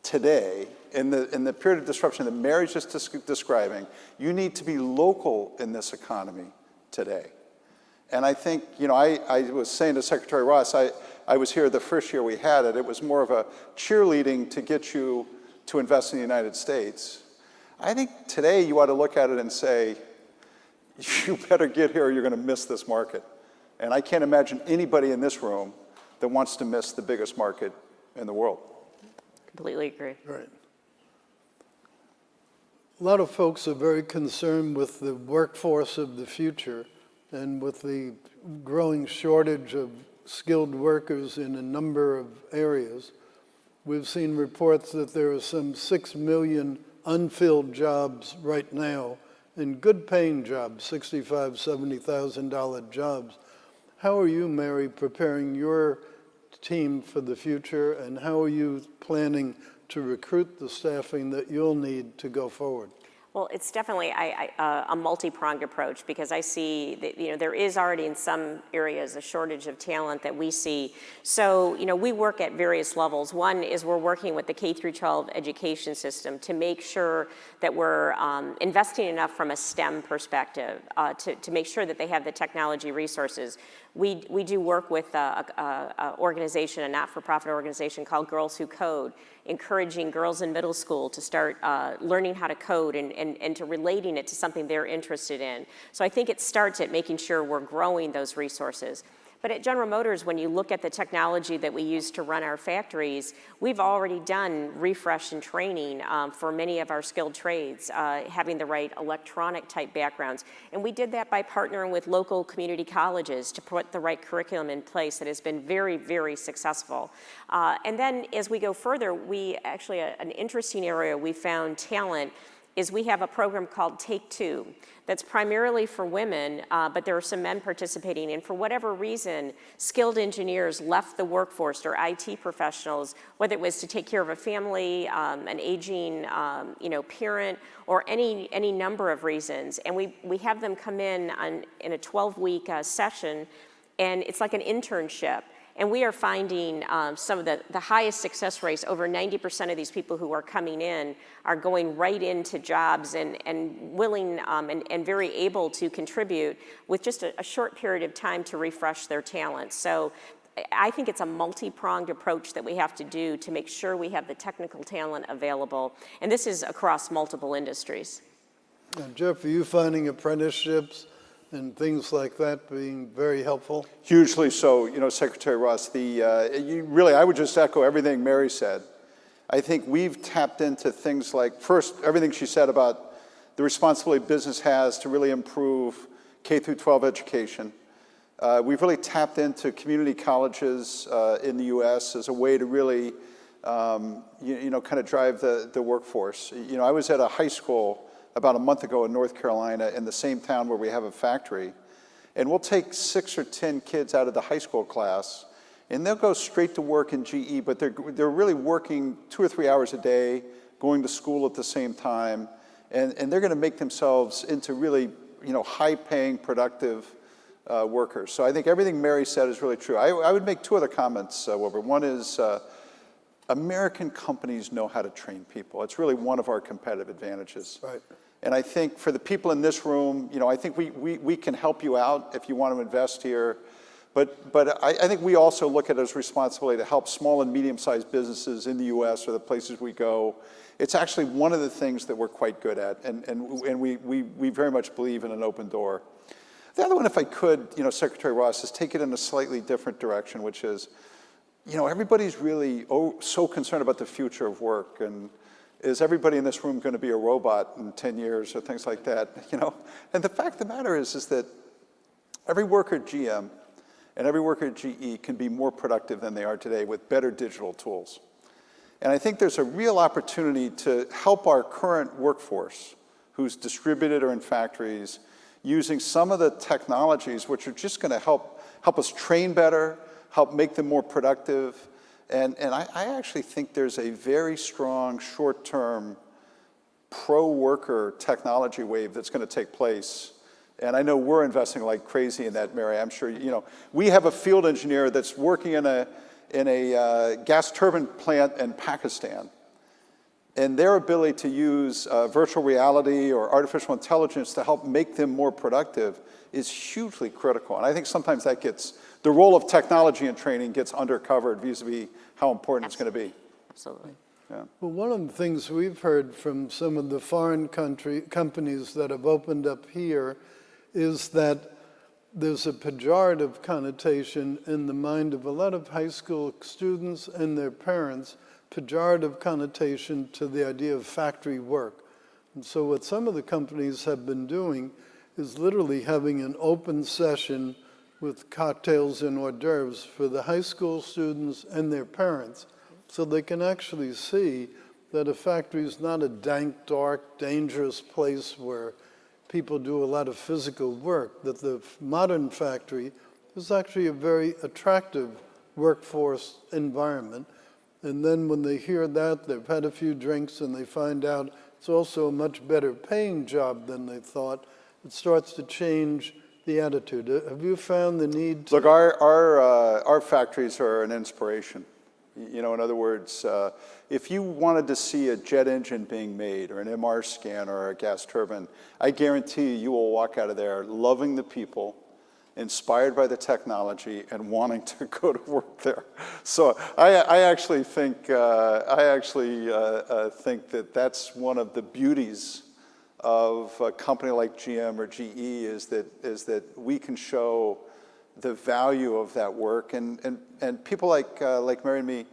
Speaker 7: today, in the period of disruption that Mary's just describing, you need to be local in this economy today. And I think, you know, I was saying to Secretary Ross, I was here the first year we had it. It was more of a cheerleading to get you to invest in the United States. I think today you ought to look at it and say, you better get here or you're going to miss this market. And I can't imagine anybody in this room that wants to miss the biggest market in the world.
Speaker 16: Completely agree.
Speaker 6: Right. A lot of folks are very concerned with the workforce of the future and with the growing shortage of skilled workers in a number of areas. We've seen reports that there are some 6 million unfilled jobs right now, and good paying jobs, $65,000, $70,000 jobs. How are you, Mary, preparing your team for the future, and how are you planning to recruit the staffing that you'll need to go forward?
Speaker 16: Well, it's definitely a multi-pronged approach, because I see that, you know, there is already in some areas a shortage of talent that we see. So, you know, we work at various levels. One is we're working with the K through 12 education system to make sure that we're investing enough from a STEM perspective to make sure that they have the technology resources. We do work with a organization, a not-for-profit organization called Girls Who Code, encouraging girls in middle school to start learning how to code and to relating it to something they're interested in. So I think it starts at making sure we're growing those resources. But at General Motors, when you look at the technology that we use to run our factories, we've already done refresh and training for many of our skilled trades, having the right electronic type backgrounds. And we did that by partnering with local community colleges to put the right curriculum in place that has been very, very successful. And then as we go further, we actually, an interesting area we found talent is we have a program called Take Two that's primarily for women, but there are some men participating. And for whatever reason, skilled engineers left the workforce, or IT professionals, whether it was to take care of a family, an aging parent, or any number of reasons. And we have them come in a 12-week session, and it's like an internship. And we are finding some of the highest success rates. Over 90% of these people who are coming in are going right into jobs and willing and very able to contribute with just a short period of time to refresh their talents. So I think it's a multi-pronged approach that we have to do to make sure we have the technical talent available. And this is across multiple industries.
Speaker 6: Now, Jeff, are you finding apprenticeships and things like that being very helpful?
Speaker 7: Hugely so. You know, Secretary Ross, I would just echo everything Mary said. I think we've tapped into things like, first, everything she said about the responsibility business has to really improve K through 12 education. We've really tapped into community colleges in the U.S. as a way to really, kind of drive the workforce. You know, I was at a high school about a month ago in North Carolina in the same town where we have a factory. And we'll take 6 or 10 kids out of the high school class, and they'll go straight to work in GE, but they're really working 2 or 3 hours a day, going to school at the same time, and they're going to make themselves into really, high-paying, productive workers. So I think everything Mary said is really true. I would make 2 other comments, Wilbur. One is American companies know how to train people. It's really one of our competitive advantages.
Speaker 6: Right.
Speaker 7: And I think for the people in this room, I think we can help you out if you want to invest here. But I think we also look at it as responsibility to help small and medium-sized businesses in the U.S. or the places we go. It's actually one of the things that we're quite good at, and we very much believe in an open door. The other one, if I could, Secretary Ross, is take it in a slightly different direction, which is, everybody's really so concerned about the future of work, and is everybody in this room going to be a robot in 10 years or things like that, And the fact of the matter is that every worker at GM and every worker at GE can be more productive than they are today with better digital tools. And I think there's a real opportunity to help our current workforce, who's distributed or in factories, using some of the technologies which are just going to help us train better, help make them more productive. And I actually think there's a very strong short-term pro-worker technology wave that's going to take place. And I know we're investing like crazy in that, Mary. I'm sure, we have a field engineer that's working in a gas turbine plant in Pakistan. And their ability to use virtual reality or artificial intelligence to help make them more productive is hugely critical. And I think sometimes the role of technology and training gets undercovered vis-a-vis how important it's going to be.
Speaker 16: Absolutely.
Speaker 7: Yeah.
Speaker 6: Well, one of the things we've heard from some of the foreign companies that have opened up here is that there's a pejorative connotation in the mind of a lot of high school students and their parents, pejorative connotation to the idea of factory work. And so what some of the companies have been doing is literally having an open session with cocktails and hors d'oeuvres for the high school students and their parents, so they can actually see that a factory is not a dank, dark, dangerous place where people do a lot of physical work, that the modern factory is actually a very attractive workforce environment. And then when they hear that, they've had a few drinks and they find out it's also a much better paying job than they thought, it starts to change the attitude. Have you found the need to...
Speaker 7: Look, our factories are an inspiration. In other words, if you wanted to see a jet engine being made or an MR scanner or a gas turbine, I guarantee you will walk out of there loving the people, inspired by the technology, and wanting to go to work there. So I actually think that that's one of the beauties of a company like GM or GE is that we can show the value of that work, and people like Mary and me,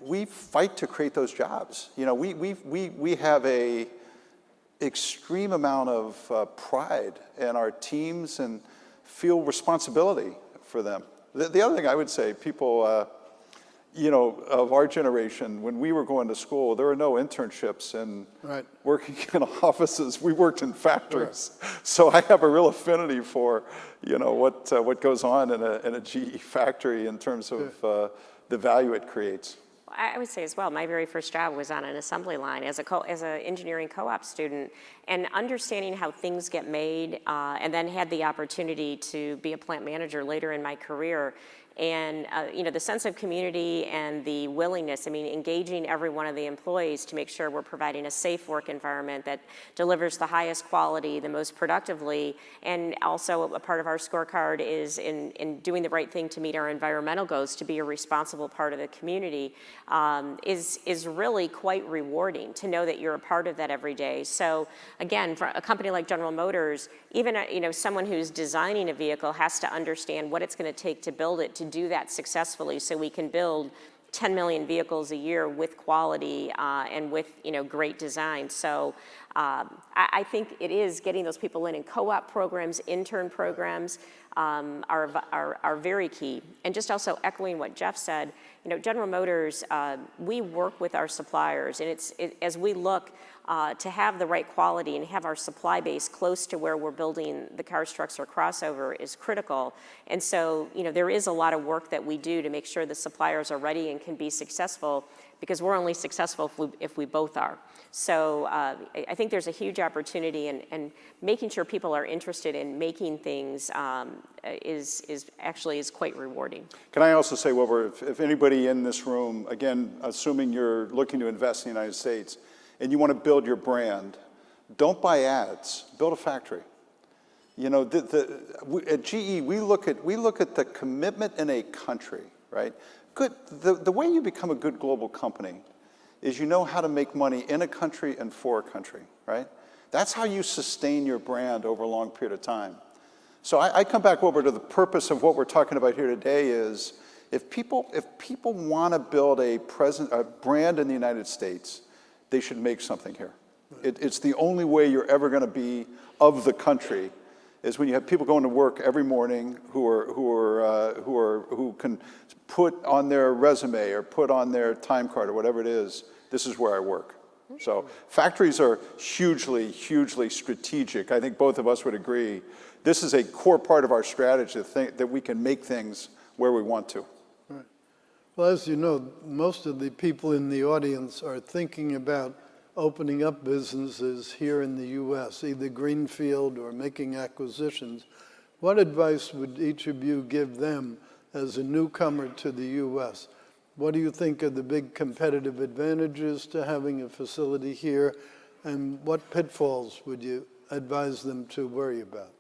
Speaker 7: we fight to create those jobs. We have a extreme amount of pride in our teams and feel responsibility for them. The other thing I would say, people, of our generation, when we were going to school, there were no internships and working in offices. We worked in factories. Right. So I have a real affinity for, what goes on in a GE factory in terms of the value it creates.
Speaker 16: I would say as well, my very first job was on an assembly line as an engineering co-op student, and understanding how things get made, and then had the opportunity to be a plant manager later in my career. And the sense of community and the willingness, engaging every one of the employees to make sure we're providing a safe work environment that delivers the highest quality, the most productively, and also a part of our scorecard is in doing the right thing to meet our environmental goals, to be a responsible part of the community, is really quite rewarding to know that you're a part of that every day. So again, for a company like General Motors, even someone who's designing a vehicle has to understand what it's going to take to build it, to do that successfully, so we can build 10 million vehicles a year with quality and with great design. So I think it is getting those people in co-op programs, intern programs are very key. And just also echoing what Jeff said, you know, General Motors, we work with our suppliers, and as we look to have the right quality and have our supply base close to where we're building the cars, trucks, or crossover is critical. And so, you know, there is a lot of work that we do to make sure the suppliers are ready and can be successful, because we're only successful if we both are. So I think there's a huge opportunity, and making sure people are interested in making things is actually quite rewarding.
Speaker 7: Can I also say, Wilbur, if anybody in this room, again, assuming you're looking to invest in the United States, and you want to build your brand, don't buy ads, build a factory. You know, at GE, we look at the commitment in a country, right? The way you become a good global company is you know how to make money in a country and for a country, right? That's how you sustain your brand over a long period of time. So I come back over to the purpose of what we're talking about here today is, if people want to build a brand in the United States, they should make something here. It's the only way you're ever going to be of the country, is when you have people going to work every morning who can put on their resume or put on their time card or whatever it is, this is where I work. So factories are hugely, hugely strategic. I think both of us would agree. This is a core part of our strategy, to think that we can make things where we want to.
Speaker 6: Right. Well, as you know, most of the people in the audience are thinking about opening up businesses here in the U.S., either greenfield or making acquisitions. What advice would each of you give them as a newcomer to the U.S.? What do you think are the big competitive advantages to having a facility here, and what pitfalls would you advise them to worry about?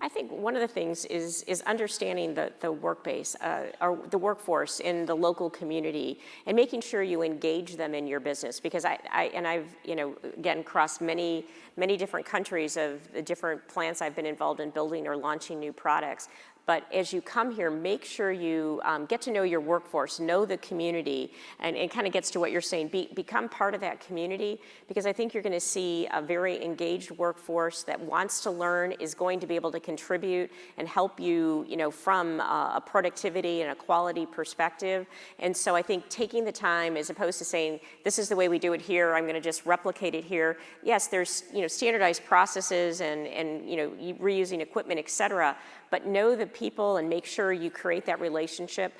Speaker 16: I think one of the things is understanding the work base, or the workforce in the local community, and making sure you engage them in your business. Because I've, you know, again, crossed many different countries of the different plants I've been involved in building or launching new products. But as you come here, make sure you get to know your workforce, know the community, and it kind of gets to what you're saying, become part of that community, because I think you're going to see a very engaged workforce that wants to learn, is going to be able to contribute and help you, you know, from a productivity and a quality perspective. And so I think taking the time, as opposed to saying, this is the way we do it here, I'm going to just replicate it here. Yes, there's, you know, standardized processes and you know, reusing equipment, et cetera, but know the people and make sure you create that relationship,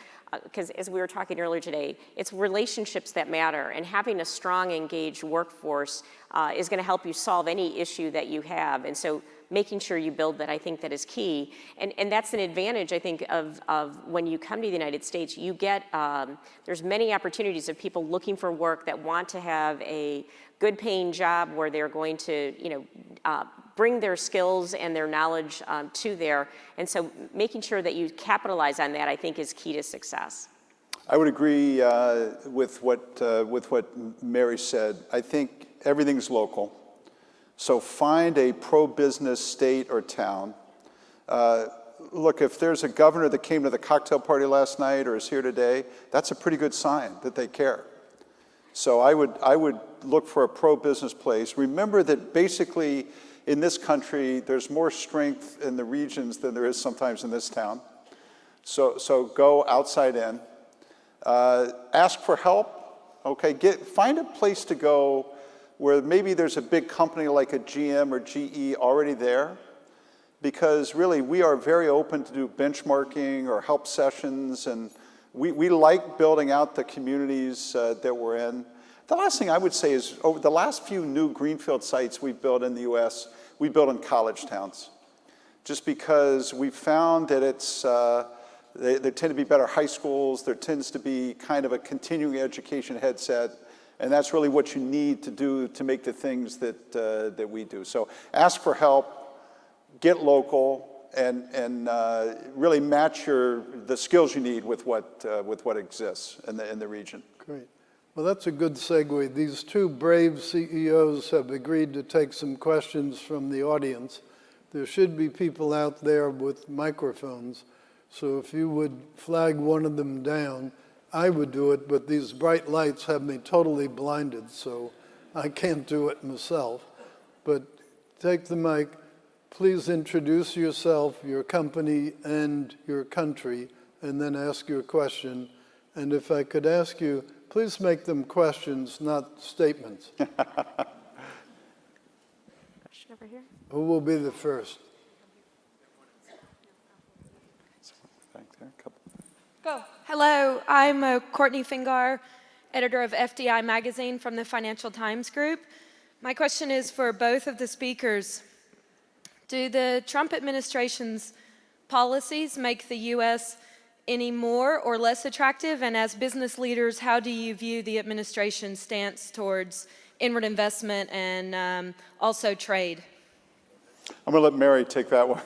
Speaker 16: because as we were talking earlier today, it's relationships that matter, and having a strong, engaged workforce is going to help you solve any issue that you have. And so making sure you build that, I think that is key. And that's an advantage, I think, of when you come to the United States. You get, there's many opportunities of people looking for work that want to have a good paying job where they're going to, you know, bring their skills and their knowledge to there. And so making sure that you capitalize on that, I think, is key to success.
Speaker 7: I would agree with what Mary said. I think everything's local. So find a pro-business state or town. Look, if there's a governor that came to the cocktail party last night or is here today, that's a pretty good sign that they care. So I would look for a pro-business place. Remember that basically in this country, there's more strength in the regions than there is sometimes in this town. So go outside in. Ask for help. Okay, find a place to go where maybe there's a big company like a GM or GE already there, because really we are very open to do benchmarking or help sessions, and we like building out the communities that we're in. The last thing I would say is, over the last few new greenfield sites we've built in the US, we built in college towns, just because we found that it's, there tend to be better high schools, there tends to be kind of a continuing education headset, and that's really what you need to do to make the things that we do. So ask for help, get local, and really match the skills you need with what exists in the region.
Speaker 6: Great. Well, that's a good segue. These two brave CEOs have agreed to take some questions from the audience. There should be people out there with microphones, so if you would flag one of them down, I would do it, but these bright lights have me totally blinded, so I can't do it myself. But take the mic. Please introduce yourself, your company, and your country, and then ask your question. And if I could ask you, please make them questions, not statements.
Speaker 16: Question over here.
Speaker 6: Who will be the first?
Speaker 17: Go. Hello, I'm Courtney Fingar, editor of FDI Magazine from the Financial Times Group. My question is for both of the speakers. Do the Trump administration's policies make the U.S. any more or less attractive? And as business leaders, how do you view the administration's stance towards inward investment and also trade?
Speaker 7: I'm going to let Mary take that one.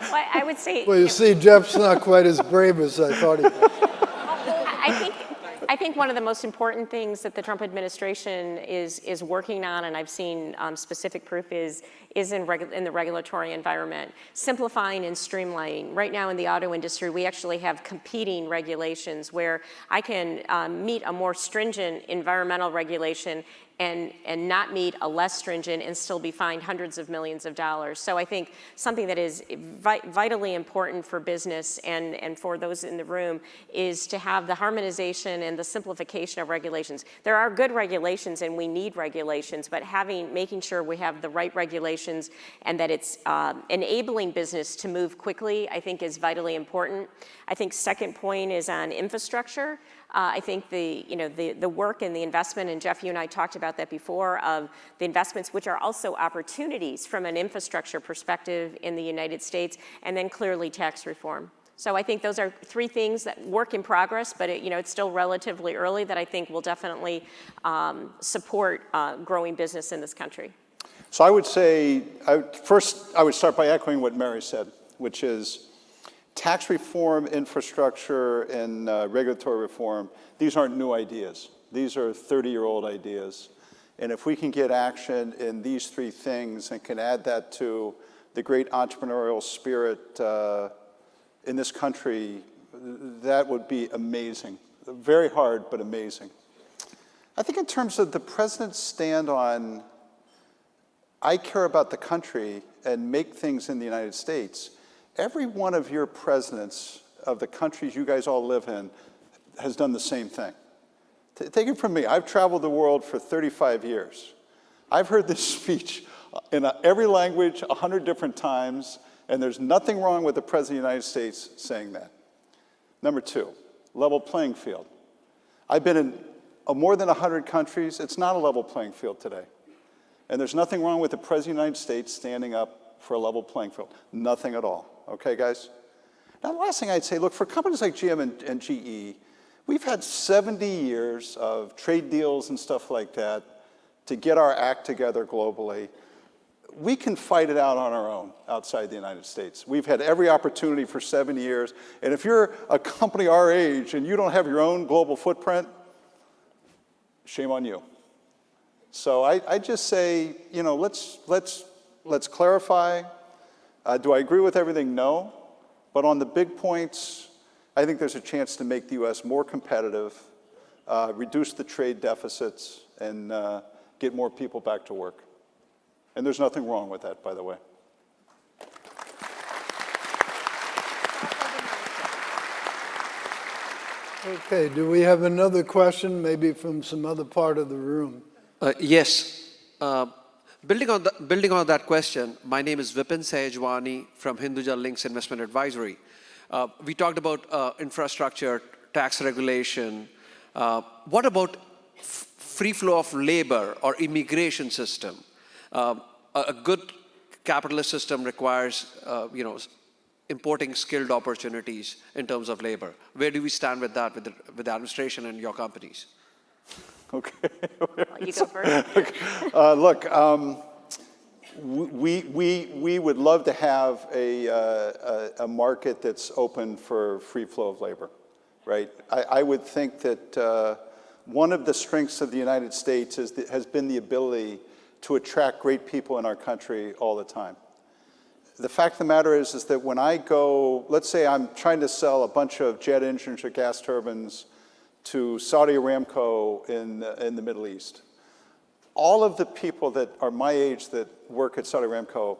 Speaker 16: Well, I would say.
Speaker 6: Well, you see, Jeff's not quite as brave as I thought he was.
Speaker 16: I think one of the most important things that the Trump administration is working on, and I've seen specific proof, is in the regulatory environment, simplifying and streamlining. Right now in the auto industry, we actually have competing regulations where I can meet a more stringent environmental regulation and not meet a less stringent and still be fined hundreds of millions of dollars. So I think something that is vitally important for business and for those in the room is to have the harmonization and the simplification of regulations. There are good regulations and we need regulations, but making sure we have the right regulations and that it's enabling business to move quickly, I think is vitally important. I think second point is on infrastructure. I think the work and the investment, and Jeff, you and I talked about that before, of the investments which are also opportunities from an infrastructure perspective in the United States, and then clearly tax reform. So I think those are three things that work in progress, but it's still relatively early that I think will definitely support growing business in this country.
Speaker 7: So I would say, first I would start by echoing what Mary said, which is tax reform, infrastructure, and regulatory reform, these aren't new ideas. These are 30-year-old ideas. And if we can get action in these three things and can add that to the great entrepreneurial spirit in this country, that would be amazing. Very hard, but amazing. I think in terms of the president's stand on, I care about the country and make things in the United States, every one of your presidents of the countries you guys all live in has done the same thing. Take it from me. I've traveled the world for 35 years. I've heard this speech in every language 100 different times, and there's nothing wrong with the President of the United States saying that. Number two, level playing field. I've been in more than 100 countries. It's not a level playing field today. And there's nothing wrong with the President of the United States standing up for a level playing field. Nothing at all. Okay, guys? Now, the last thing I'd say, look, for companies like GM and GE, we've had 70 years of trade deals and stuff like that to get our act together globally. We can fight it out on our own outside the United States. We've had every opportunity for 70 years. And if you're a company our age and you don't have your own global footprint, shame on you. So I just say, let's clarify. Do I agree with everything? No. But on the big points, I think there's a chance to make the U.S. more competitive, reduce the trade deficits, and get more people back to work. And there's nothing wrong with that, by the way.
Speaker 6: Okay, do we have another question, maybe from some other part of the room?
Speaker 18: Yes. Building on that question, my name is Vipin Sehjwani from Hinduja Links Investment Advisory. We talked about infrastructure, tax regulation. What about free flow of labor or immigration system? A good capitalist system requires, importing skilled opportunities in terms of labor. Where do we stand with that, with the administration and your companies?
Speaker 16: Okay. You go first.
Speaker 7: Look, we would love to have a market that's open for free flow of labor, right? I would think that one of the strengths of the United States has been the ability to attract great people in our country all the time. The fact of the matter is that when I go, let's say I'm trying to sell a bunch of jet engines or gas turbines to Saudi Aramco in the Middle East. All of the people that are my age that work at Saudi Aramco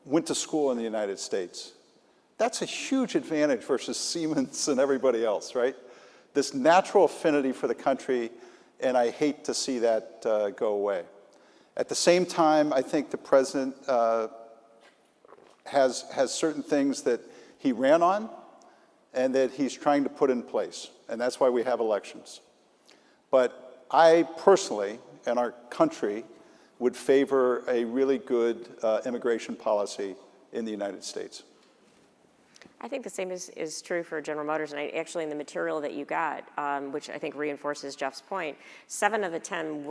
Speaker 7: went to school in the United States. That's a huge advantage versus Siemens and everybody else, right? This natural affinity for the country, and I hate to see that go away. At the same time, I think the president has certain things that he ran on and that he's trying to put in place, and that's why we have elections. But I personally, and our country, would favor a really good immigration policy in the United States.
Speaker 16: I think the same is true for General Motors, and actually in the material that you got, which I think reinforces Jeff's point, 7 of the 10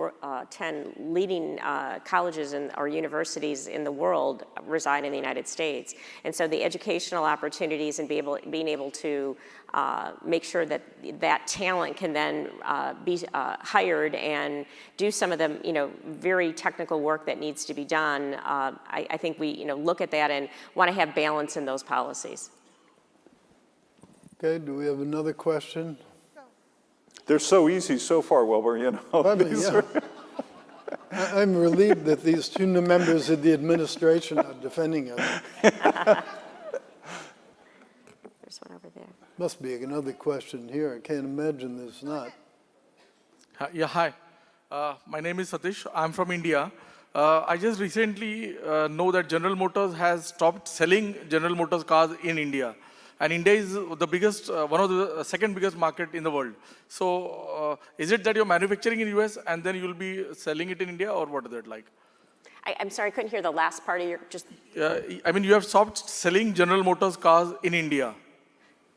Speaker 16: leading colleges or universities in the world reside in the United States. And so the educational opportunities and being able to make sure that that talent can then be hired and do some of the very technical work that needs to be done, I think we look at that and want to have balance in those policies.
Speaker 6: Okay, do we have another question?
Speaker 7: They're so easy so far, Wilbur,
Speaker 6: I mean, yeah. I'm relieved that these 2 new members of the administration are defending us.
Speaker 16: There's one over there.
Speaker 6: Must be another question here. I can't imagine there's not.
Speaker 19: Yeah, hi. My name is Satish. I'm from India. I just recently know that General Motors has stopped selling General Motors cars in India. And India is the biggest, one of the second biggest market in the world. So is it that you're manufacturing in US and then you'll be selling it in India, or what is that like?
Speaker 16: I'm sorry, I couldn't hear the last part of your,
Speaker 19: I mean, you have stopped selling General Motors cars in India.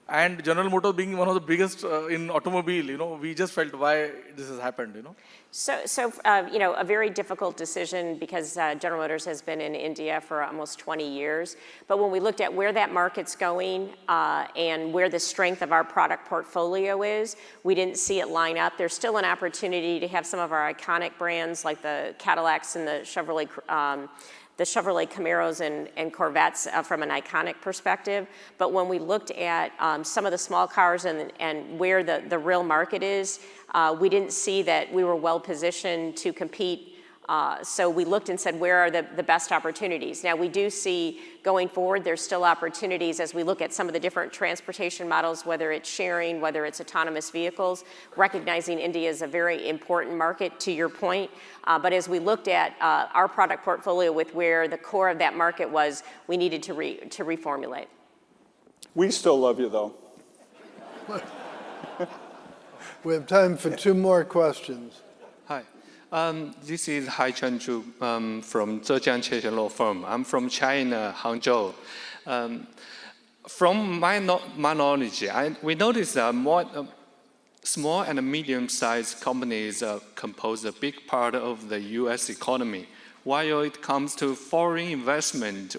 Speaker 19: And General Motors being one of the biggest in automobile, we just felt why this has happened,
Speaker 16: So a very difficult decision because General Motors has been in India for almost 20 years. But when we looked at where that market's going and where the strength of our product portfolio is, we didn't see it line up. There's still an opportunity to have some of our iconic brands like the Cadillacs and the Chevrolet Camaros and Corvettes from an iconic perspective. But when we looked at some of the small cars and where the real market is, we didn't see that we were well positioned to compete. So we looked and said, where are the best opportunities? Now we do see going forward, there's still opportunities as we look at some of the different transportation models, whether it's sharing, whether it's autonomous vehicles, recognizing India is a very important market to your point. But as we looked at our product portfolio with where the core of that market was, we needed to reformulate.
Speaker 7: We still love you though.
Speaker 6: We have time for 2 more questions.
Speaker 20: Hi. This is Hai Chanju from Zhejiang Qiexian Law Firm. I'm from China, Hangzhou. From my knowledge, we noticed that small and medium-sized companies compose a big part of the U.S. economy. While it comes to foreign investment,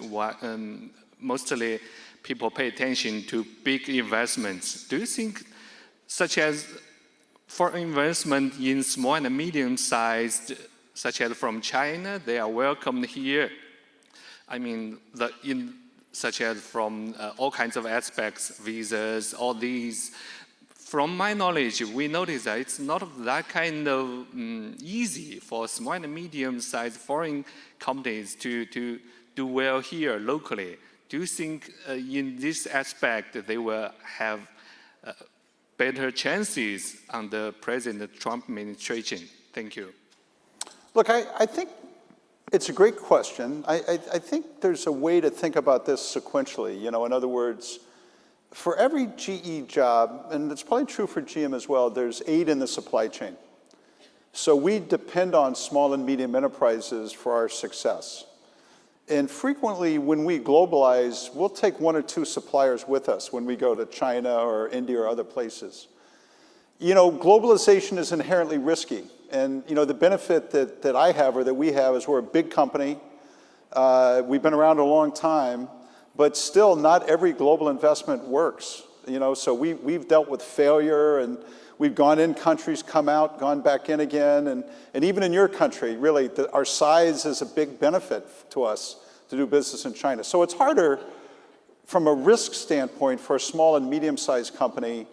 Speaker 20: mostly people pay attention to big investments. Do you think, such as foreign investment in small and medium-sized, such as from China, they are welcomed here? I mean, such as from all kinds of aspects, visas, all these. From my knowledge, we notice that it's not that kind of easy for small and medium-sized foreign companies to do well here locally. Do you think in this aspect they will have better chances under President Trump administration? Thank you.
Speaker 7: Look, I think it's a great question. I think there's a way to think about this sequentially. In other words, for every GE job, and it's probably true for GM as well, there's 8 in the supply chain. So we depend on small and medium enterprises for our success. And frequently when we globalize, we'll take 1 or 2 suppliers with us when we go to China or India or other places. Globalization is inherently risky. And the benefit that I have or that we have is we're a big company. We've been around a long time. But still, not every global investment works. So we've dealt with failure, and we've gone in countries, come out, gone back in again. And even in your country, really, our size is a big benefit to us to do business in China. So it's harder from a risk standpoint for a small and medium-sized company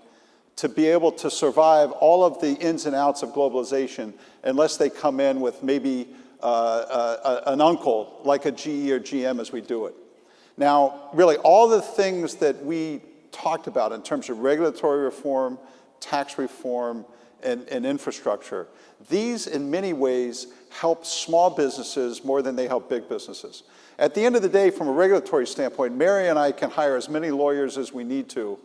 Speaker 7: to be able to survive all of the ins and outs of globalization unless they come in with maybe an uncle like a GE or GM as we do it. Now, really, all the things that we talked about in terms of regulatory reform, tax reform, and infrastructure, these in many ways help small businesses more than they help big businesses. At the end of the day, from a regulatory standpoint, Mary and I can hire as many lawyers as we need to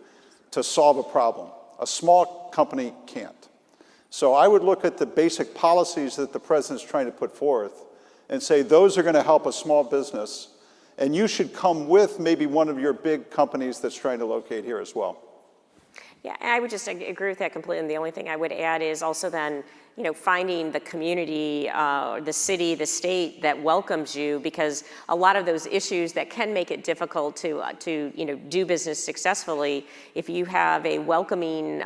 Speaker 7: solve a problem. A small company can't. So I would look at the basic policies that the president's trying to put forth and say those are going to help a small business, and you should come with maybe one of your big companies that's trying to locate here as well.
Speaker 16: Yeah, I would just agree with that completely. And the only thing I would add is also then, finding the community, the city, the state that welcomes you, because a lot of those issues that can make it difficult to do business successfully, if you have a welcoming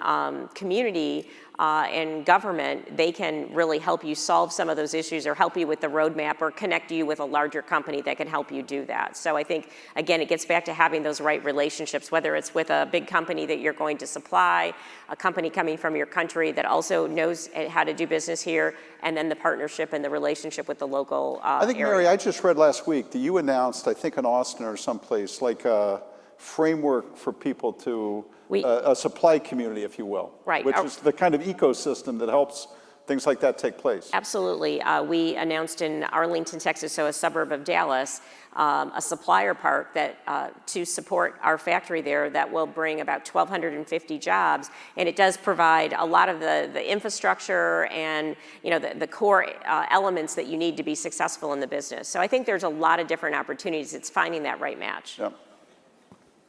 Speaker 16: community and government, they can really help you solve some of those issues or help you with the roadmap or connect you with a larger company that can help you do that. So I think, again, it gets back to having those right relationships, whether it's with a big company that you're going to supply, a company coming from your country that also knows how to do business here, and then the partnership and the relationship with the local
Speaker 7: I think,
Speaker 16: area.
Speaker 7: Mary, I just read last week that you announced, I think in Austin or someplace, like a framework for people to, a supply community, if you will.
Speaker 16: Right.
Speaker 7: Which is the kind of ecosystem that helps things like that take place.
Speaker 16: Absolutely. We announced in Arlington, Texas, so a suburb of Dallas, a supplier park that to support our factory there that will bring about 1,250 jobs, and it does provide a lot of the infrastructure and the core elements that you need to be successful in the business. So I think there's a lot of different opportunities. It's finding that right match.
Speaker 7: Yep.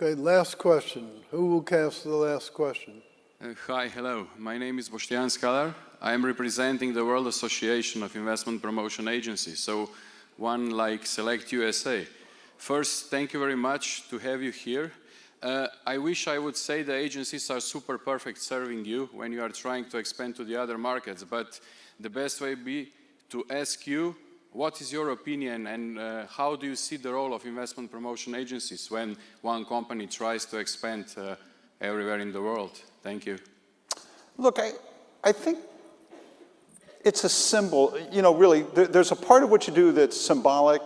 Speaker 6: Okay, last question. Who will cast the last question?
Speaker 21: Hi, hello. My name is Boštjan Skalar. I am representing the World Association of Investment Promotion Agencies, so one like SelectUSA. First, thank you very much to have you here. I wish I would say the agencies are super perfect serving you when you are trying to expand to the other markets, but the best way would be to ask you, what is your opinion and how do you see the role of investment promotion agencies when one company tries to expand everywhere in the world? Thank you.
Speaker 7: Look, I think it's a symbol, really, there's a part of what you do that's symbolic,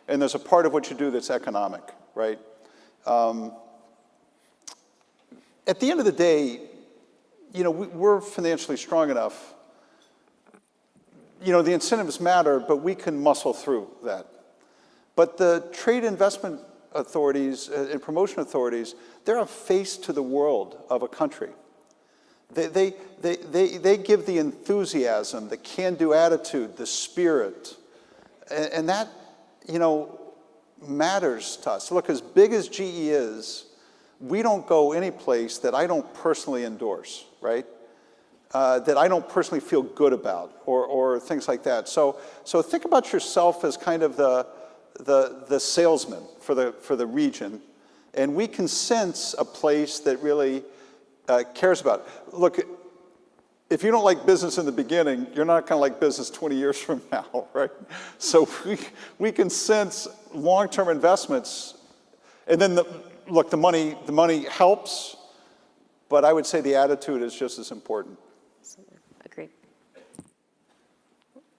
Speaker 7: and there's a part of what you do that's economic, right? At the end of the day, we're financially strong enough. The incentives matter, but we can muscle through that. But the trade investment authorities and promotion authorities, they're a face to the world of a country. They give the enthusiasm, the can-do attitude, the spirit, and that, matters to us. Look, as big as GE is, we don't go any place that I don't personally endorse, right? That I don't personally feel good about, or things like that. So think about yourself as kind of the salesman for the region, and we can sense a place that really cares about it. Look, if you don't like business in the beginning, you're not going to like business 20 years from now, right? So we can sense long-term investments, and then the money helps, but I would say the attitude is just as important.
Speaker 16: Agreed.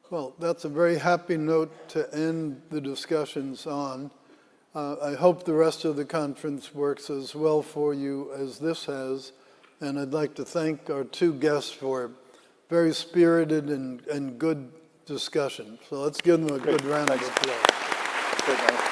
Speaker 6: Well, that's a very happy note to end the discussions on. I hope the rest of the conference works as well for you as this has, and I'd like to thank our two guests for very spirited and good discussion. So let's give them a good round of applause.
Speaker 7: Good, man.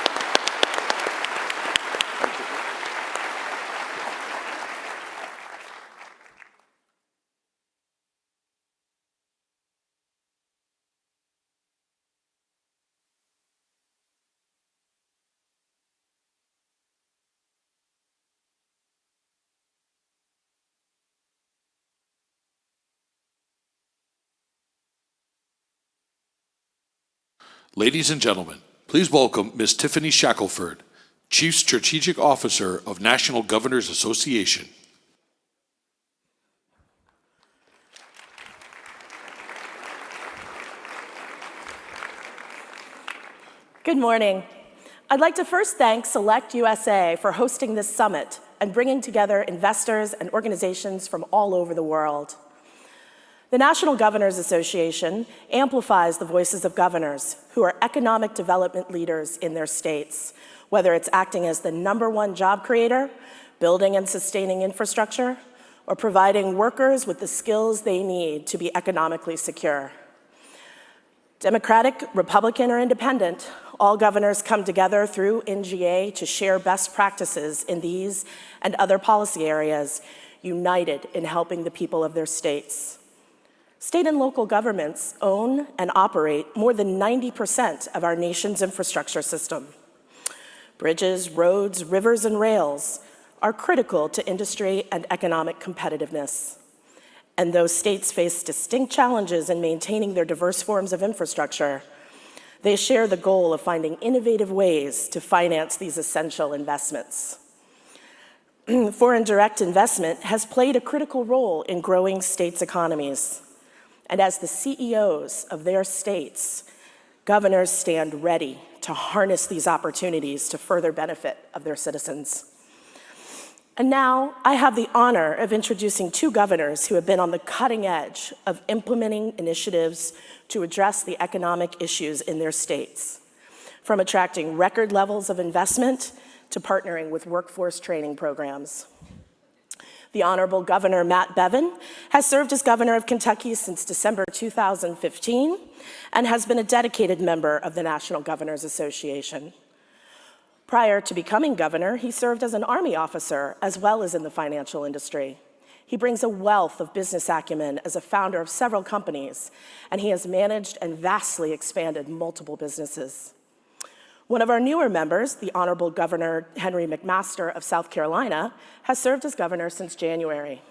Speaker 1: Ladies and gentlemen, please welcome Ms. Tiffany Shackelford, Chief Strategic Officer of National Governors Association.
Speaker 22: Good morning.
Speaker 4: I'd like to first thank SelectUSA for hosting this summit and bringing together investors and organizations from all over the world. The National Governors Association amplifies the voices of governors who are economic development leaders in their states, whether it's acting as the #1 job creator, building and sustaining infrastructure, or providing workers with the skills they need to be economically secure. Democratic, Republican, or independent, all governors come together through NGA to share best practices in these and other policy areas, united in helping the people of their states. State and local governments own and operate more than 90% of our nation's infrastructure system. Bridges, roads, rivers, and rails are critical to industry and economic competitiveness. And though states face distinct challenges in maintaining their diverse forms of infrastructure, they share the goal of finding innovative ways to finance these essential investments. Foreign direct investment has played a critical role in growing states' economies. And as the CEOs of their states, governors stand ready to harness these opportunities to further benefit of their citizens. And now I have the honor of introducing two governors who have been on the cutting edge of implementing initiatives to address the economic issues in their states, from attracting record levels of investment to partnering with workforce training programs. The Honorable Governor Matt Bevin has served as governor of Kentucky since December 2015 and has been a dedicated member of the National Governors Association. Prior to becoming governor, he served as an Army officer as well as in the financial industry. He brings a wealth of business acumen as a founder of several companies, and he has managed and vastly expanded multiple businesses. One of our newer members, the Honorable Governor Henry McMaster of South Carolina, has served as governor since January.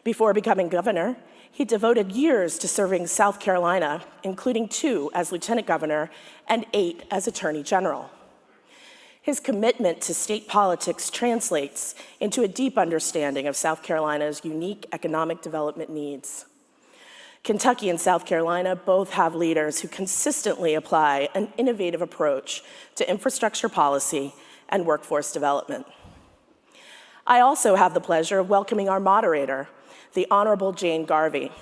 Speaker 4: Before becoming governor, he devoted years to serving South Carolina, including 2 as lieutenant governor and 8 as attorney general. His commitment to state politics translates into a deep understanding of South Carolina's unique economic development needs. Kentucky and South Carolina both have leaders who consistently apply an innovative approach to infrastructure policy and workforce development. I also have the pleasure of welcoming our moderator, the Honorable Jane Garvey,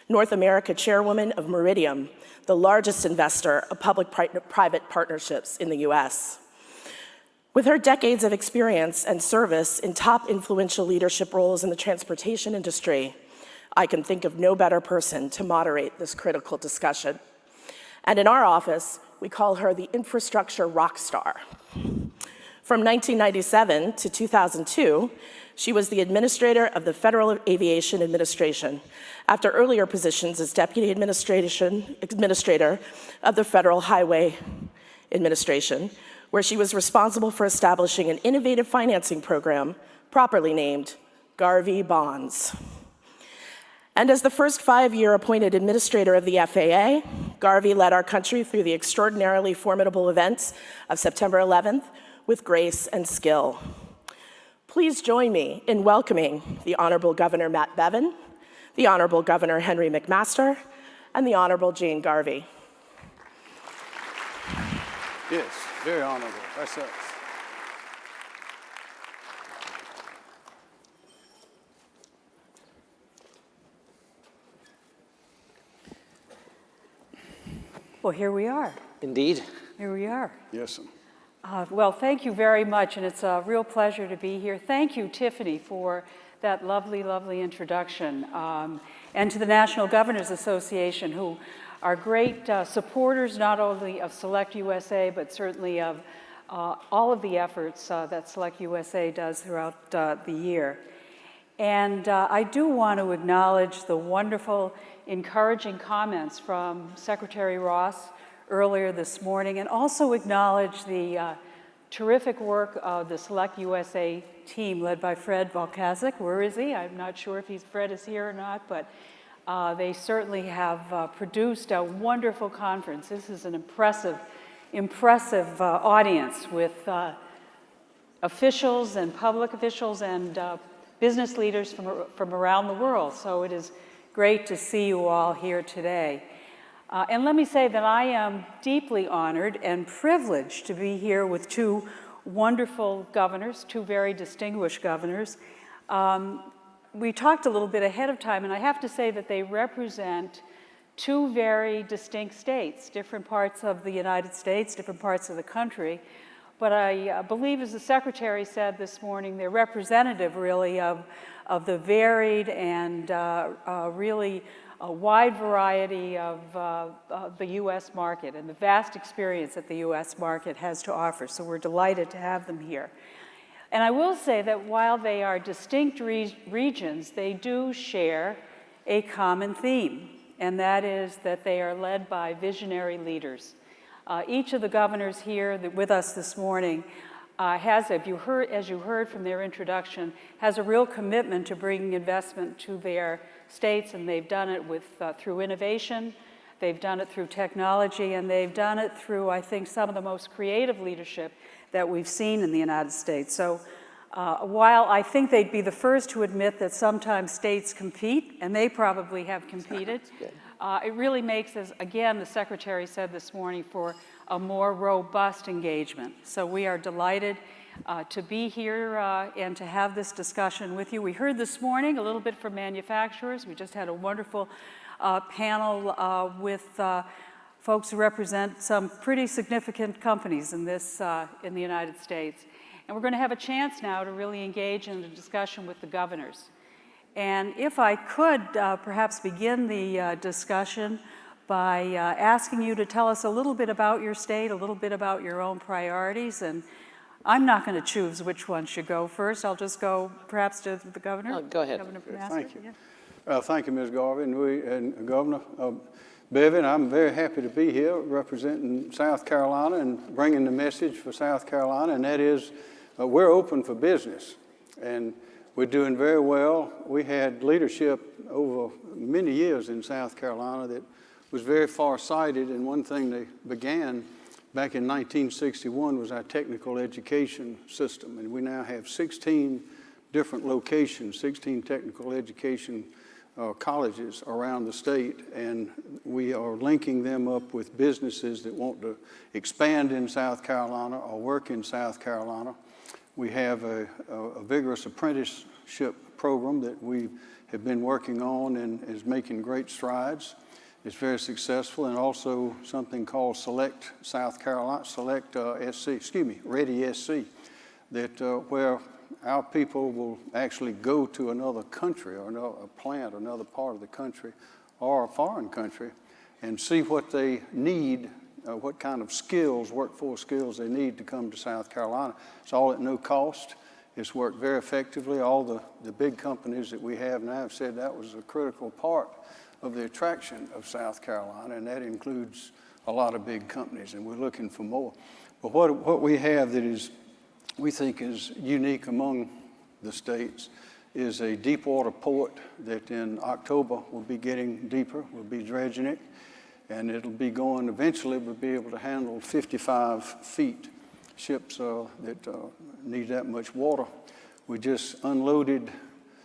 Speaker 4: North America Chairwoman of Meridium, the largest investor of public-private partnerships in the US. With her decades of experience and service in top influential leadership roles in the transportation industry, I can think of no better person to moderate this critical discussion. And in our office, we call her the infrastructure rock star. From 1997 to 2002, she was the administrator of the Federal Aviation Administration, after earlier positions as deputy administrator of the Federal Highway Administration, where she was responsible for establishing an innovative financing program properly named Garvey Bonds. And as the first 5-year appointed administrator of the FAA, Garvey led our country through the extraordinarily formidable events of September 11th with grace and skill. Please join me in welcoming the Honorable Governor Matt Bevin, the Honorable Governor Henry McMaster, and the Honorable Jane Garvey.
Speaker 2: Yes, very honorable. That's us.
Speaker 22: Well, here we are.
Speaker 23: Indeed.
Speaker 22: Here we are.
Speaker 2: Yes, sir.
Speaker 22: Well, thank you very much, and it's a real pleasure to be here. Thank you, Tiffany, for that lovely, lovely introduction, and to the National Governors Association, who are great supporters not only of SelectUSA, but certainly of all of the efforts that SelectUSA does throughout the year. And I do want to acknowledge the wonderful, encouraging comments from Secretary Ross earlier this morning, and also acknowledge the terrific work of the SelectUSA team led by Fred Volkazik. Where is he? I'm not sure if Fred is here or not, but they certainly have produced a wonderful conference. This is an impressive audience with officials and public officials and business leaders from around the world. So it is great to see you all here today. And let me say that I am deeply honored and privileged to be here with two wonderful governors, two very distinguished governors. We talked a little bit ahead of time, and I have to say that they represent two very distinct states, different parts of the United States, different parts of the country. But I believe, as the Secretary said this morning, they're representative, really, of the varied and really a wide variety of the U.S. market and the vast experience that the U.S. market has to offer. So we're delighted to have them here. And I will say that while they are distinct regions, they do share a common theme, and that is that they are led by visionary leaders. Each of the governors here with us this morning has, as you heard from their introduction, has a real commitment to bringing investment to their states, and they've done it through innovation, they've done it through technology, and they've done it through, I think, some of the most creative leadership that we've seen in the United States. So while I think they'd be the first to admit that sometimes states compete, and they probably have competed, it really makes, as again the Secretary said this morning, for a more robust engagement. So we are delighted to be here and to have this discussion with you. We heard this morning a little bit from manufacturers. We just had a wonderful panel with folks who represent some pretty significant companies in the United States. And we're going to have a chance now to really engage in a discussion with the governors. And if I could perhaps begin the discussion by asking you to tell us a little bit about your state, a little bit about your own priorities. And I'm not going to choose which one should go first. I'll just go perhaps to the governor.
Speaker 10: Oh, go ahead.
Speaker 22: Governor
Speaker 2: Thank you.
Speaker 22: Yeah.
Speaker 2: Thank you, Ms. Garvey and Governor Bevan. I'm very happy to be here representing South Carolina and bringing the message for South Carolina, and that is we're open for business. And we're doing very well. We had leadership over many years in South Carolina that was very far-sighted, and one thing they began back in 1961 was our technical education system, and we now have 16 different locations, 16 technical education colleges around the state, and we are linking them up with businesses that want to expand in South Carolina or work in South Carolina. We have a vigorous apprenticeship program that we have been working on and is making great strides. It's very successful, and also something called Select South Carolina, Select Ready SC, that where our people will actually go to another country or a plant, another part of the country or a foreign country, and see what they need, what kind of skills, workforce skills they need to come to South Carolina. It's all at no cost. It's worked very effectively. All the big companies that we have now have said that was a critical part of the attraction of South Carolina, and that includes a lot of big companies, and we're looking for more. But what we have that is, we think is unique among the states is a deep water port that in October will be getting deeper. We'll be dredging it, and it'll be going, eventually we'll be able to handle 55 feet ships that need that much water. We just unloaded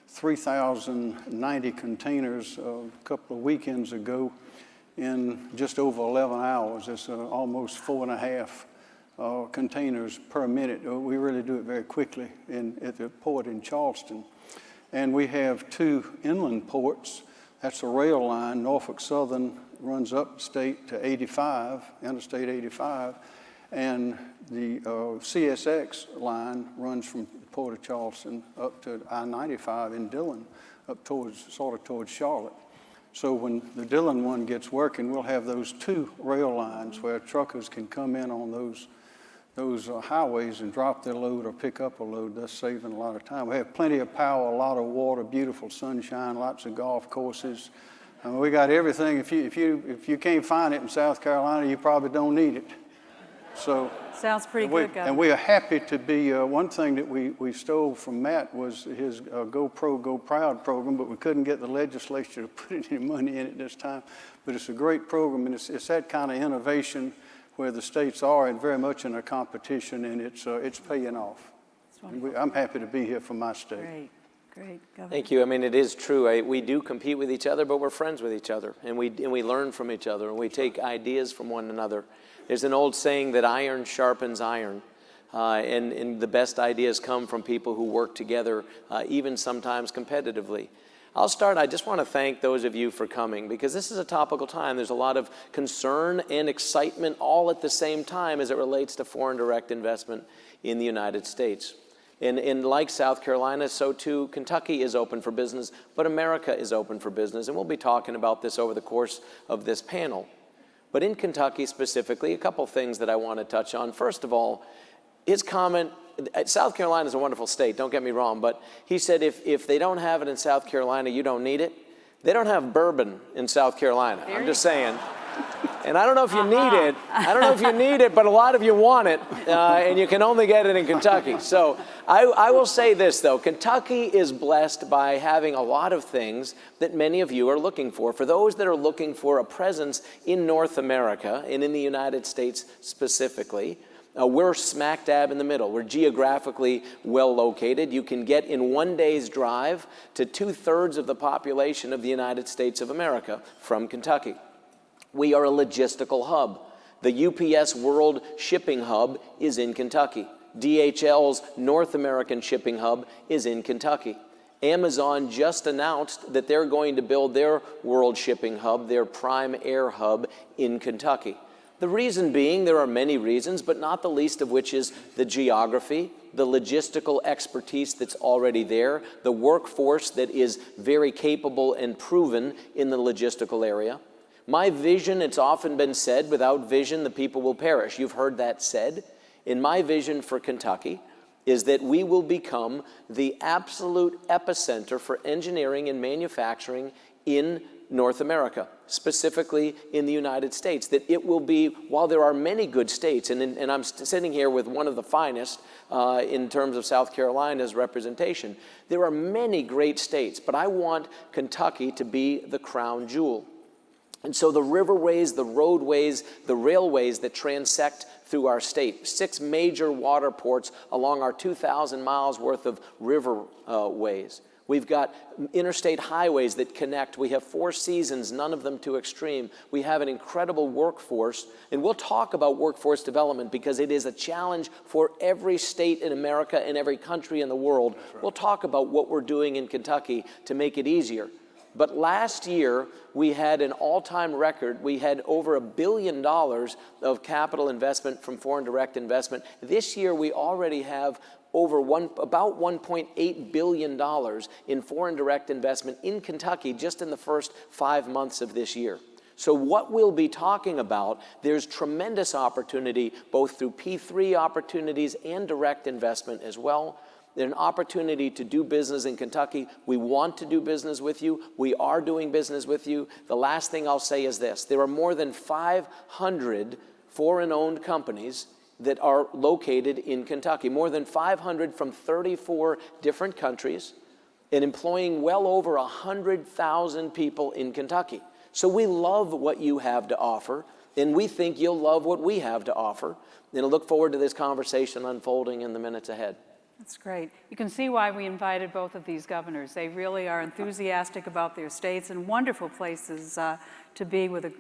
Speaker 2: 3,090 containers a couple of weekends ago in just over 11 hours. It's almost 4.5 containers per minute. We really do it very quickly at the port in Charleston. And we have 2 inland ports. That's a rail line. Norfolk Southern runs up state to 85, Interstate 85, and the CSX line runs from the Port of Charleston up to I-95 in Dillon, up towards Charlotte. So when the Dillon one gets working, we'll have those 2 rail lines where truckers can come in on those highways and drop their load or pick up a load, thus saving a lot of time. We have plenty of power, a lot of water, beautiful sunshine, lots of golf courses. We got everything. If you can't find it in South Carolina, you probably don't need it. So
Speaker 22: sounds pretty good, Governor.
Speaker 2: And we are happy to be, one thing that we stole from Matt was his Go Pro, Go Proud program, but we couldn't get the legislature to put any money in it this time. But it's a great program, and it's that kind of innovation where the states are and very much in a competition, and it's paying off. I'm happy to be here for my state.
Speaker 22: Great. Great. Governor.
Speaker 3: Thank you. I mean, it is true. We do compete with each other, but we're friends with each other, and we learn from each other, and we take ideas from one another. There's an old saying that iron sharpens iron, and the best ideas come from people who work together, even sometimes competitively. I'll start. I just want to thank those of you for coming, because this is a topical time. There's a lot of concern and excitement all at the same time as it relates to foreign direct investment in the United States. And like South Carolina, so too Kentucky is open for business, but America is open for business. And we'll be talking about this over the course of this panel. But in Kentucky specifically, a couple things that I want to touch on. First of all, his comment, South Carolina is a wonderful state, don't get me wrong, but he said if they don't have it in South Carolina, you don't need it. They don't have bourbon in South Carolina. I'm just saying. And I don't know if you need it. I don't know if you need it, but a lot of you want it, and you can only get it in Kentucky. So I will say this, though. Kentucky is blessed by having a lot of things that many of you are looking for. For those that are looking for a presence in North America and in the United States specifically, we're smack dab in the middle. We're geographically well located. You can get in one day's drive to 2/3 of the population of the United States of America from Kentucky. We are a logistical hub. The UPS World Shipping Hub is in Kentucky. DHL's North American Shipping Hub is in Kentucky. Amazon just announced that they're going to build their World Shipping Hub, their Prime Air Hub, in Kentucky. The reason being, there are many reasons, but not the least of which is the geography, the logistical expertise that's already there, the workforce that is very capable and proven in the logistical area. My vision, it's often been said, without vision, the people will perish. You've heard that said. And my vision for Kentucky is that we will become the absolute epicenter for engineering and manufacturing in North America, specifically in the United States. That it will be, while there are many good states, and I'm sitting here with one of the finest in terms of South Carolina's representation, there are many great states, but I want Kentucky to be the crown jewel. And so the riverways, the roadways, the railways that transect through our state, 6 major water ports along our 2,000 miles worth of riverways. We've got interstate highways that connect. We have 4 seasons, none of them too extreme. We have an incredible workforce, and we'll talk about workforce development because it is a challenge for every state in America and every country in the world. We'll talk about what we're doing in Kentucky to make it easier. But last year, we had an all-time record. We had over $1 billion of capital investment from foreign direct investment. This year, we already have about $1.8 billion in foreign direct investment in Kentucky just in the first 5 months of this year. So what we'll be talking about, there's tremendous opportunity both through P3 opportunities and direct investment as well. There's an opportunity to do business in Kentucky. We want to do business with you. We are doing business with you. The last thing I'll say is this. There are more than 500 foreign-owned companies that are located in Kentucky, more than 500 from 34 different countries and employing well over 100,000 people in Kentucky. So we love what you have to offer, and we think you'll love what we have to offer. And I look forward to this conversation unfolding in the minutes ahead.
Speaker 22: That's great. You can see why we invited both of these governors. They really are enthusiastic about their states and wonderful places to be with a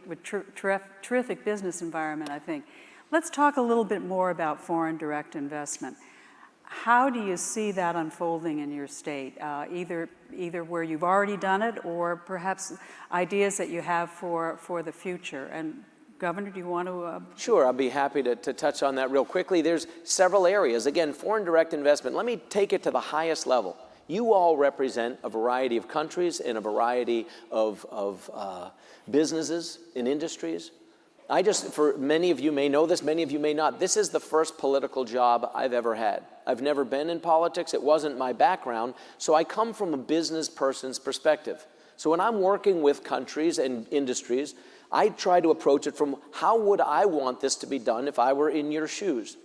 Speaker 22: terrific business environment, I think. Let's talk a little bit more about foreign direct investment. How do you see that unfolding in your state, either where you've already done it or perhaps ideas that you have for the future? And Governor, do you want to?
Speaker 3: Sure, I'll be happy to touch on that real quickly. There's several areas. Again, foreign direct investment, let me take it to the highest level. You all represent a variety of countries and a variety of businesses and industries. For many of you may know this, many of you may not, this is the first political job I've ever had. I've never been in politics, it wasn't my background, so I come from a business person's perspective. So when I'm working with countries and industries, I try to approach it from how would I want this to be done if I were in your shoes?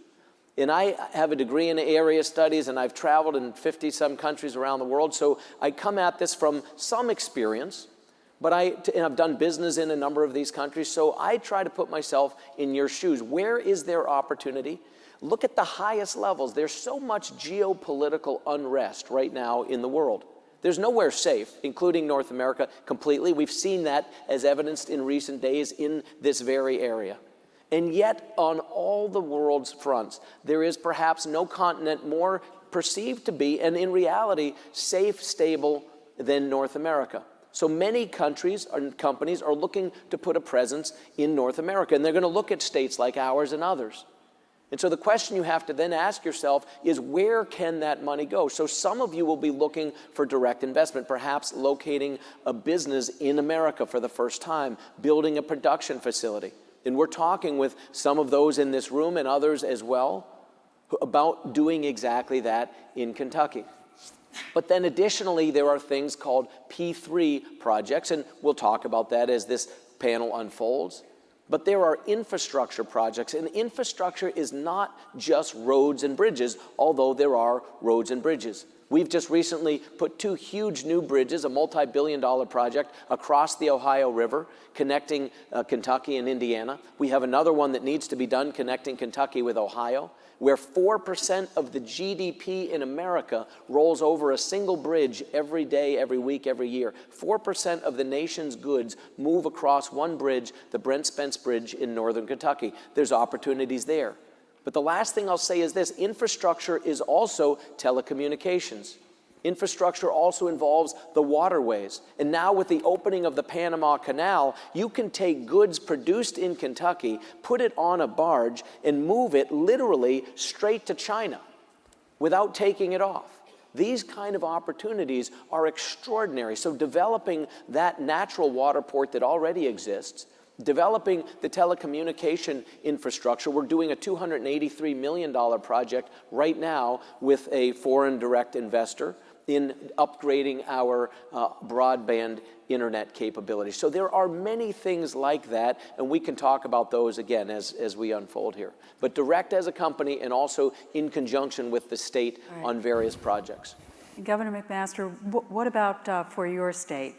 Speaker 3: And I have a degree in area studies and I've traveled in 50-some countries around the world, so I come at this from some experience, but and I've done business in a number of these countries, so I try to put myself in your shoes. Where is there opportunity? Look at the highest levels. There's so much geopolitical unrest right now in the world. There's nowhere safe, including North America, completely. We've seen that as evidenced in recent days in this very area. And yet, on all the world's fronts, there is perhaps no continent more perceived to be, and in reality, safe, stable than North America. So many countries and companies are looking to put a presence in North America, and they're going to look at states like ours and others. And so the question you have to then ask yourself is, where can that money go? So some of you will be looking for direct investment, perhaps locating a business in America for the first time, building a production facility. And we're talking with some of those in this room and others as well about doing exactly that in Kentucky. But then additionally, there are things called P3 projects, and we'll talk about that as this panel unfolds. But there are infrastructure projects, and infrastructure is not just roads and bridges, although there are roads and bridges. We've just recently put 2 huge new bridges, a multi-billion-dollar project, across the Ohio River, connecting Kentucky and Indiana. We have another one that needs to be done connecting Kentucky with Ohio, where 4% of the GDP in America rolls over a single bridge every day, every week, every year. 4% of the nation's goods move across one bridge, the Brent Spence Bridge in northern Kentucky. There's opportunities there. But the last thing I'll say is this: infrastructure is also telecommunications. Infrastructure also involves the waterways. And now with the opening of the Panama Canal, you can take goods produced in Kentucky, put it on a barge, and move it literally straight to China without taking it off. These kind of opportunities are extraordinary. So developing that natural water port that already exists, developing the telecommunication infrastructure. We're doing a $283 million project right now with a foreign direct investor in upgrading our broadband internet capability. So there are many things like that, and we can talk about those again as we unfold here. But direct as a company and also in conjunction with the state on various projects.
Speaker 22: Governor McMaster, what about for your state?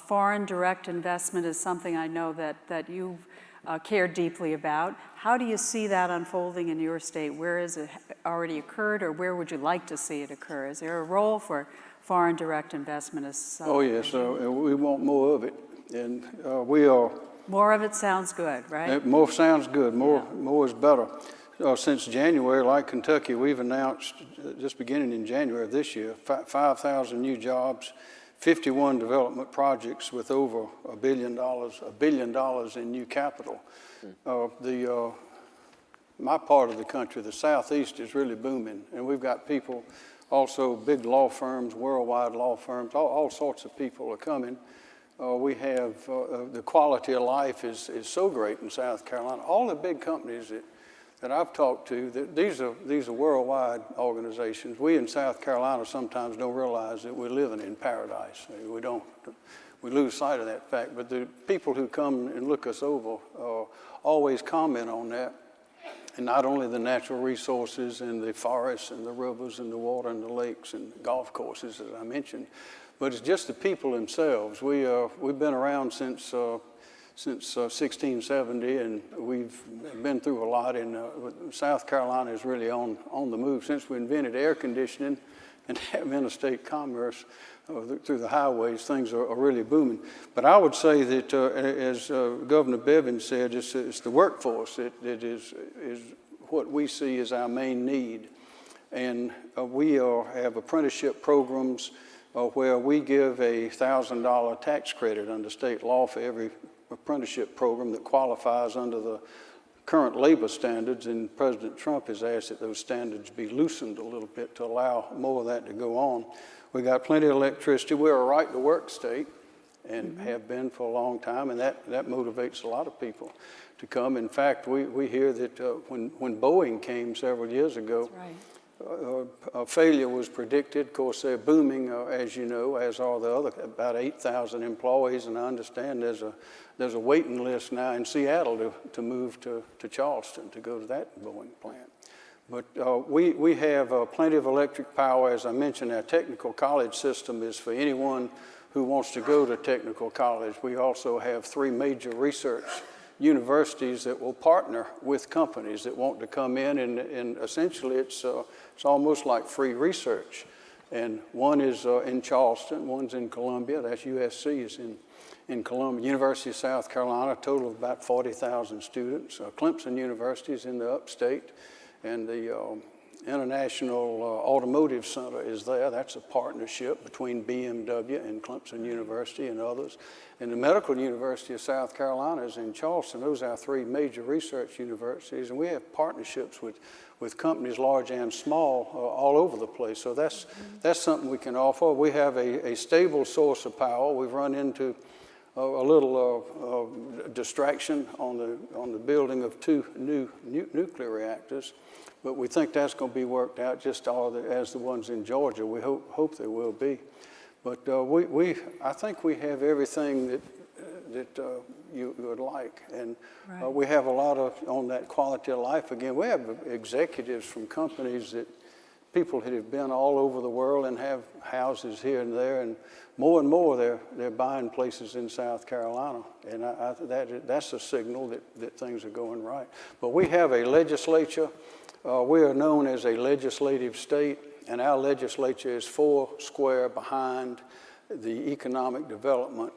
Speaker 22: Foreign direct investment is something I know that you've cared deeply about. How do you see that unfolding in your state? Where has it already occurred, or where would you like to see it occur? Is there a role for foreign direct investment?
Speaker 2: Oh yes, we want more of it, and we are.
Speaker 22: More of it sounds good, right?
Speaker 2: More sounds good. More is better. Since January, like Kentucky, we've announced, just beginning in January of this year, 5,000 new jobs, 51 development projects with over $1 billion in new capital. My part of the country, the Southeast, is really booming, and we've got people, also big law firms, worldwide law firms, all sorts of people are coming. We have, the quality of life is so great in South Carolina. All the big companies that I've talked to, these are worldwide organizations. We in South Carolina sometimes don't realize that we're living in paradise. We lose sight of that fact, but the people who come and look us over always comment on that. And not only the natural resources and the forests and the rivers and the water and the lakes and golf courses, as I mentioned, but it's just the people themselves. We've been around since 1670, and we've been through a lot. And South Carolina is really on the move since we invented air conditioning and have interstate commerce through the highways. Things are really booming. But I would say that, as Governor Bevins said, it's the workforce that is what we see as our main need. And we have apprenticeship programs where we give a $1,000 tax credit under state law for every apprenticeship program that qualifies under the current labor standards, and President Trump has asked that those standards be loosened a little bit to allow more of that to go on. We got plenty of electricity. We're a right-to-work state and have been for a long time, and that motivates a lot of people to come. In fact, we hear that when Boeing came several years ago, failure was predicted. Of course, they're booming, as you know, as are the other, about 8,000 employees, and I understand there's a waiting list now in Seattle to move to Charleston to go to that Boeing plant. But we have plenty of electric power. As I mentioned, our technical college system is for anyone who wants to go to technical college. We also have 3 major research universities that will partner with companies that want to come in, and essentially it's almost like free research. And one is in Charleston, one's in Columbia, that's USC is in Columbia. University of South Carolina, a total of about 40,000 students. Clemson University is in the upstate, and the International Automotive Center is there. That's a partnership between BMW and Clemson University and others. And the Medical University of South Carolina is in Charleston. Those are our three major research universities, and we have partnerships with companies large and small all over the place. So that's something we can offer. We have a stable source of power. We've run into a little distraction on the building of two new nuclear reactors, but we think that's going to be worked out just as the ones in Georgia. We hope they will be. But I think we have everything that you would like, and we have a lot on that quality of life. Again, we have executives from companies that people that have been all over the world and have houses here and there, and more they're buying places in South Carolina, and that's a signal that things are going right. But we have a legislature. We are known as a legislative state, and our legislature is four square behind the economic development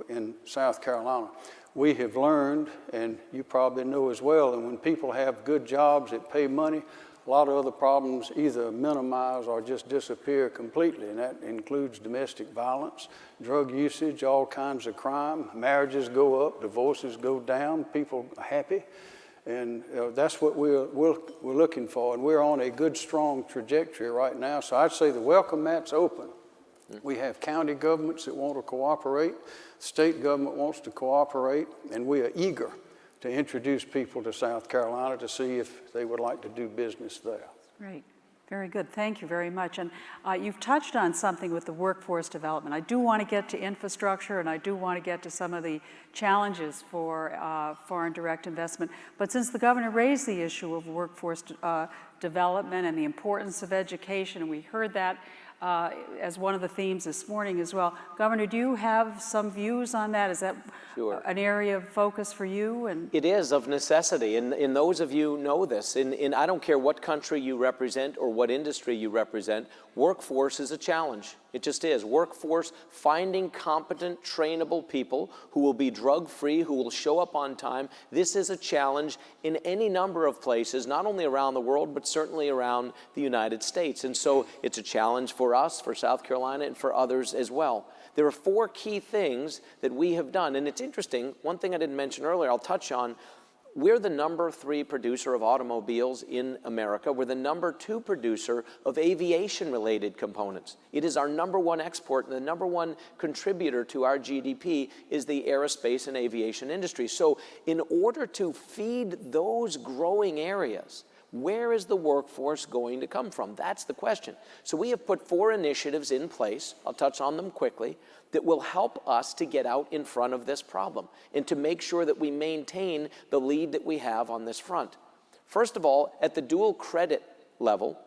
Speaker 2: in South Carolina. We have learned, and you probably know as well, that when people have good jobs that pay money, a lot of other problems either minimize or just disappear completely, and that includes domestic violence, drug usage, all kinds of crime. Marriages go up, divorces go down, people are happy, and that's what we're looking for, and we're on a good, strong trajectory right now. So I'd say the welcome mat's open. We have county governments that want to cooperate, state government wants to cooperate, and we are eager to introduce people to South Carolina to see if they would like to do business there.
Speaker 22: Great. Very good. Thank you very much. And you've touched on something with the workforce development. I do want to get to infrastructure, and I do want to get to some of the challenges for foreign direct investment. But since the governor raised the issue of workforce development and the importance of education, and we heard that as one of the themes this morning as well. Governor, do you have some views on that? Is that an area of focus for you? And
Speaker 3: it is of necessity, and those of you know this. I don't care what country you represent or what industry you represent, workforce is a challenge. It just is. Workforce, finding competent, trainable people who will be drug-free, who will show up on time. This is a challenge in any number of places, not only around the world, but certainly around the United States. And so it's a challenge for us, for South Carolina, and for others as well. There are four key things that we have done. And it's interesting, one thing I didn't mention earlier, I'll touch on. We're the #3 producer of automobiles in America. We're the #2 producer of aviation-related components. It is our #1 export, and the #1 contributor to our GDP is the aerospace and aviation industry. So in order to feed those growing areas, where is the workforce going to come from? That's the question. So we have put 4 initiatives in place, I'll touch on them quickly, that will help us to get out in front of this problem and to make sure that we maintain the lead that we have on this front. First of all, at the dual credit level,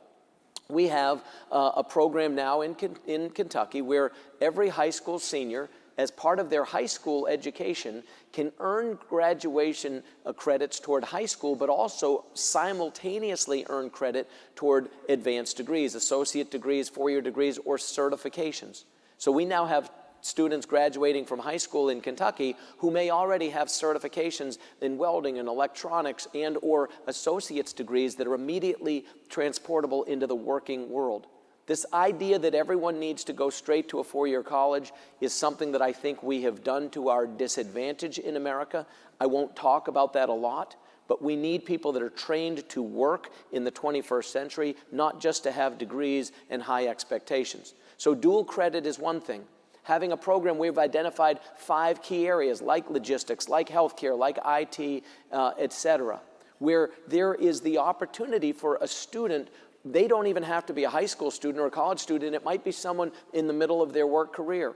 Speaker 3: we have a program now in Kentucky where every high school senior, as part of their high school education, can earn graduation credits toward high school, but also simultaneously earn credit toward advanced degrees, associate degrees, 4-year degrees, or certifications. So we now have students graduating from high school in Kentucky who may already have certifications in welding and electronics and or associate's degrees that are immediately transportable into the working world. This idea that everyone needs to go straight to a 4-year college is something that I think we have done to our disadvantage in America. I won't talk about that a lot, but we need people that are trained to work in the 21st century, not just to have degrees and high expectations. So dual credit is one thing. Having a program, we've identified 5 key areas like logistics, like healthcare, like IT, et cetera, where there is the opportunity for a student. They don't even have to be a high school student or a college student. It might be someone in the middle of their work career.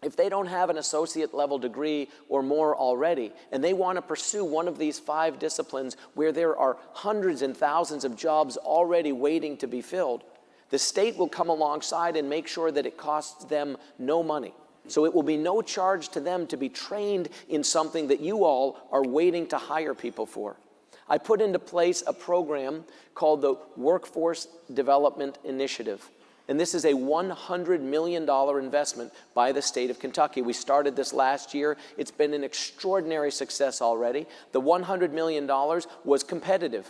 Speaker 3: If they don't have an associate level degree or more already, and they want to pursue one of these 5 disciplines where there are hundreds and thousands of jobs already waiting to be filled, the state will come alongside and make sure that it costs them no money. So it will be no charge to them to be trained in something that you all are waiting to hire people for. I put into place a program called the Workforce Development Initiative. And this is a $100 million investment by the state of Kentucky. We started this last year. It's been an extraordinary success already. The $100 million was competitive.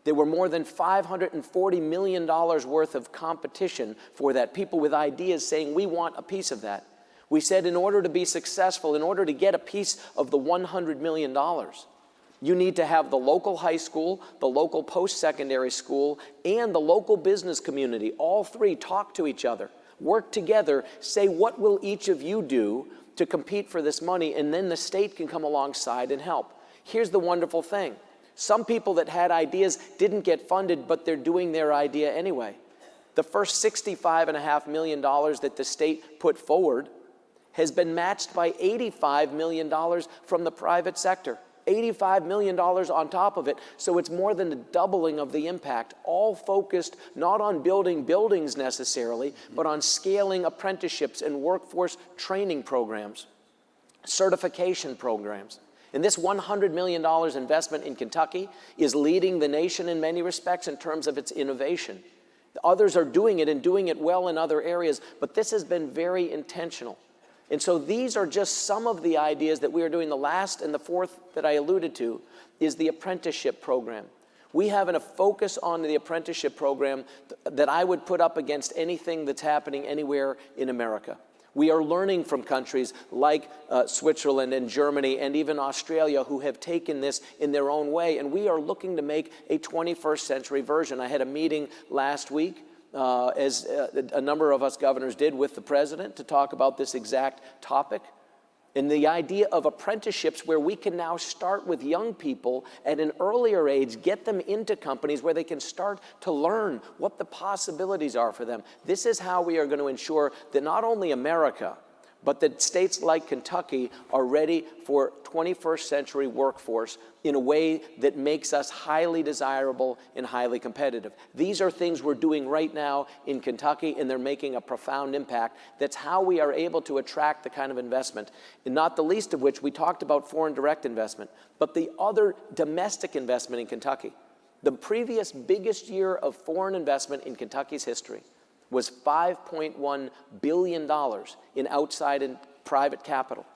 Speaker 3: There were more than $540 million worth of competition for that, people with ideas saying, we want a piece of that. We said in order to be successful, in order to get a piece of the $100 million, you need to have the local high school, the local post-secondary school, and the local business community. All three talk to each other, work together, say what will each of you do to compete for this money, and then the state can come alongside and help. Here's the wonderful thing. Some people that had ideas didn't get funded, but they're doing their idea anyway. The first $65.5 million that the state put forward has been matched by $85 million from the private sector. $85 million on top of it, so it's more than a doubling of the impact, all focused not on building buildings necessarily, but on scaling apprenticeships and workforce training programs, certification programs. And this $100 million investment in Kentucky is leading the nation in many respects in terms of its innovation. Others are doing it and doing it well in other areas, but this has been very intentional. And so these are just some of the ideas that we are doing. The last and the fourth that I alluded to is the apprenticeship program. We have a focus on the apprenticeship program that I would put up against anything that's happening anywhere in America. We are learning from countries like Switzerland and Germany and even Australia who have taken this in their own way, and we are looking to make a 21st century version. I had a meeting last week as a number of us governors did with the president to talk about this exact topic. And the idea of apprenticeships where we can now start with young people at an earlier age, get them into companies where they can start to learn what the possibilities are for them. This is how we are going to ensure that not only America, but that states like Kentucky are ready for 21st century workforce in a way that makes us highly desirable and highly competitive. These are things we're doing right now in Kentucky, and they're making a profound impact. That's how we are able to attract the kind of investment, and not the least of which we talked about foreign direct investment, but the other domestic investment in Kentucky. The previous biggest year of foreign investment in Kentucky's history was $5.1 billion in outside and private capital.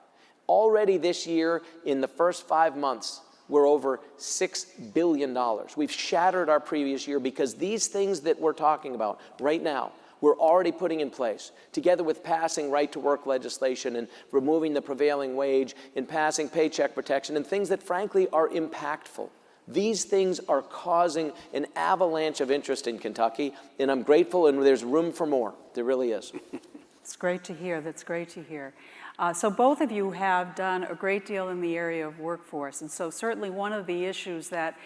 Speaker 3: Already this year, in the first 5 months, we're over $6 billion. We've shattered our previous year because these things that we're talking about right now, we're already putting in place, together with passing right-to-work legislation and removing the prevailing wage and passing paycheck protection and things that, frankly, are impactful. These things are causing an avalanche of interest in Kentucky, and I'm grateful, and there's room for more. There really is.
Speaker 22: It's great to hear. That's great to hear. So both of you have done a great deal in the area of workforce, and so certainly one of the issues that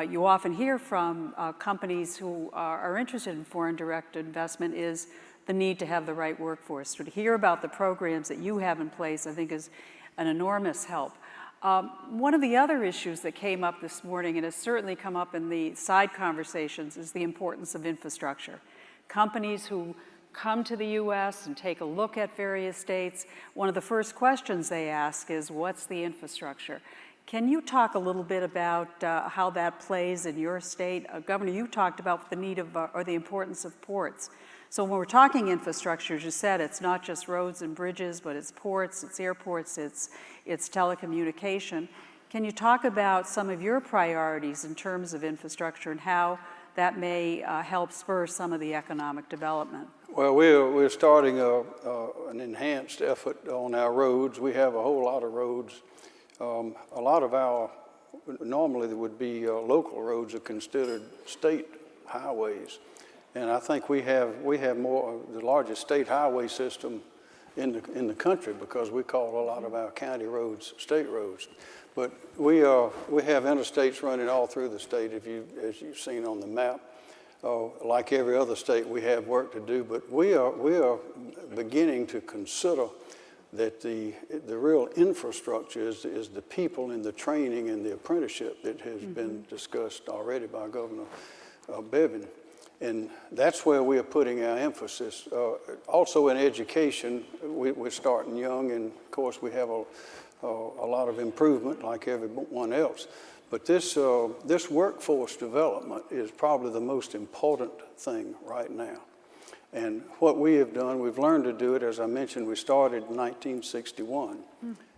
Speaker 22: you often hear from companies who are interested in foreign direct investment is the need to have the right workforce. So to hear about the programs that you have in place, I think, is an enormous help. One of the other issues that came up this morning, and has certainly come up in the side conversations, is the importance of infrastructure. Companies who come to the U.S. and take a look at various states, one of the first questions they ask is, what's the infrastructure? Can you talk a little bit about how that plays in your state? Governor, you talked about the need of, or the importance of ports. So when we're talking infrastructure, as you said, it's not just roads and bridges, but it's ports, it's airports, it's telecommunication. Can you talk about some of your priorities in terms of infrastructure and how that may help spur some of the economic development?
Speaker 2: Well, we're starting an enhanced effort on our roads. We have a whole lot of roads. A lot of our, normally there would be local roads are considered state highways. And I think we have more, the largest state highway system in the country because we call a lot of our county roads state roads. But we have interstates running all through the state, as you've seen on the map. Like every other state, we have work to do, but we are beginning to consider that the real infrastructure is the people and the training and the apprenticeship that has been discussed already by Governor Bevin. And that's where we are putting our emphasis. Also in education, we're starting young, and of course we have a lot of improvement like everyone else. But this workforce development is probably the most important thing right now. And what we have done, we've learned to do it. As I mentioned, we started in 1961.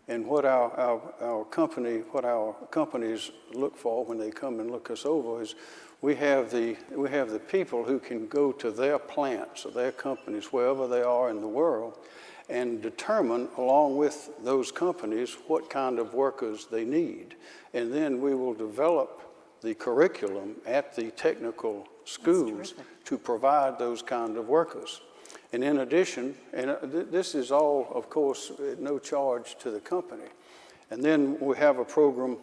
Speaker 2: And what our companies look for when they come and look us over is we have the people who can go to their plants or their companies, wherever they are in the world, and determine, along with those companies, what kind of workers they need. And then we will develop the curriculum at the technical schools to provide those kind of workers. And in addition, and this is all, of course, at no charge to the company. And then we have a program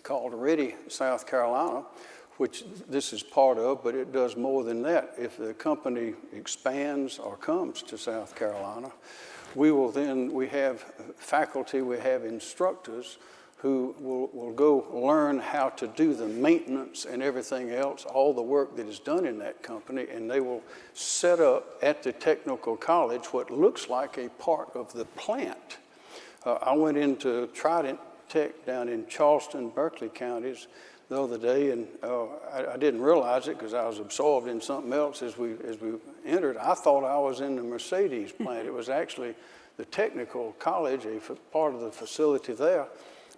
Speaker 2: called Ready South Carolina, which this is part of, but it does more than that. If the company expands or comes to South Carolina, we have faculty, we have instructors who will go learn how to do the maintenance and everything else, all the work that is done in that company, and they will set up at the technical college what looks like a part of the plant. I went into Trident Tech down in Charleston, Berkeley counties the other day, and I didn't realize it because I was absorbed in something else as we entered. I thought I was in the Mercedes plant. It was actually the technical college, a part of the facility there,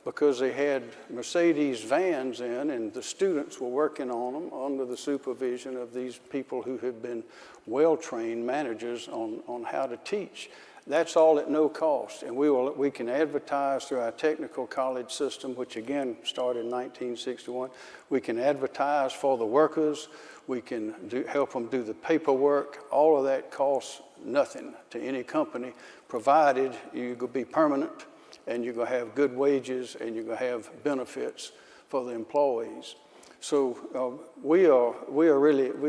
Speaker 2: because they had Mercedes vans in, and the students were working on them under the supervision of these people who have been well-trained managers on how to teach. That's all at no cost, and we can advertise through our technical college system, which again started in 1961. We can advertise for the workers. We can help them do the paperwork. All of that costs nothing to any company, provided you go be permanent, and you're going to have good wages, and you're going to have benefits for the employees. So we are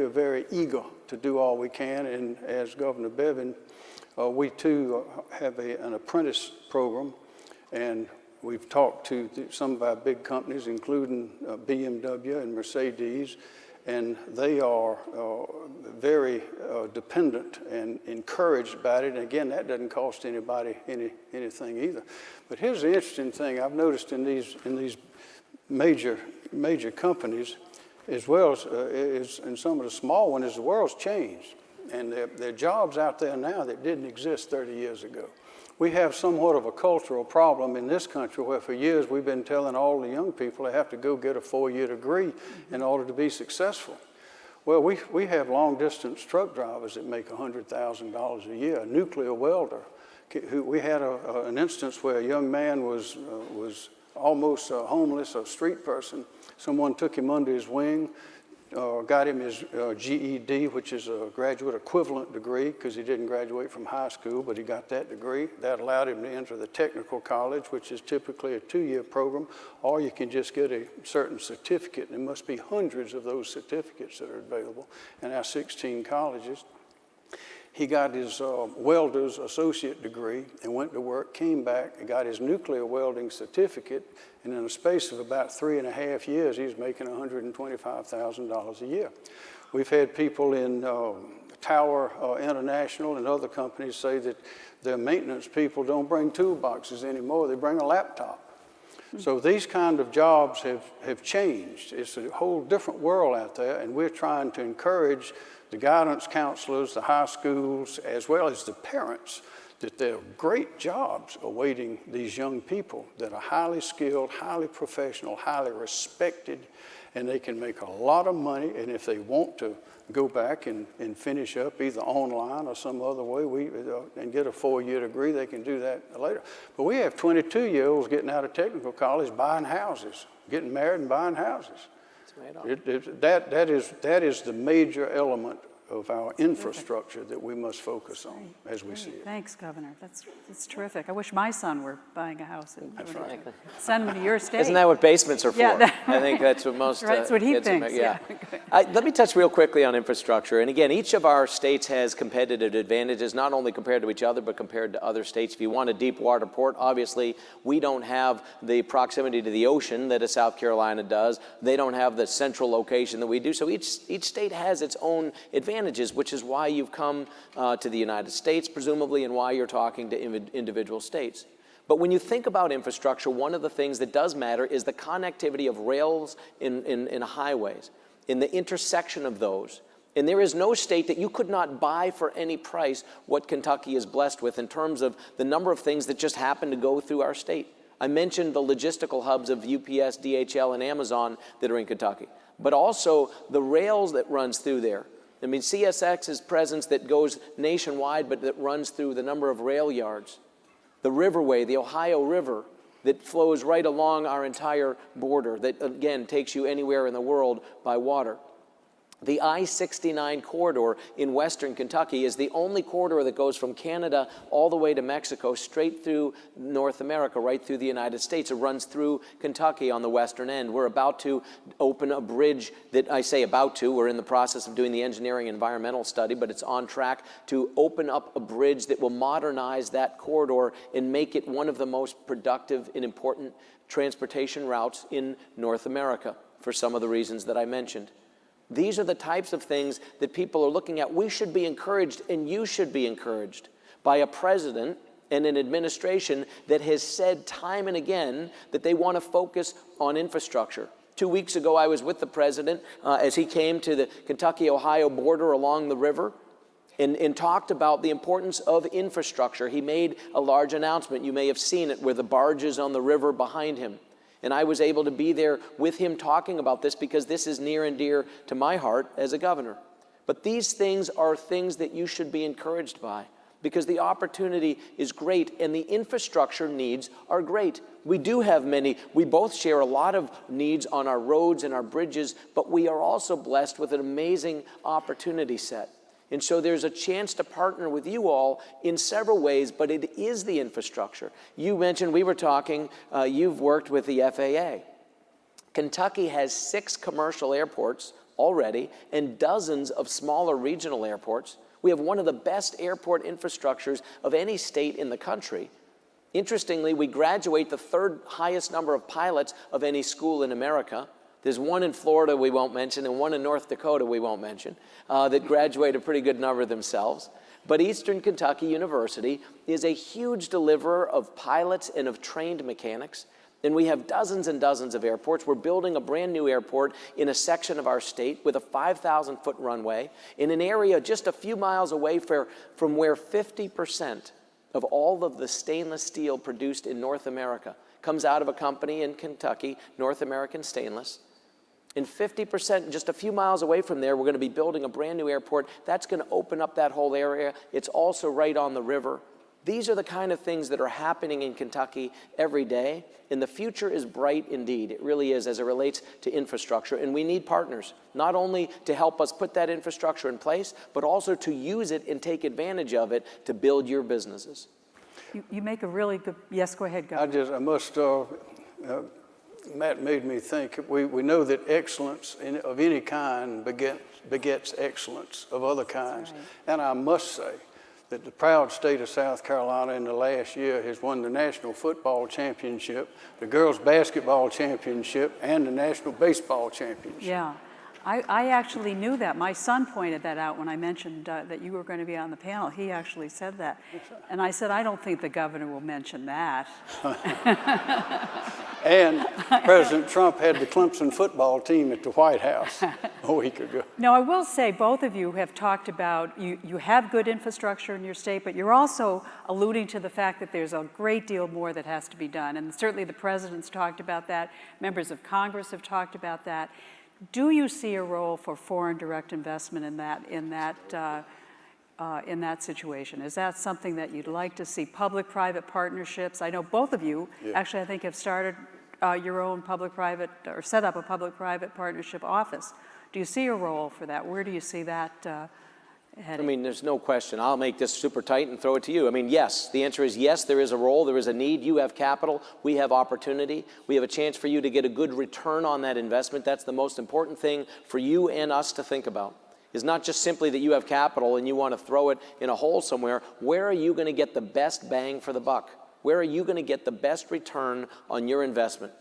Speaker 2: very eager to do all we can, and as Governor Bevin, we too have an apprentice program, and we've talked to some of our big companies, including BMW and Mercedes, and they are very dependent and encouraged about it. And again, that doesn't cost anybody anything either. But here's the interesting thing I've noticed in these major companies, as well as in some of the small ones, is the world's changed. And there are jobs out there now that didn't exist 30 years ago. We have somewhat of a cultural problem in this country where for years we've been telling all the young people they have to go get a 4-year degree in order to be successful. Well, we have long-distance truck drivers that make $100,000 a year, a nuclear welder. We had an instance where a young man was almost homeless, a street person. Someone took him under his wing, got him his GED, which is a graduate equivalent degree, because he didn't graduate from high school, but he got that degree. That allowed him to enter the technical college, which is typically a 2-year program, or you can just get a certain certificate. There must be hundreds of those certificates that are available in our 16 colleges. He got his welder's associate degree and went to work, came back, and got his nuclear welding certificate, and in a space of about 3.5 years, he was making $125,000 a year. We've had people in Tower International and other companies say that their maintenance people don't bring toolboxes anymore, they bring a laptop. So these kind of jobs have changed. It's a whole different world out there, and we're trying to encourage the guidance counselors, the high schools, as well as the parents, that there are great jobs awaiting these young people that are highly skilled, highly professional, highly respected, and they can make a lot of money. And if they want to go back and finish up either online or some other way and get a 4-year degree, they can do that later. But we have 22-year-olds getting out of technical college buying houses, getting married and buying houses. That is the major element of our infrastructure that we must focus on as we see it.
Speaker 22: Thanks, Governor. That's terrific. I wish my son were buying a house.
Speaker 3: That's right.
Speaker 22: Send him to your state.
Speaker 3: Isn't that what basements are for?
Speaker 22: Yeah,
Speaker 3: I think that's what most
Speaker 22: that's what he
Speaker 3: kids
Speaker 22: thinks.
Speaker 3: Yeah. Let me touch real quickly on infrastructure. And again, each of our states has competitive advantages, not only compared to each other, but compared to other states. If you want a deep water port, obviously, we don't have the proximity to the ocean that a South Carolina does. They don't have the central location that we do. So each state has its own advantages, which is why you've come to the United States, presumably, and why you're talking to individual states. But when you think about infrastructure, one of the things that does matter is the connectivity of rails in highways, in the intersection of those. And there is no state that you could not buy for any price what Kentucky is blessed with in terms of the number of things that just happen to go through our state. I mentioned the logistical hubs of UPS, DHL, and Amazon that are in Kentucky, but also the rails that runs through there. I mean, CSX's presence that goes nationwide, but that runs through the number of rail yards. The Riverway, the Ohio River, that flows right along our entire border, that again takes you anywhere in the world by water. The I-69 corridor in western Kentucky is the only corridor that goes from Canada all the way to Mexico, straight through North America, right through the United States. It runs through Kentucky on the western end. We're about to open a bridge that, I say about to, we're in the process of doing the engineering environmental study, but it's on track to open up a bridge that will modernize that corridor and make it one of the most productive and important transportation routes in North America for some of the reasons that I mentioned. These are the types of things that people are looking at. We should be encouraged, and you should be encouraged, by a president and an administration that has said time and again that they want to focus on infrastructure. 2 weeks ago, I was with the president as he came to the Kentucky-Ohio border along the river and talked about the importance of infrastructure. He made a large announcement. You may have seen it, where the barges on the river behind him. And I was able to be there with him talking about this because this is near and dear to my heart as a governor. But these things are things that you should be encouraged by because the opportunity is great and the infrastructure needs are great. We do have many. We both share a lot of needs on our roads and our bridges, but we are also blessed with an amazing opportunity set. And so there's a chance to partner with you all in several ways, but it is the infrastructure. You mentioned, we were talking, you've worked with the FAA. Kentucky has 6 commercial airports already and dozens of smaller regional airports. We have one of the best airport infrastructures of any state in the country. Interestingly, we graduate the 3rd highest number of pilots of any school in America. There's one in Florida we won't mention and one in North Dakota we won't mention that graduate a pretty good number themselves. But Eastern Kentucky University is a huge deliverer of pilots and of trained mechanics. And we have dozens and dozens of airports. We're building a brand new airport in a section of our state with a 5,000-foot runway in an area just a few miles away from where 50% of all of the stainless steel produced in North America comes out of a company in Kentucky, North American Stainless. And 50%, just a few miles away from there, we're going to be building a brand new airport. That's going to open up that whole area. It's also right on the river. These are the kind of things that are happening in Kentucky every day, and the future is bright indeed. It really is as it relates to infrastructure, and we need partners, not only to help us put that infrastructure in place, but also to use it and take advantage of it to build your businesses.
Speaker 22: You make a really good, yes, go ahead, Governor.
Speaker 2: I must, Matt made me think, we know that excellence of any kind begets excellence of other kinds. Right. And I must say that the proud state of South Carolina in the last year has won the National Football Championship, the Girls Basketball Championship, and the National Baseball Championship.
Speaker 22: Yeah. I actually knew that. My son pointed that out when I mentioned that you were going to be on the panel. He actually said that. And I said, I don't think the governor will mention that.
Speaker 2: And President Trump had the Clemson football team at the White House a week ago.
Speaker 22: Now, I will say both of you have talked about, you have good infrastructure in your state, but you're also alluding to the fact that there's a great deal more that has to be done. And certainly the president's talked about that. Members of Congress have talked about that. Do you see a role for foreign direct investment in that situation? Is that something that you'd like to see? Public-private partnerships? I know both of you, actually, I think, have started your own public-private, or set up a public-private partnership office. Do you see a role for that? Where do you see that heading?
Speaker 3: I mean, there's no question. I'll make this super tight and throw it to you. I mean, yes, the answer is yes, there is a role, there is a need. You have capital, we have opportunity. We have a chance for you to get a good return on that investment. That's the most important thing for you and us to think about. It's not just simply that you have capital and you want to throw it in a hole somewhere. Where are you going to get the best bang for the buck? Where are you going to get the best return on your investment?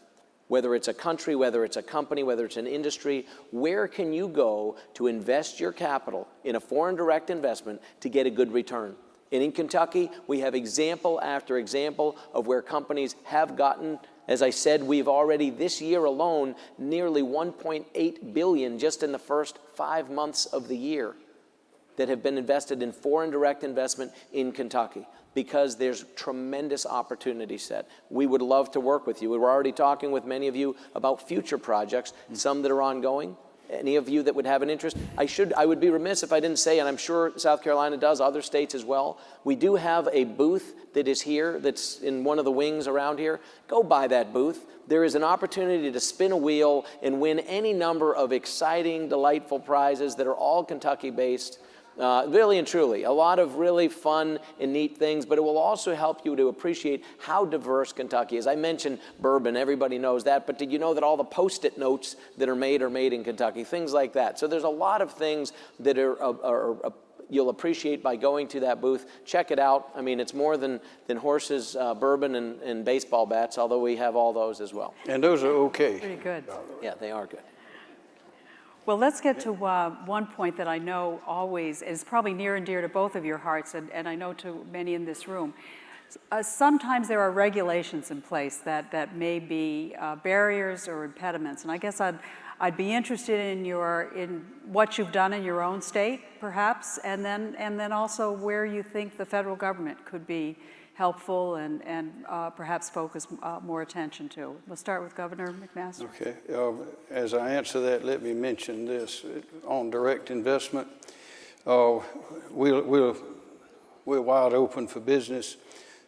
Speaker 3: Whether it's a country, whether it's a company, whether it's an industry, where can you go to invest your capital in a foreign direct investment to get a good return? And in Kentucky, we have example after example of where companies have gotten. As I said, we've already, this year alone, nearly $1.8 billion just in the first 5 months of the year that have been invested in foreign direct investment in Kentucky, because there's tremendous opportunity set. We would love to work with you. We're already talking with many of you about future projects, some that are ongoing. Any of you that would have an interest, I would be remiss if I didn't say, and I'm sure South Carolina does, other states as well, we do have a booth that is here, that's in one of the wings around here. Go by that booth. There is an opportunity to spin a wheel and win any number of exciting, delightful prizes that are all Kentucky-based. Really and truly, a lot of really fun and neat things, but it will also help you to appreciate how diverse Kentucky is. I mentioned bourbon, everybody knows that, but did you know that all the Post-it notes that are made in Kentucky, things like that. So there's a lot of things that you'll appreciate by going to that booth. Check it out. I mean, it's more than horses, bourbon, and baseball bats, although we have all those as well.
Speaker 2: And those are okay.
Speaker 22: Pretty good.
Speaker 3: Yeah, they are good.
Speaker 22: Well, let's get to one point that I know always is probably near and dear to both of your hearts, and I know to many in this room. Sometimes there are regulations in place that may be barriers or impediments, and I guess I'd be interested in what you've done in your own state, perhaps, and then also where you think the federal government could be helpful and perhaps focus more attention to. We'll start with Governor McMaster.
Speaker 2: Okay. As I answer that, let me mention this. On direct investment, we're wide open for business.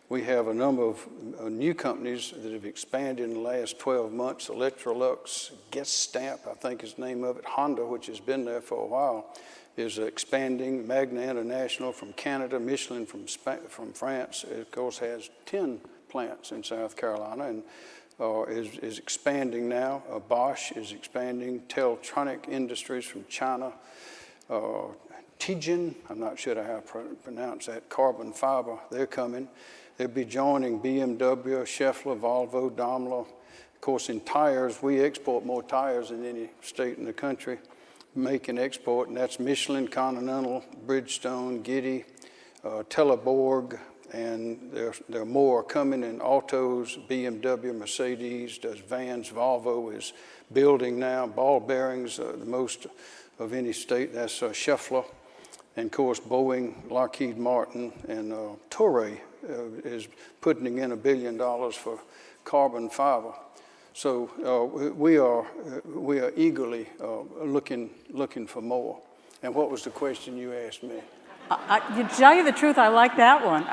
Speaker 2: We have a number of new companies that have expanded in the last 12 months. Electrolux, Guest Stamp, I think is the name of it. Honda, which has been there for a while, is expanding. Magna International from Canada, Michelin from France, of course, has 10 plants in South Carolina and is expanding now. Bosch is expanding. Teltronic Industries from China. Tijan, I'm not sure how to pronounce that, carbon fiber, they're coming. They'll be joining BMW, Schaeffler, Volvo, Daimler. Of course, in tires, we export more tires than any state in the country. Make and export, and that's Michelin, Continental, Bridgestone, Giddy, Teleborg, and there are more coming in autos. BMW, Mercedes does vans. Volvo is building now. Ball bearings, the most of any state, that's Schaeffler. And of course, Boeing, Lockheed Martin, and Toray is putting in $1 billion for carbon fiber. So we are eagerly looking for more. And what was the question you asked me?
Speaker 22: To tell you the truth, I like that one.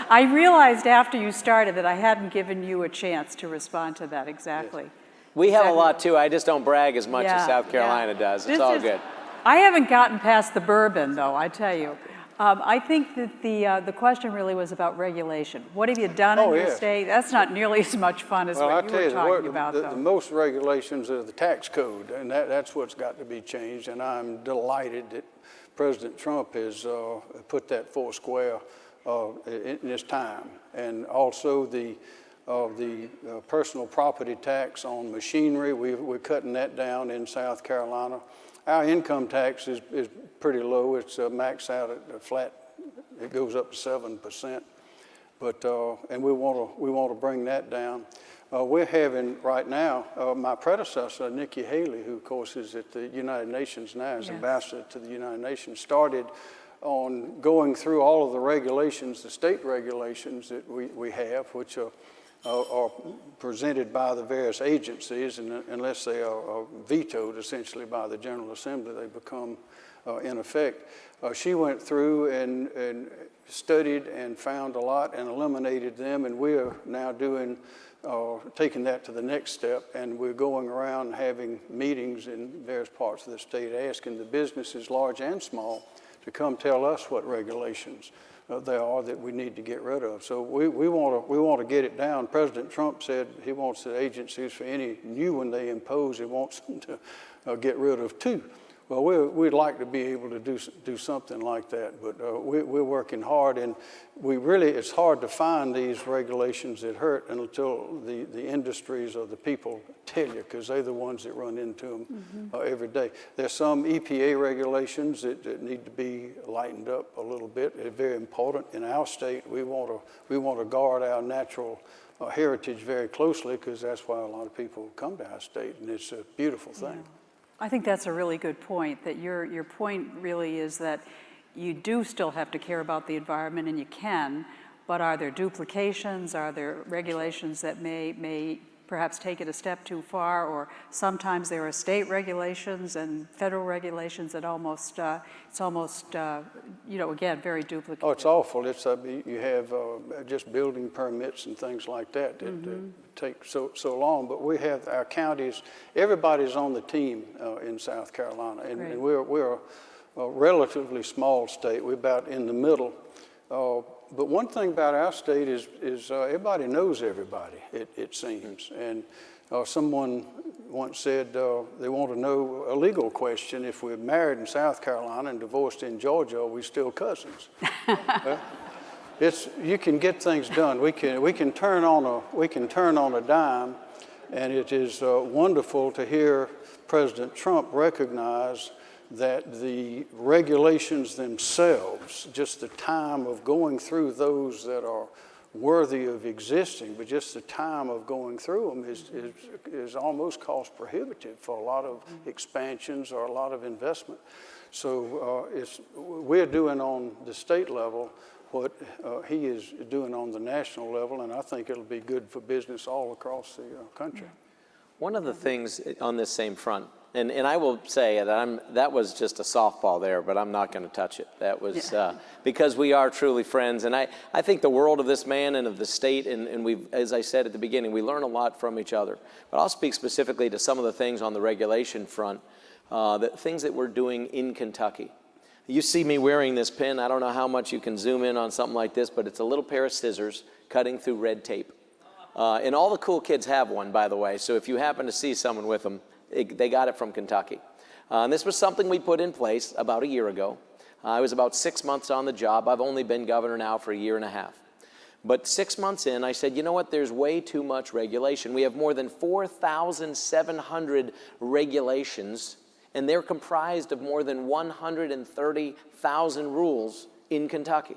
Speaker 22: I realized after you started that I hadn't given you a chance to respond to that exactly.
Speaker 3: Yes. We have a lot too. I just don't brag as much as South Carolina does. It's all good.
Speaker 22: I haven't gotten past the bourbon, though, I tell you. I think that the question really was about regulation. What have you done in your state? That's not nearly as much fun as what you were talking about, though.
Speaker 2: The most regulations are the tax code, and that's what's got to be changed. And I'm delighted that President Trump has put that four square in his time. And also the personal property tax on machinery, we're cutting that down in South Carolina. Our income tax is pretty low. It's maxed out at a flat. It goes up to 7%. But and we want to bring that down. We're having right now my predecessor Nikki Haley, who of course is at the United Nations now as ambassador to the United Nations, started on going through all of the regulations, the state regulations that we have, which are presented by the various agencies, and unless they are vetoed essentially by the General Assembly, they become in effect. She went through and studied and found a lot and eliminated them, and we are now taking that to the next step, and we're going around having meetings in various parts of the state asking the businesses, large and small, to come tell us what regulations there are that we need to get rid of. So we want to get it down. President Trump said he wants the agencies, for any new one they impose, he wants them to get rid of 2. Well, we'd like to be able to do something like that, but we're working hard, and it's hard to find these regulations that hurt until the industries or the people tell you, because they're the ones that run into them every day. There's some EPA regulations that need to be lightened up a little bit. They're very important. In our state, we want to guard our natural heritage very closely, because that's why a lot of people come to our state, and it's a beautiful thing.
Speaker 22: Yeah. I think that's a really good point, that your point really is that you do still have to care about the environment, and you can, but are there duplications? Are there regulations that may perhaps take it a step too far, or sometimes there are state regulations and federal regulations that it's almost, again, very duplicated.
Speaker 2: Oh, it's awful. It's you have just building permits and things like that that take so long. But we have our counties. Everybody's on the team in South Carolina, and we're a relatively small state. We're about in the middle. But one thing about our state is everybody knows everybody, it seems. And someone once said they want to know a legal question: if we're married in South Carolina and divorced in Georgia, are we still cousins? You can get things done. We can turn on a dime, and it is wonderful to hear President Trump recognize that the regulations themselves, just the time of going through those that are worthy of existing, but just the time of going through them is almost cost prohibitive for a lot of expansions or a lot of investment. So we're doing on the state level what he is doing on the national level, and I think it'll be good for business all across the country.
Speaker 3: One of the things on this same front, and I will say that was just a softball there, but I'm not going to touch it. That was because we are truly friends, and I think the world of this man and of the state, and we've, as I said at the beginning, we learn a lot from each other. But I'll speak specifically to some of the things on the regulation front, the things that we're doing in Kentucky. You see me wearing this pin. I don't know how much you can zoom in on something like this, but it's a little pair of scissors cutting through red tape. And all the cool kids have one, by the way, so if you happen to see someone with them, they got it from Kentucky. And this was something we put in place about a year ago. I was about 6 months on the job. I've only been governor now for a year and a half. But 6 months in, I said, you know what, there's way too much regulation. We have more than 4,700 regulations, and they're comprised of more than 130,000 rules in Kentucky.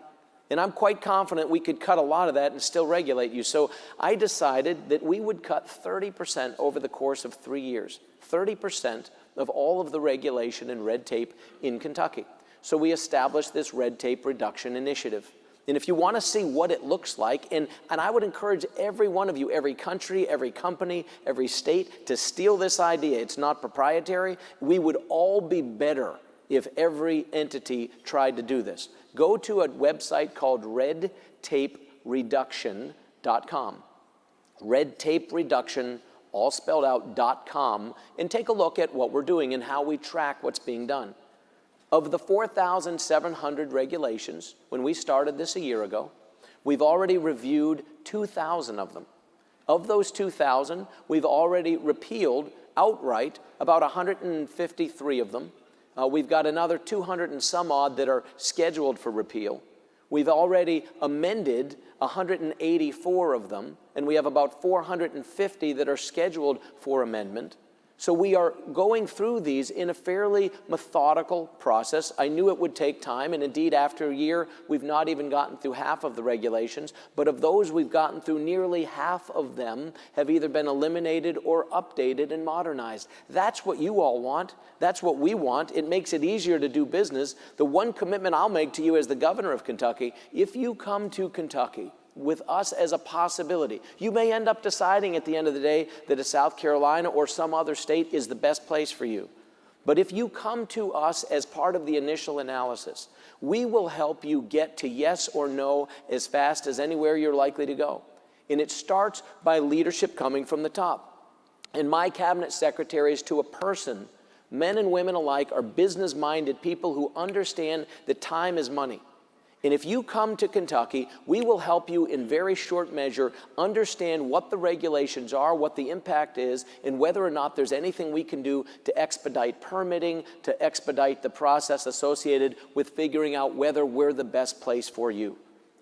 Speaker 3: And I'm quite confident we could cut a lot of that and still regulate you. So I decided that we would cut 30% over the course of 3 years, 30% of all of the regulation and red tape in Kentucky. So we established this red tape reduction initiative. And if you want to see what it looks like, and I would encourage every one of you, every country, every company, every state, to steal this idea. It's not proprietary. We would all be better if every entity tried to do this. Go to a website called redtapereduction.com. Redtapereduction, all spelled out, .com, and take a look at what we're doing and how we track what's being done. Of the 4,700 regulations, when we started this a year ago, we've already reviewed 2,000 of them. Of those 2,000, we've already repealed outright about 153 of them. We've got another 200 and some odd that are scheduled for repeal. We've already amended 184 of them, and we have about 450 that are scheduled for amendment. So we are going through these in a fairly methodical process. I knew it would take time, and indeed after a year, we've not even gotten through half of the regulations, but of those we've gotten through, nearly half of them have either been eliminated or updated and modernized. That's what you all want. That's what we want. It makes it easier to do business. The one commitment I'll make to you as the governor of Kentucky, if you come to Kentucky with us as a possibility, you may end up deciding at the end of the day that a South Carolina or some other state is the best place for you. But if you come to us as part of the initial analysis, we will help you get to yes or no as fast as anywhere you're likely to go. And it starts by leadership coming from the top. And my cabinet secretaries, to a person, men and women alike, are business-minded people who understand that time is money. And if you come to Kentucky, we will help you in very short measure understand what the regulations are, what the impact is, and whether or not there's anything we can do to expedite permitting, to expedite the process associated with figuring out whether we're the best place for you.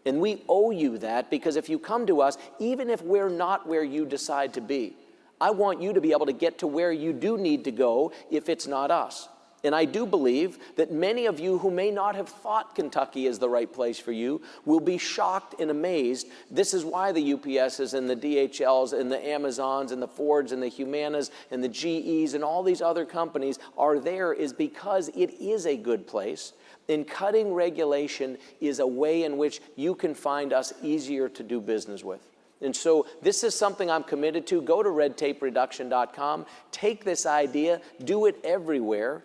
Speaker 3: And we owe you that, because if you come to us, even if we're not where you decide to be, I want you to be able to get to where you do need to go if it's not us. And I do believe that many of you who may not have thought Kentucky is the right place for you will be shocked and amazed. This is why the UPSs and the DHLs and the Amazons and the Fords and the Humanas and the GEs and all these other companies are there, is because it is a good place. And cutting regulation is a way in which you can find us easier to do business with. And so this is something I'm committed to. Go to redtapereduction.com. Take this idea, do it everywhere.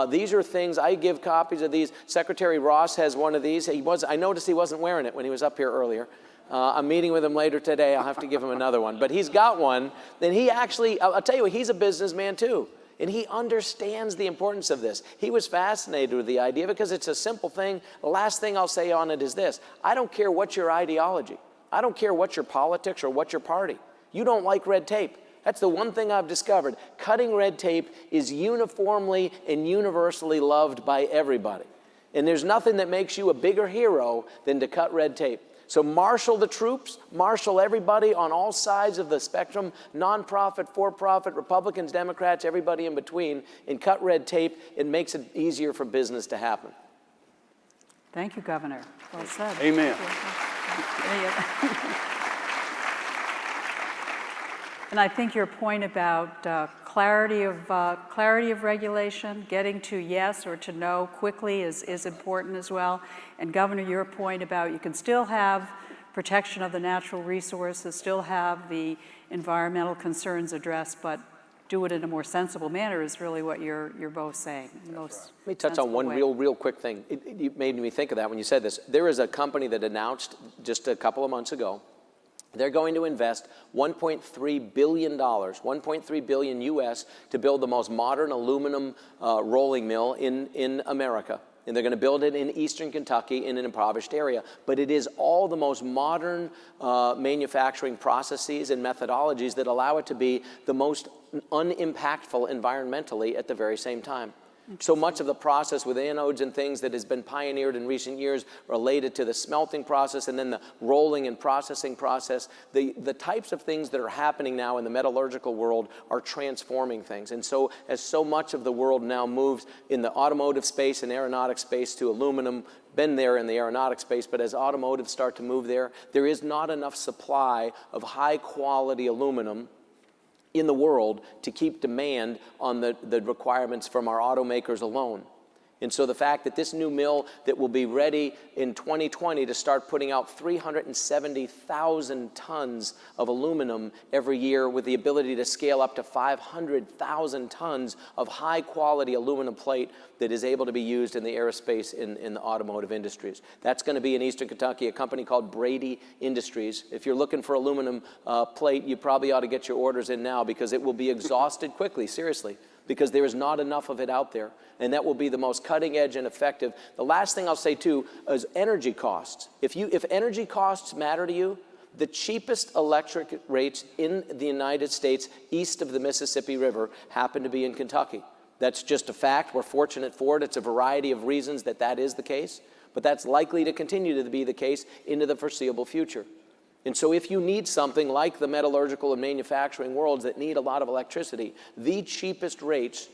Speaker 3: These are things, I give copies of these. Secretary Ross has one of these. I noticed he wasn't wearing it when he was up here earlier. I'm meeting with him later today. I'll have to give him another one. But he's got one. Then he actually, I'll tell you what, he's a businessman too. And he understands the importance of this. He was fascinated with the idea because it's a simple thing. The last thing I'll say on it is this. I don't care what your ideology. I don't care what your politics or what your party. You don't like red tape. That's the one thing I've discovered. Cutting red tape is uniformly and universally loved by everybody. And there's nothing that makes you a bigger hero than to cut red tape. So marshal the troops, marshal everybody on all sides of the spectrum, nonprofit, for-profit, Republicans, Democrats, everybody in between, and cut red tape. It makes it easier for business to happen.
Speaker 22: Thank you, Governor. Well said.
Speaker 2: Amen.
Speaker 22: And I think your point about clarity of regulation, getting to yes or to no quickly is important as well. And Governor, your point about you can still have protection of the natural resources, still have the environmental concerns addressed, but do it in a more sensible manner is really what you're both saying. Let
Speaker 3: me touch on one real quick thing. It made me think of that when you said this. There is a company that announced just a couple of months ago they're going to invest $1.3 billion, $1.3 billion US, to build the most modern aluminum rolling mill in America. And they're going to build it in eastern Kentucky in an impoverished area. But it is all the most modern manufacturing processes and methodologies that allow it to be the most unimpactful environmentally at the very same time. So much of the process with anodes and things that has been pioneered in recent years related to the smelting process and then the rolling and processing process, the types of things that are happening now in the metallurgical world are transforming things. And so as so much of the world now moves in the automotive space and aeronautic space to aluminum, been there in the aeronautic space, but as automotives start to move there, there is not enough supply of high quality aluminum in the world to keep demand on the requirements from our automakers alone. And so the fact that this new mill that will be ready in 2020 to start putting out 370,000 tons of aluminum every year with the ability to scale up to 500,000 tons of high quality aluminum plate that is able to be used in the aerospace in the automotive industries. That's going to be in eastern Kentucky, a company called Brady Industries. If you're looking for aluminum plate, you probably ought to get your orders in now because it will be exhausted quickly, seriously, because there is not enough of it out there. And that will be the most cutting edge and effective. The last thing I'll say too is energy costs. If energy costs matter to you, the cheapest electric rates in the United States east of the Mississippi River happen to be in Kentucky. That's just a fact. We're fortunate for it. It's a variety of reasons that is the case, but that's likely to continue to be the case into the foreseeable future. And so if you need something like the metallurgical and manufacturing worlds that need a lot of electricity, the cheapest rates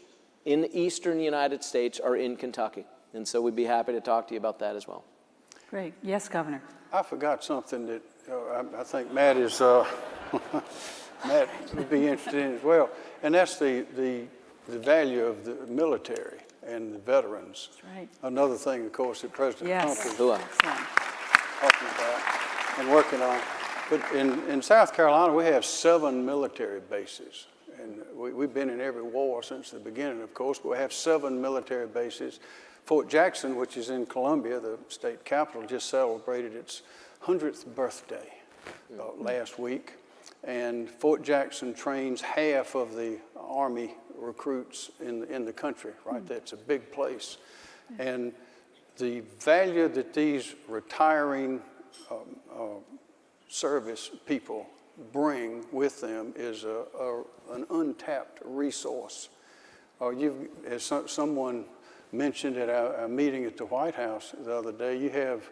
Speaker 3: in the eastern United States are in Kentucky. And so we'd be happy to talk to you about that as well.
Speaker 22: Great. Yes, Governor.
Speaker 2: I forgot something that I think Matt is Matt would be interested in as well, and that's the value of the military and the veterans.
Speaker 22: That's right.
Speaker 2: Another thing, of course, that President Trump is talking about and working on. But in South Carolina, we have 7 military bases. And we've been in every war since the beginning, of course, but we have 7 military bases. Fort Jackson, which is in Columbia, the state capital, just celebrated its 100th birthday last week. And Fort Jackson trains half of the Army recruits in the country, right? That's a big place. And the value that these retiring service people bring with them is an untapped resource. As someone mentioned at our meeting at the White House the other day, you have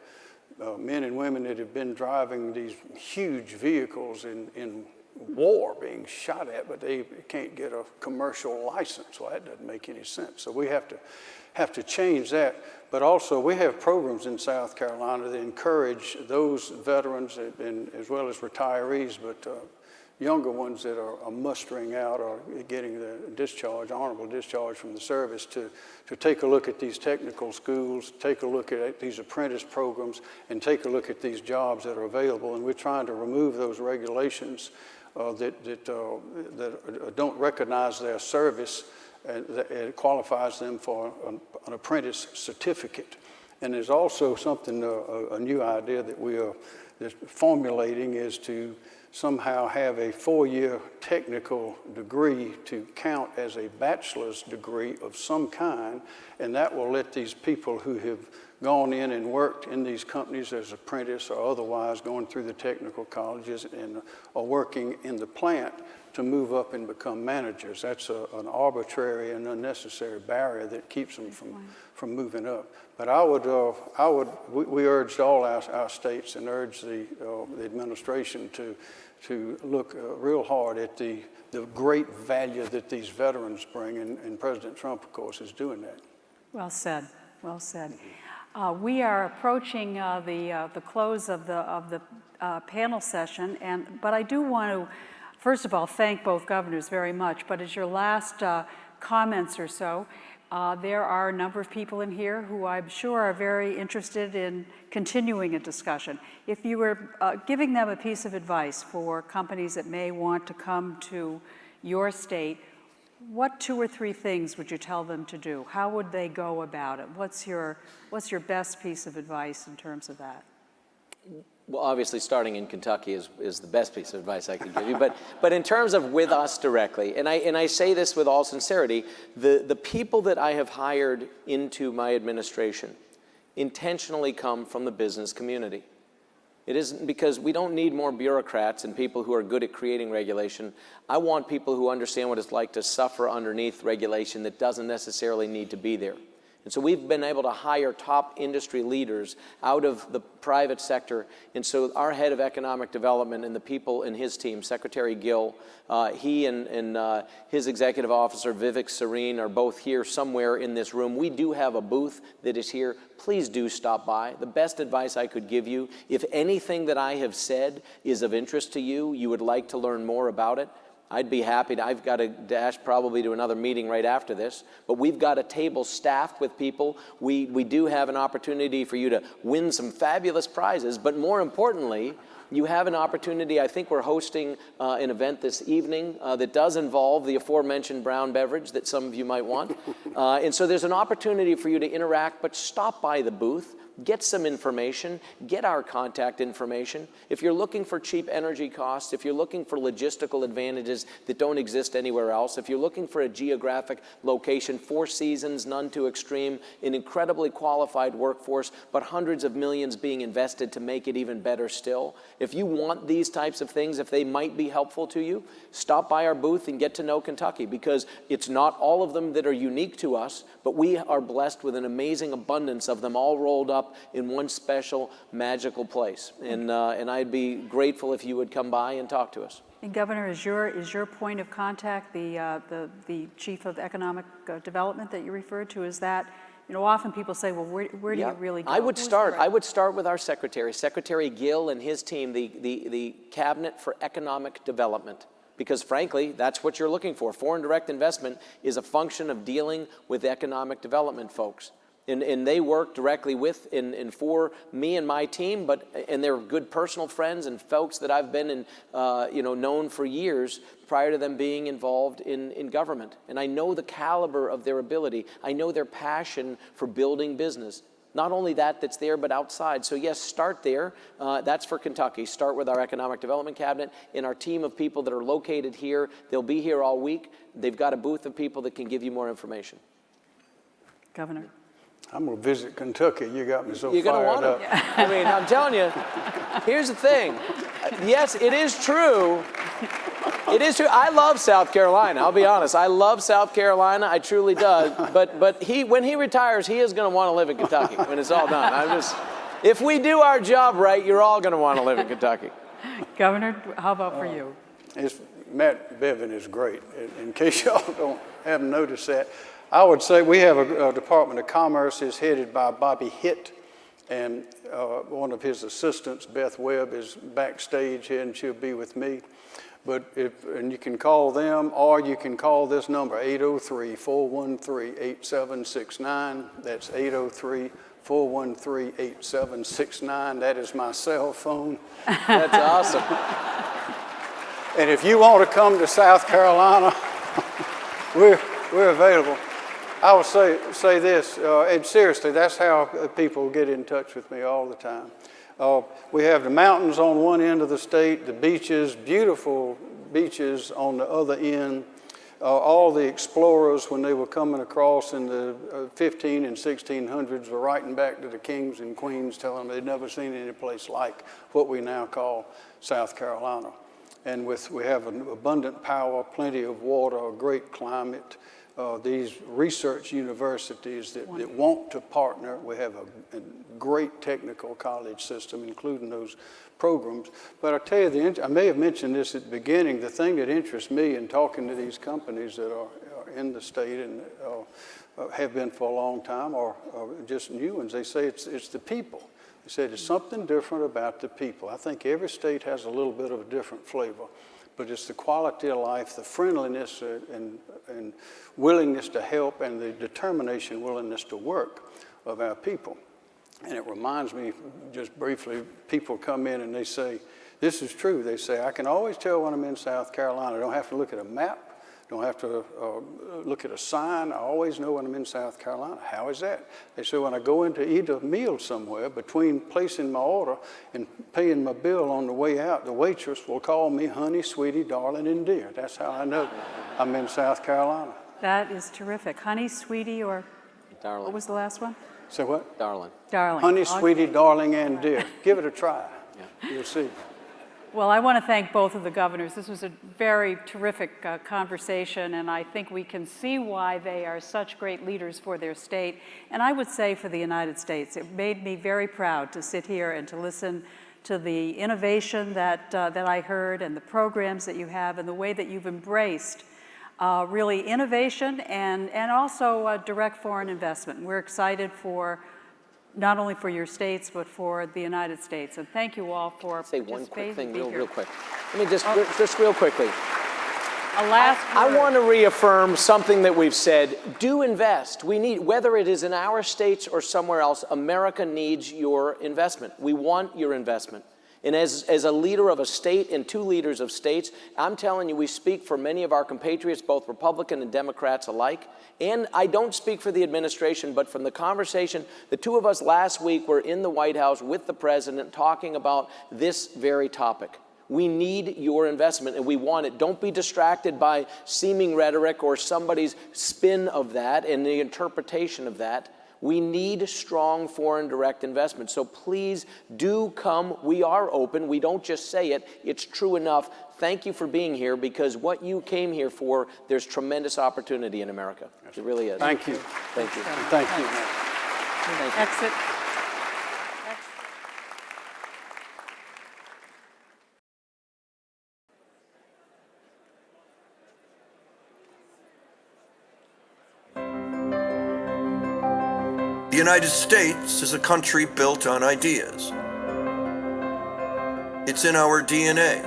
Speaker 2: men and women that have been driving these huge vehicles in war being shot at, but they can't get a commercial license. Well, that doesn't make any sense. So we have to change that. But also we have programs in South Carolina that encourage those veterans and as well as retirees, but younger ones that are mustering out or getting the discharge, honorable discharge from the service, to take a look at these technical schools, take a look at these apprentice programs, and take a look at these jobs that are available. And we're trying to remove those regulations that don't recognize their service, and it qualifies them for an apprentice certificate. And there's also something, a new idea that we are formulating, is to somehow have a 4-year technical degree to count as a bachelor's degree of some kind, and that will let these people who have gone in and worked in these companies as apprentice or otherwise going through the technical colleges and are working in the plant to move up and become managers. That's an arbitrary and unnecessary barrier that keeps them from moving up. But we urged all our states and urged the administration to look real hard at the great value that these veterans bring, and President Trump, of course, is doing that.
Speaker 22: Well said, well said. We are approaching the close of the panel session, but I do want to, first of all, thank both governors very much. But as your last comments or so, there are a number of people in here who I'm sure are very interested in continuing a discussion. If you were giving them a piece of advice for companies that may want to come to your state, what 2 or 3 things would you tell them to do? How would they go about it? What's your best piece of advice in terms of that?
Speaker 3: Well, obviously, starting in Kentucky is the best piece of advice I could give you. But in terms of with us directly, and I say this with all sincerity, the people that I have hired into my administration intentionally come from the business community. It isn't because we don't need more bureaucrats and people who are good at creating regulation. I want people who understand what it's like to suffer underneath regulation that doesn't necessarily need to be there. And so we've been able to hire top industry leaders out of the private sector. And so our head of economic development and the people in his team, Secretary Gill, he and his executive officer, Vivek Serene, are both here somewhere in this room. We do have a booth that is here. Please do stop by. The best advice I could give you, if anything that I have said is of interest to you, you would like to learn more about it, I'd be happy to. I've got to dash probably to another meeting right after this, but we've got a table staffed with people. We do have an opportunity for you to win some fabulous prizes, but more importantly, you have an opportunity. I think we're hosting an event this evening that does involve the aforementioned brown beverage that some of you might want. And so there's an opportunity for you to interact, but stop by the booth. Get some information, get our contact information. If you're looking for cheap energy costs, if you're looking for logistical advantages that don't exist anywhere else, if you're looking for a geographic location, 4 seasons, none too extreme, an incredibly qualified workforce, but hundreds of millions being invested to make it even better still. If you want these types of things, if they might be helpful to you, stop by our booth and get to know Kentucky, because it's not all of them that are unique to us, but we are blessed with an amazing abundance of them all rolled up in one special magical place. And I'd be grateful if you would come by and talk to us.
Speaker 22: And Governor, is your point of contact the Chief of Economic Development that you referred to? Is that, you know, often people say, well, where do you really go?
Speaker 3: I would start with our secretary, Secretary Gill and his team, the Cabinet for Economic Development. Because frankly, that's what you're looking for. Foreign direct investment is a function of dealing with economic development folks. And they work directly with and for me and my team, and they're good personal friends and folks that I've been known for years prior to them being involved in government. And I know the caliber of their ability. I know their passion for building business. Not only that's there, but outside. So yes, start there. That's for Kentucky. Start with our Economic Development Cabinet and our team of people that are located here. They'll be here all week. They've got a booth of people that can give you more information.
Speaker 22: Governor.
Speaker 2: I'm going to visit Kentucky. You got me so
Speaker 3: You're going to want
Speaker 2: fired
Speaker 3: to.
Speaker 2: up.
Speaker 3: I mean, I'm telling you, here's the thing. Yes, it is true. It is true. I love South Carolina. I'll be honest. I love South Carolina. I truly do. But when he retires, he is going to want to live in Kentucky when it's all done. If we do our job right, you're all going to want to live in Kentucky.
Speaker 22: Governor, how about for you?
Speaker 2: Matt Bevin is great. In case y'all haven't noticed that, I would say we have a Department of Commerce is headed by Bobby Hitt, and one of his assistants, Beth Webb, is backstage here, and she'll be with me. And you can call them, or you can call this number, 803-413-8769. That's 803-413-8769. That is my cell phone.
Speaker 3: That's awesome.
Speaker 2: And if you want to come to South Carolina, we're available. I will say this, and seriously, that's how people get in touch with me all the time. We have the mountains on one end of the state, the beaches, beautiful beaches on the other end. All the explorers, when they were coming across in the 15 and 1600s, were writing back to the kings and queens, telling them they'd never seen any place like what we now call South Carolina. And we have an abundant power, plenty of water, a great climate. These research universities that want to partner. We have a great technical college system, including those programs. But I tell you, I may have mentioned this at the beginning, the thing that interests me in talking to these companies that are in the state and have been for a long time, or just new ones, they say it's the people. They say there's something different about the people. I think every state has a little bit of a different flavor. But it's the quality of life, the friendliness and willingness to help, and the determination, willingness to work of our people. And it reminds me, just briefly, people come in and they say, this is true. They say, I can always tell when I'm in South Carolina. I don't have to look at a map. Don't have to look at a sign. I always know when I'm in South Carolina. How is that? They say when I go in to eat a meal somewhere, between placing my order and paying my bill on the way out, the waitress will call me honey, sweetie, darling, and dear. That's how I know I'm in South Carolina.
Speaker 22: That is terrific. Honey, sweetie, or
Speaker 3: darling.
Speaker 22: What was the last one?
Speaker 2: Say what?
Speaker 3: Darling.
Speaker 22: Darling.
Speaker 2: Honey, sweetie, darling, and dear. Give it a try. Yeah. You'll see.
Speaker 22: Well, I want to thank both of the governors. This was a very terrific conversation, and I think we can see why they are such great leaders for their state, and I would say for the United States. It made me very proud to sit here and to listen to the innovation that I heard, and the programs that you have, and the way that you've embraced really innovation and also direct foreign investment. We're excited for not only for your states, but for the United States. And thank you all for
Speaker 3: participating. Say one quick thing real quick. Let me just real quickly.
Speaker 22: A last
Speaker 3: I want to reaffirm something that we've said. Do invest. We need, whether it is in our states or somewhere else, America needs your investment. We want your investment. And as a leader of a state and two leaders of states, I'm telling you, we speak for many of our compatriots, both Republican and Democrats alike. And I don't speak for the administration, but from the conversation, the two of us last week were in the White House with the president talking about this very topic. We need your investment, and we want it. Don't be distracted by seeming rhetoric or somebody's spin of that and the interpretation of that. We need strong foreign direct investment. So please do come. We are open. We don't just say it. It's true enough. Thank you for being here, because what you came here for, there's tremendous opportunity in America. It really is.
Speaker 2: Thank you.
Speaker 3: Thank you.
Speaker 2: Thank you.
Speaker 3: Thank you.
Speaker 22: Exit.
Speaker 8: The United States is a country built on ideas. It's in our DNA.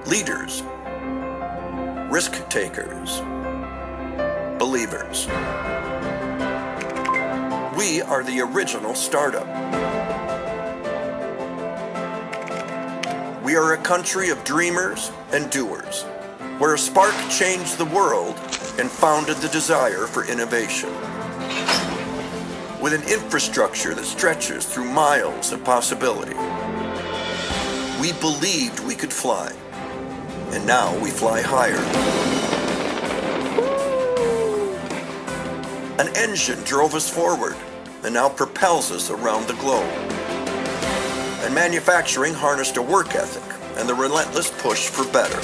Speaker 8: Leaders, risk takers, believers. We are the original startup. We are a country of dreamers and doers, where a spark changed the world and founded the desire for innovation. With an infrastructure that stretches through miles of possibility. We believed we could fly, and now we fly higher. An engine drove us forward and now propels us around the globe. And manufacturing harnessed a work ethic and the relentless push for better.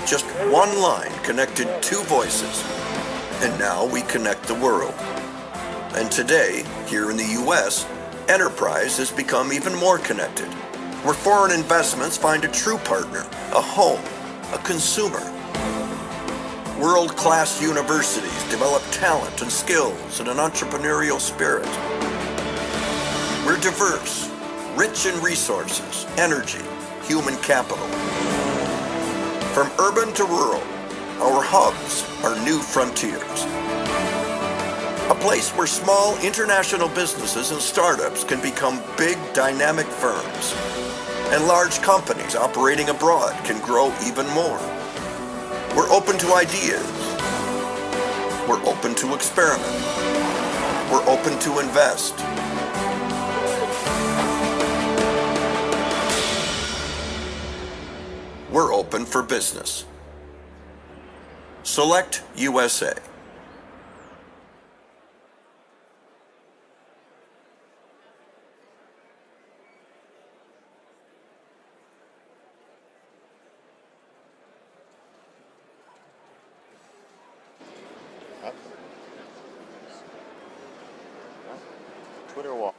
Speaker 8: Just one line connected two voices, and now we connect the world. And today, here in the US, enterprise has become even more connected, where foreign investments find a true partner, a home, a consumer. World-class universities develop talent and skills and an entrepreneurial spirit. We're diverse, rich in resources, energy, human capital. From urban to rural, our hubs are new frontiers. A place where small international businesses and startups can become big dynamic firms. And large companies operating abroad can grow even more. We're open to ideas. We're open to experiment. We're open to invest. We're open for business. Select USA.
Speaker 15: Twitter wall.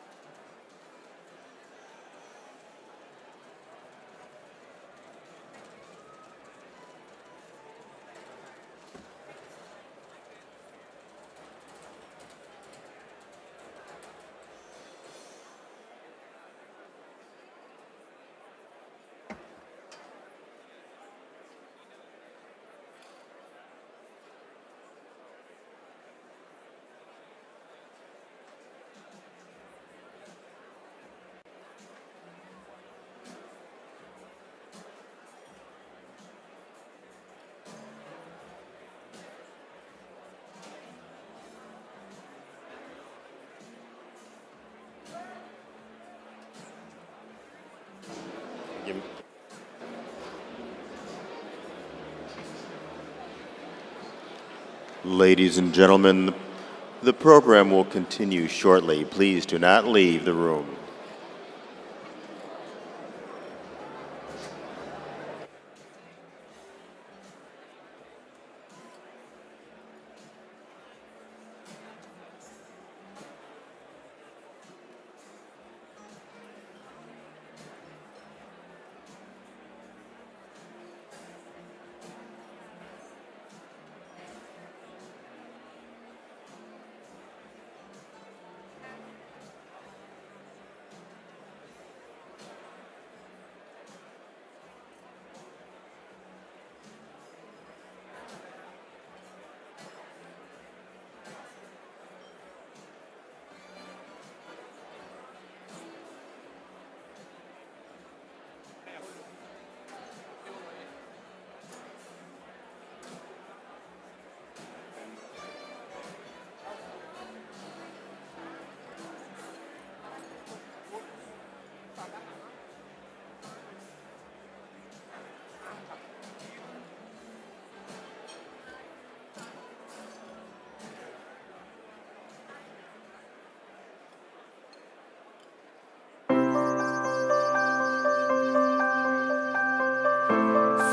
Speaker 15: Ladies and gentlemen, the program will continue shortly. Please do not leave the room.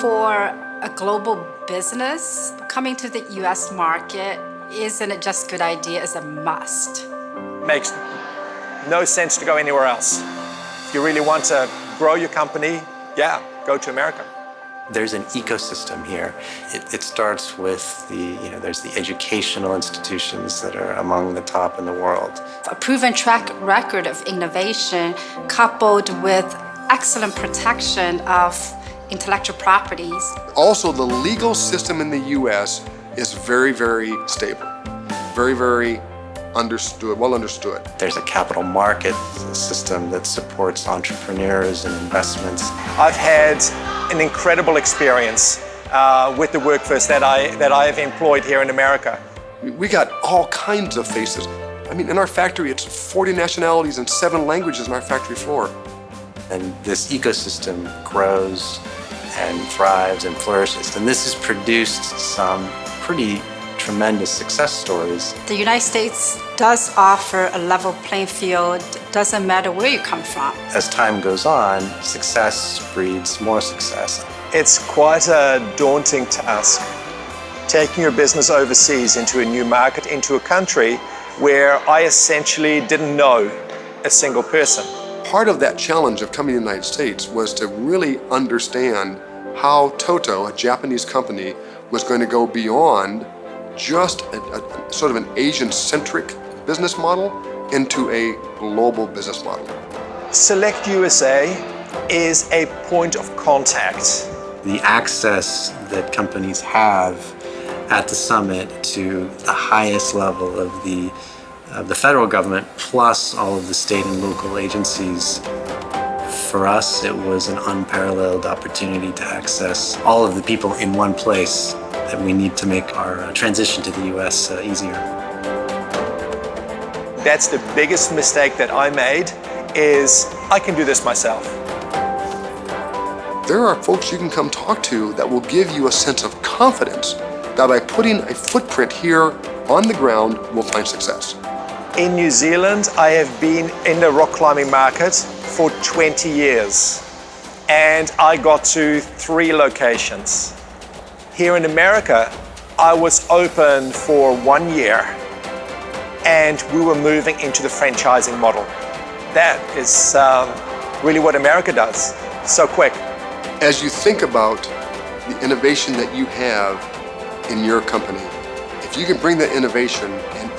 Speaker 9: For a global business, coming to the US market isn't just a good idea, it's a must.
Speaker 11: Makes no sense to go anywhere else. If you really want to grow your company, yeah, go to America.
Speaker 23: There's an ecosystem here. It starts with there's the educational institutions that are among the top in the world.
Speaker 9: A proven track record of innovation coupled with excellent protection of intellectual properties.
Speaker 24: Also, the legal system in the U.S. is very, very stable, very, very understood, well understood.
Speaker 23: There's a capital market system that supports entrepreneurs and investments.
Speaker 11: I've had an incredible experience with the workforce that I have employed here in America.
Speaker 24: We got all kinds of faces. I mean, in our factory, it's 40 nationalities and 7 languages on our factory floor.
Speaker 23: And this ecosystem grows and thrives and flourishes. And this has produced some pretty tremendous success stories.
Speaker 9: The United States does offer a level playing field, doesn't matter where you come from.
Speaker 23: As time goes on, success breeds more success.
Speaker 11: It's quite a daunting task, taking your business overseas into a new market, into a country where I essentially didn't know a single person.
Speaker 24: Part of that challenge of coming to the United States was to really understand how Toto, a Japanese company, was going to go beyond just a sort of an Asian-centric business model into a global business model.
Speaker 11: SelectUSA is a point of contact.
Speaker 23: The access that companies have at the summit to the highest level of the federal government, plus all of the state and local agencies. For us, it was an unparalleled opportunity to access all of the people in one place that we need to make our transition to the US easier.
Speaker 11: That's the biggest mistake that I made, is I can do this myself.
Speaker 24: There are folks you can come talk to that will give you a sense of confidence that by putting a footprint here on the ground, we'll find success.
Speaker 11: In New Zealand, I have been in the rock climbing market for 20 years, and I got to 3 locations. Here in America, I was open for 1 year, and we were moving into the franchising model. That is really what America does, so quick.
Speaker 24: As you think about the innovation that you have in your company, if you can bring that innovation and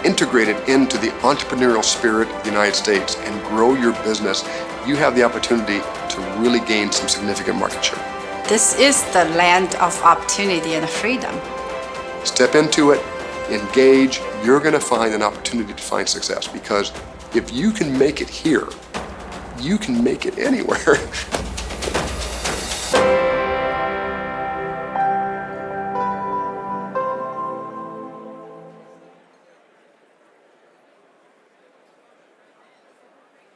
Speaker 24: integrate it into the entrepreneurial spirit of the United States and grow your business, you have the opportunity to really gain some significant market share.
Speaker 9: This is the land of opportunity and freedom.
Speaker 24: Step into it, engage, you're going to find an opportunity to find success, because if you can make it here, you can make it anywhere.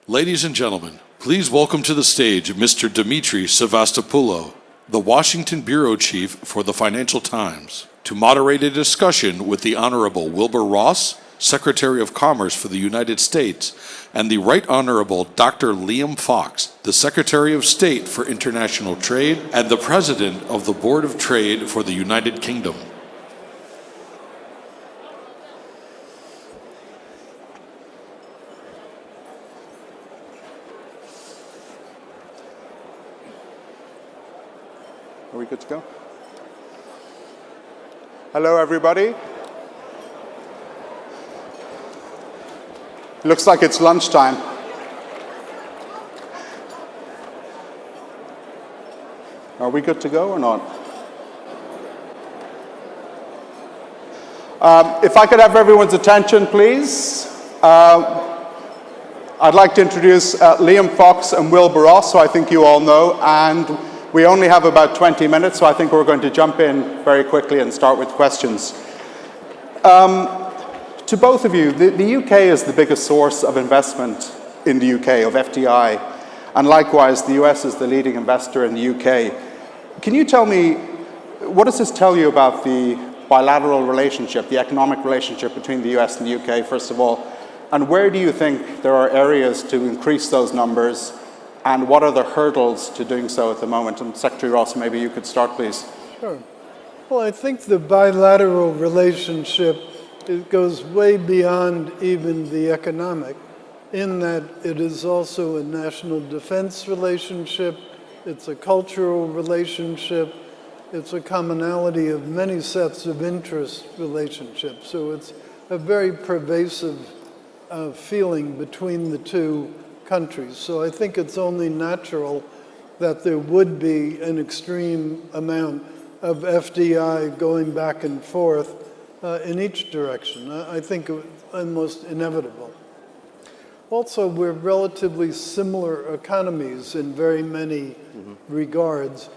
Speaker 1: Ladies and gentlemen, please welcome to the stage Mr. Dimitri Sevastopoulos, the Washington Bureau Chief for the Financial Times, to moderate a discussion with the Honorable Wilbur Ross, Secretary of Commerce for the United States, and the Right Honorable Dr. Liam Fox, the Secretary of State for International Trade and the President of the Board of Trade for the United Kingdom.
Speaker 5: Are we good to go? Hello, everybody. Looks like it's lunchtime. Are we good to go or not? If I could have everyone's attention, please. I'd like to introduce Liam Fox and Wilbur Ross, who I think you all know, and we only have about 20 minutes, so I think we're going to jump in very quickly and start with questions. To both of you, the UK is the biggest source of investment in the UK, of FDI, and likewise the US is the leading investor in the UK. Can you tell me, what does this tell you about the bilateral relationship, the economic relationship between the US and the UK, first of all, and where do you think there are areas to increase those numbers? And what are the hurdles to doing so at the moment? And Secretary Ross, maybe you could start, please.
Speaker 6: Sure. Well, I think the bilateral relationship, it goes way beyond even the economic, in that it is also a national defense relationship, it's a cultural relationship, it's a commonality of many sets of interest relationships. So it's a very pervasive feeling between the two countries. So I think it's only natural that there would be an extreme amount of FDI going back and forth in each direction. I think it's almost inevitable. Also, we're relatively similar economies in very many regards.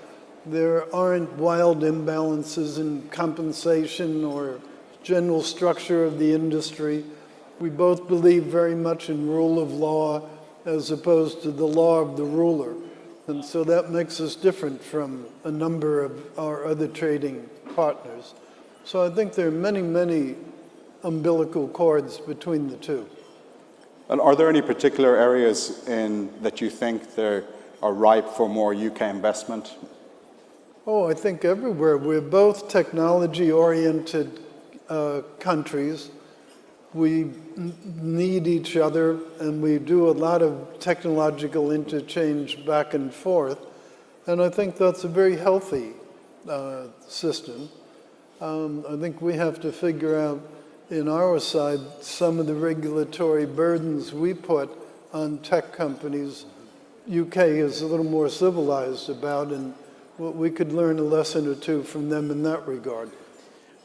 Speaker 6: There aren't wild imbalances in compensation or general structure of the industry. We both believe very much in rule of law as opposed to the law of the ruler. And so that makes us different from a number of our other trading partners. So I think there are many, many umbilical cords between the two.
Speaker 5: And are there any particular areas that you think they are ripe for more UK investment?
Speaker 6: Oh, I think everywhere. We're both technology-oriented countries. We need each other, and we do a lot of technological interchange back and forth. And I think that's a very healthy system. I think we have to figure out in our side some of the regulatory burdens we put on tech companies. UK is a little more civilized about, and we could learn a lesson or two from them in that regard.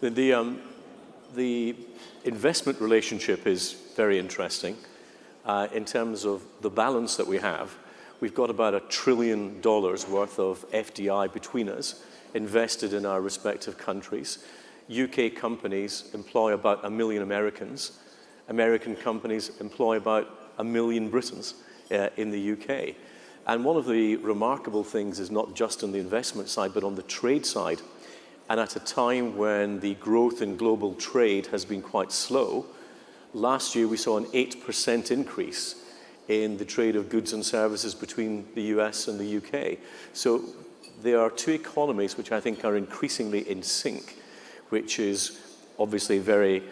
Speaker 12: The investment relationship is very interesting in terms of the balance that we have. We've got about $1 trillion worth of FDI between us invested in our respective countries. UK companies employ about 1 million Americans. American companies employ about 1 million Britons in the UK. And one of the remarkable things is not just on the investment side, but on the trade side. And at a time when the growth in global trade has been quite slow, last year we saw an 8% increase in the trade of goods and services between the US and the UK. So there are two economies which I think are increasingly in sync, which is obviously very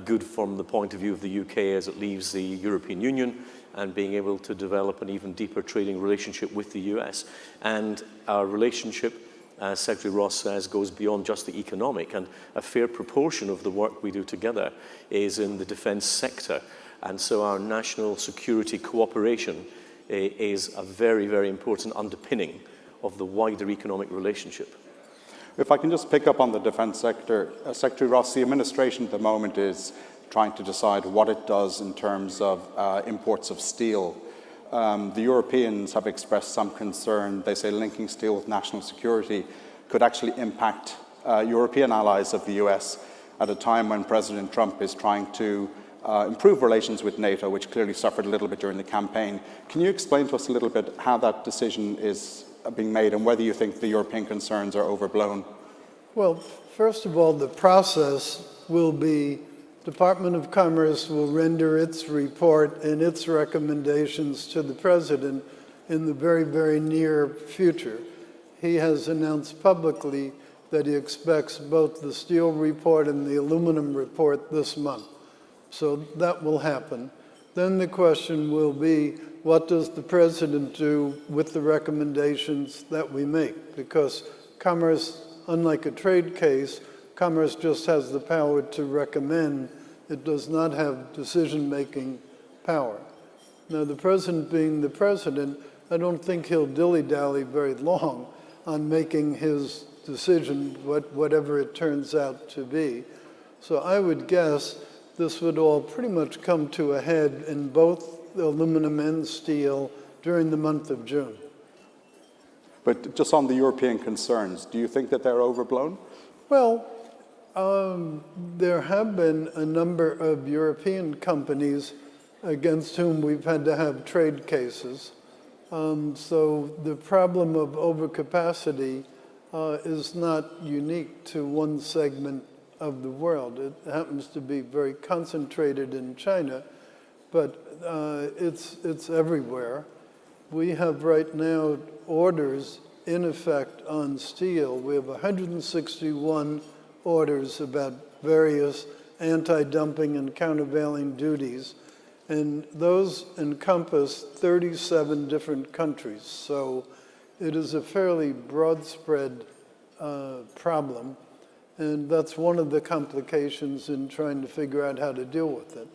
Speaker 12: good from the point of view of the UK as it leaves the European Union and being able to develop an even deeper trading relationship with the US. And our relationship, as Secretary Ross says, goes beyond just the economic, and a fair proportion of the work we do together is in the defense sector. And so our national security cooperation is a very, very important underpinning of the wider economic relationship.
Speaker 5: If I can just pick up on the defense sector, Secretary Ross, the administration at the moment is trying to decide what it does in terms of imports of steel. The Europeans have expressed some concern. They say linking steel with national security could actually impact European allies of the US at a time when President Trump is trying to improve relations with NATO, which clearly suffered a little bit during the campaign. Can you explain to us a little bit how that decision is being made and whether you think the European concerns are overblown?
Speaker 6: Well, first of all, the process will be Department of Commerce will render its report and its recommendations to the President in the very, very near future. He has announced publicly that he expects both the steel report and the aluminum report this month. So that will happen. Then the question will be, what does the President do with the recommendations that we make? Because Commerce, unlike a trade case, Commerce just has the power to recommend. It does not have decision-making power. Now, the President being the President, I don't think he'll dilly-dally very long on making his decision, whatever it turns out to be. So I would guess this would all pretty much come to a head in both aluminum and steel during the month of June.
Speaker 5: But just on the European concerns, do you think that they're overblown?
Speaker 6: Well, there have been a number of European companies against whom we've had to have trade cases. So the problem of overcapacity is not unique to one segment of the world. It happens to be very concentrated in China, but it's everywhere. We have right now orders in effect on steel. We have 161 orders about various anti-dumping and countervailing duties, and those encompass 37 different countries. So it is a fairly broad spread problem, and that's one of the complications in trying to figure out how to deal with it.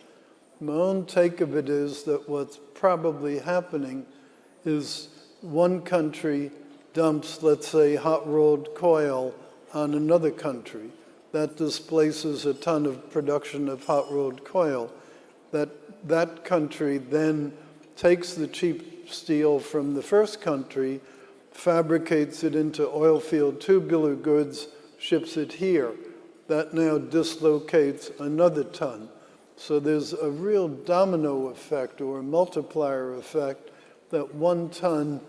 Speaker 6: My own take of it is that what's probably happening is one country dumps, let's say, hot-rolled coil on another country. That displaces a ton of production of hot-rolled coil. That country then takes the cheap steel from the first country, fabricates it into oil field tubular goods, ships it here. That now dislocates another ton. So there's a real domino effect or a multiplier effect that 1 ton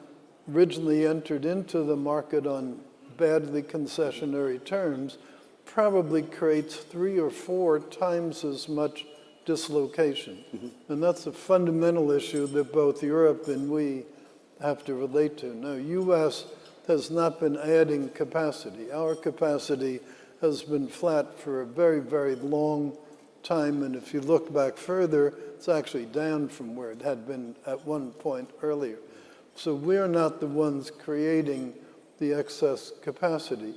Speaker 6: originally entered into the market on badly concessionary terms probably creates 3 or 4 times as much dislocation. And that's a fundamental issue that both Europe and we have to relate to. Now, U.S. has not been adding capacity. Our capacity has been flat for a very, very long time, and if you look back further, it's actually down from where it had been at one point earlier. So we're not the ones creating the excess capacity.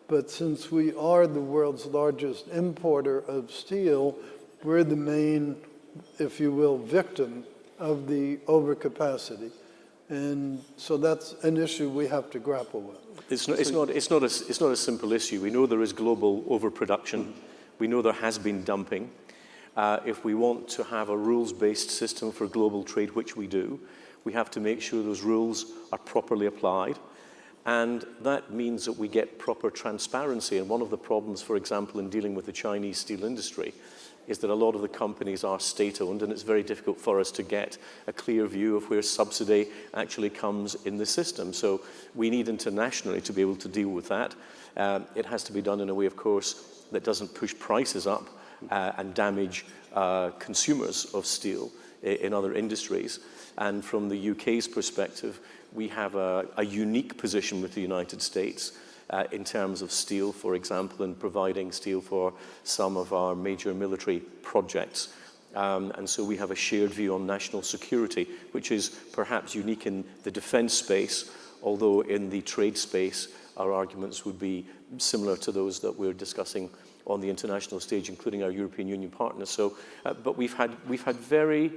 Speaker 6: But since we are the world's largest importer of steel, we're the main, if you will, victim of the overcapacity. And so that's an issue we have to grapple with.
Speaker 12: It's not a simple issue. We know there is global overproduction. We know there has been dumping. If we want to have a rules-based system for global trade, which we do, we have to make sure those rules are properly applied. And that means that we get proper transparency. And one of the problems, for example, in dealing with the Chinese steel industry is that a lot of the companies are state-owned, and it's very difficult for us to get a clear view of where subsidy actually comes in the system. So we need internationally to be able to deal with that. It has to be done in a way, of course, that doesn't push prices up and damage consumers of steel in other industries. And from the UK's perspective, we have a unique position with the United States in terms of steel, for example, and providing steel for some of our major military projects. And so we have a shared view on national security, which is perhaps unique in the defense space, although in the trade space, our arguments would be similar to those that we're discussing on the international stage, including our European Union partners. So, but we've had very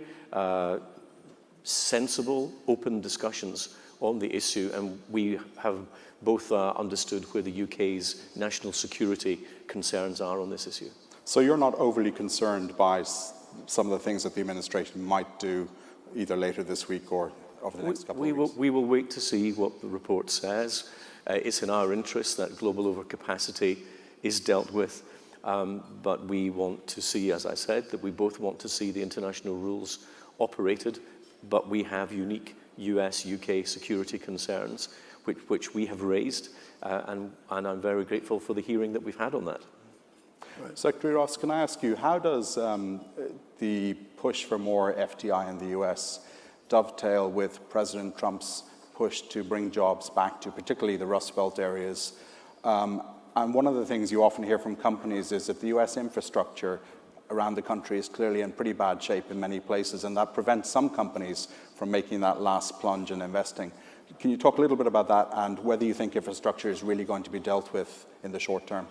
Speaker 12: sensible, open discussions on the issue, and we have both understood where the UK's national security concerns are on this issue.
Speaker 5: So you're not overly concerned by some of the things that the administration might do either later this week or over the next couple of weeks?
Speaker 12: We will wait to see what the report says. It's in our interest that global overcapacity is dealt with, but we want to see, as I said, that we both want to see the international rules operated, but we have unique US-UK security concerns, which we have raised, and I'm very grateful for the hearing that we've had on that.
Speaker 5: Right. Secretary Ross, can I ask you, how does the push for more FDI in the US dovetail with President Trump's push to bring jobs back to particularly the Rust Belt areas? And one of the things you often hear from companies is that the US infrastructure around the country is clearly in pretty bad shape in many places, and that prevents some companies from making that last plunge and investing. Can you talk a little bit about that and whether you think infrastructure is really going to be dealt with in the short term?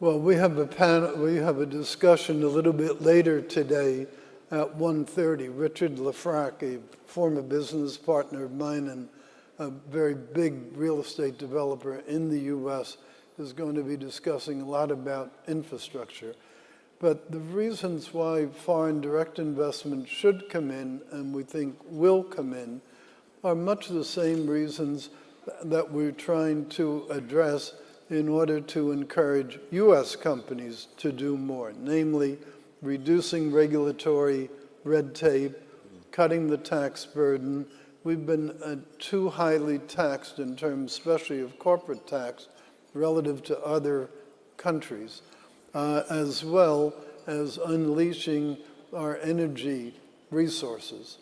Speaker 6: Well, we have a discussion a little bit later today at 1:30. Richard Lafrac, a former business partner of mine and a very big real estate developer in the U.S., is going to be discussing a lot about infrastructure. But the reasons why foreign direct investment should come in, and we think will come in, are much the same reasons that we're trying to address in order to encourage U.S. companies to do more, namely reducing regulatory red tape, cutting the tax burden. We've been too highly taxed in terms, especially of corporate tax, relative to other countries, as well as unleashing our energy resources.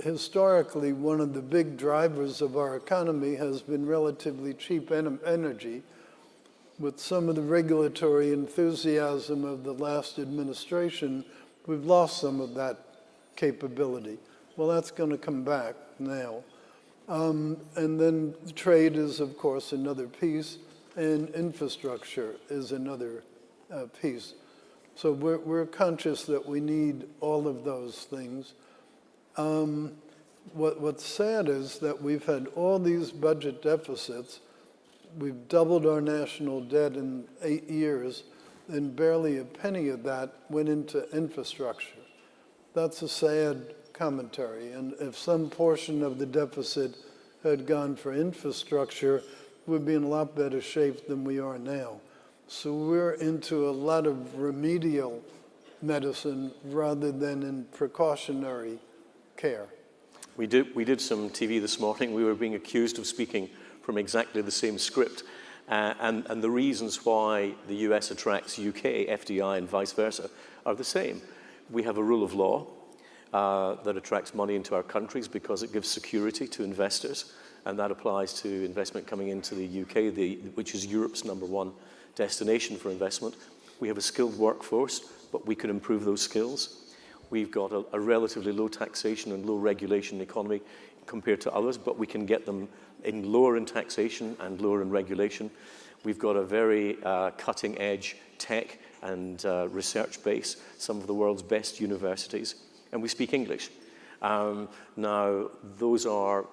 Speaker 6: Historically, one of the big drivers of our economy has been relatively cheap energy. With some of the regulatory enthusiasm of the last administration, we've lost some of that capability. Well, that's going to come back now. And then trade is, of course, another piece, and infrastructure is another piece. So we're conscious that we need all of those things. What's sad is that we've had all these budget deficits. We've doubled our national debt in 8 years, and barely a penny of that went into infrastructure. That's a sad commentary. And if some portion of the deficit had gone for infrastructure, we'd be in a lot better shape than we are now. So we're into a lot of remedial medicine rather than in precautionary care.
Speaker 12: We did some TV this morning. We were being accused of speaking from exactly the same script. And the reasons why the US attracts UK FDI and vice versa are the same. We have a rule of law that attracts money into our countries because it gives security to investors, and that applies to investment coming into the UK, which is Europe's #1 destination for investment. We have a skilled workforce, but we can improve those skills. We've got a relatively low taxation and low regulation economy compared to others, but we can get them lower in taxation and lower in regulation. We've got a very cutting-edge tech and research base, some of the world's best universities, and we speak English. Now, those are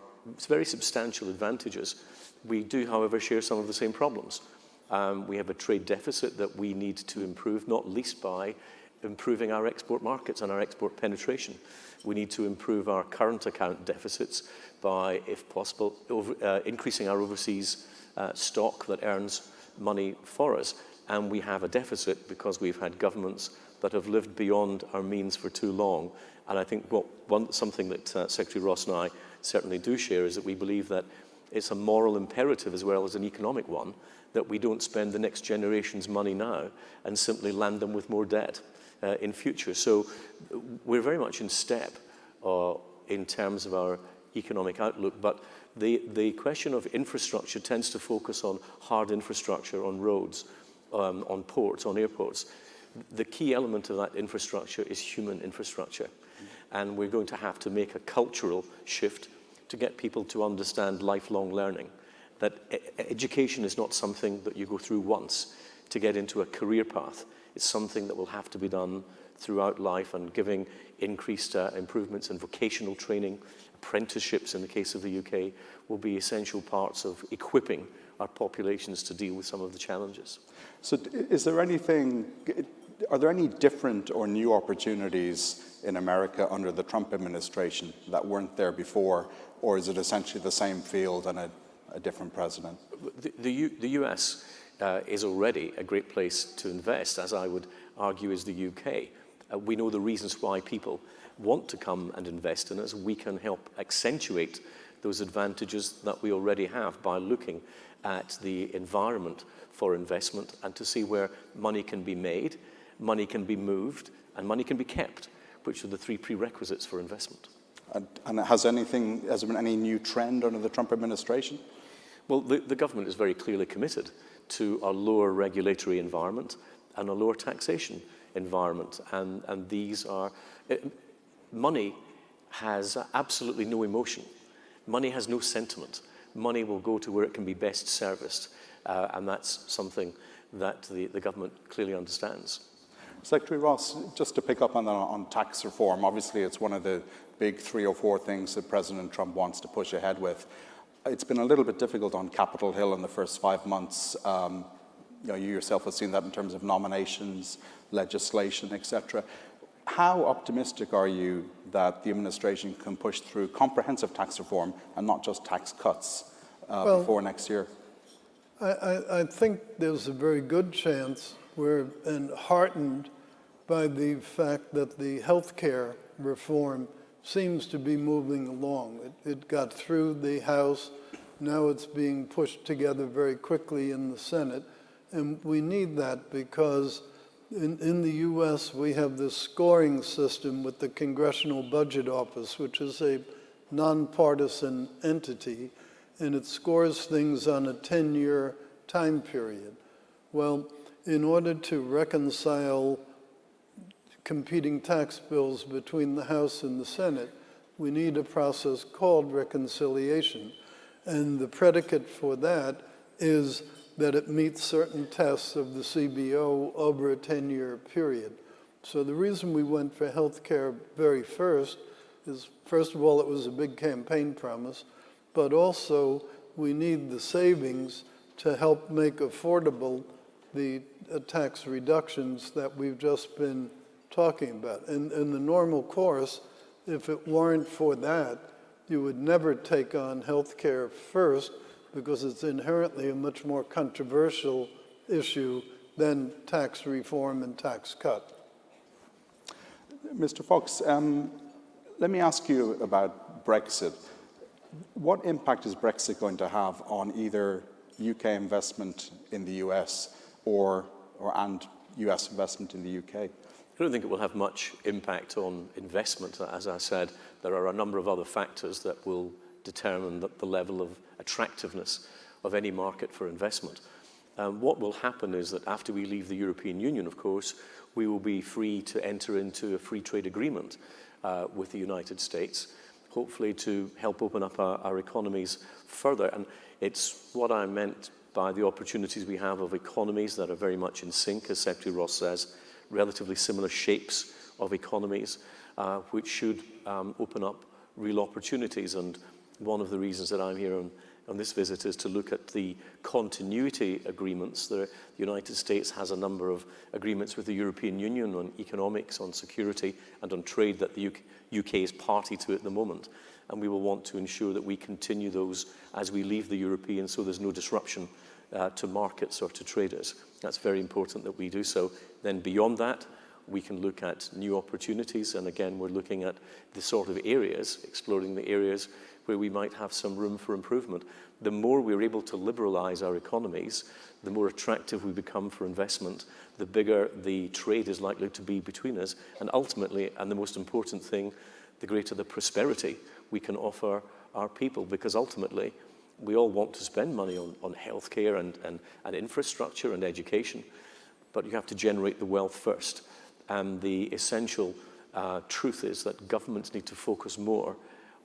Speaker 12: very substantial advantages. We do, however, share some of the same problems. We have a trade deficit that we need to improve, not least by improving our export markets and our export penetration. We need to improve our current account deficits by, if possible, increasing our overseas stock that earns money for us. And we have a deficit because we've had governments that have lived beyond our means for too long. And I think something that Secretary Ross and I certainly do share is that we believe that it's a moral imperative as well as an economic one that we don't spend the next generation's money now and simply land them with more debt in future. So we're very much in step in terms of our economic outlook, but the question of infrastructure tends to focus on hard infrastructure, on roads, on ports, on airports. The key element of that infrastructure is human infrastructure. And we're going to have to make a cultural shift to get people to understand lifelong learning, that education is not something that you go through once to get into a career path. It's something that will have to be done throughout life, and giving increased improvements in vocational training, apprenticeships in the case of the UK, will be essential parts of equipping our populations to deal with some of the challenges.
Speaker 5: So are there any different or new opportunities in America under the Trump administration that weren't there before, or is it essentially the same field and a different president?
Speaker 12: The US is already a great place to invest, as I would argue is the UK. We know the reasons why people want to come and invest in us. We can help accentuate those advantages that we already have by looking at the environment for investment and to see where money can be made, money can be moved, and money can be kept, which are the three prerequisites for investment.
Speaker 5: And has there been any new trend under the Trump administration?
Speaker 12: Well, the government is very clearly committed to a lower regulatory environment and a lower taxation environment. And these are, money has absolutely no emotion. Money has no sentiment. Money will go to where it can be best serviced. And that's something that the government clearly understands.
Speaker 5: Secretary Ross, just to pick up on tax reform, obviously it's one of the big 3 or 4 things that President Trump wants to push ahead with. It's been a little bit difficult on Capitol Hill in the first 5 months. You yourself have seen that in terms of nominations, legislation, etc. How optimistic are you that the administration can push through comprehensive tax reform and not just tax cuts before next year?
Speaker 6: I think there's a very good chance. We're heartened by the fact that the health care reform seems to be moving along. It got through the House. Now it's being pushed together very quickly in the Senate. And we need that because in the U.S. we have this scoring system with the Congressional Budget Office, which is a nonpartisan entity, and it scores things on a 10-year time period. Well, in order to reconcile competing tax bills between the House and the Senate, we need a process called reconciliation. And the predicate for that is that it meets certain tests of the CBO over a 10-year period. So the reason we went for health care very first is, first of all, it was a big campaign promise, but also we need the savings to help make affordable the tax reductions that we've just been talking about. In the normal course, if it weren't for that, you would never take on health care first because it's inherently a much more controversial issue than tax reform and tax cut.
Speaker 5: Mr. Fox, let me ask you about Brexit. What impact is Brexit going to have on either UK investment in the US and US investment in the UK?
Speaker 12: I don't think it will have much impact on investment. As I said, there are a number of other factors that will determine the level of attractiveness of any market for investment. What will happen is that after we leave the European Union, of course, we will be free to enter into a free trade agreement with the United States, hopefully to help open up our economies further. And it's what I meant by the opportunities we have of economies that are very much in sync, as Secretary Ross says, relatively similar shapes of economies, which should open up real opportunities. And one of the reasons that I'm here on this visit is to look at the continuity agreements. The United States has a number of agreements with the European Union on economics, on security, and on trade that the UK is party to at the moment. And we will want to ensure that we continue those as we leave the European, so there's no disruption to markets or to traders. That's very important that we do so. Then beyond that, we can look at new opportunities. And again, we're looking at the sort of areas, exploring the areas where we might have some room for improvement. The more we're able to liberalize our economies, the more attractive we become for investment, the bigger the trade is likely to be between us. And ultimately, and the most important thing, the greater the prosperity we can offer our people, because ultimately, we all want to spend money on healthcare and infrastructure and education, but you have to generate the wealth first. And the essential truth is that governments need to focus more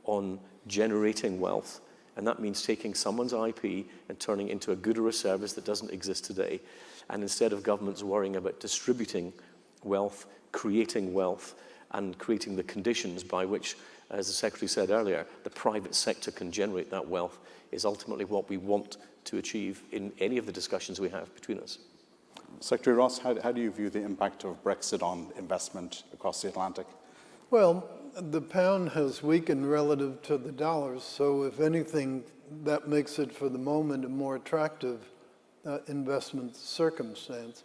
Speaker 12: on generating wealth, and that means taking someone's IP and turning it into a good or a service that doesn't exist today. And instead of governments worrying about distributing wealth, creating wealth, and creating the conditions by which, as the Secretary said earlier, the private sector can generate that wealth, is ultimately what we want to achieve in any of the discussions we have between us.
Speaker 5: Secretary Ross, how do you view the impact of Brexit on investment across the Atlantic?
Speaker 6: Well, the pound has weakened relative to the dollar, so if anything, that makes it for the moment a more attractive investment circumstance.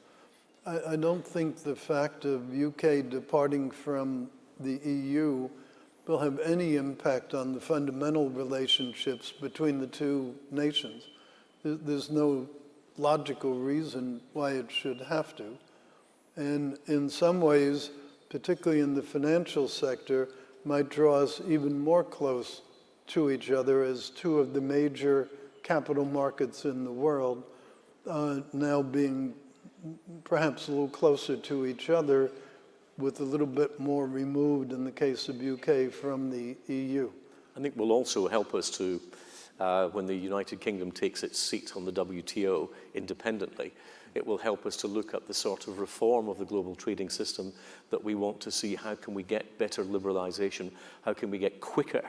Speaker 6: I don't think the fact of UK departing from the EU will have any impact on the fundamental relationships between the two nations. There's no logical reason why it should have to. And in some ways, particularly in the financial sector, might draw us even more close to each other as two of the major capital markets in the world now being perhaps a little closer to each other, with a little bit more removed in the case of UK from the EU.
Speaker 12: I think will also help us to, when the United Kingdom takes its seat on the WTO independently, it will help us to look at the sort of reform of the global trading system that we want to see. How can we get better liberalization? How can we get quicker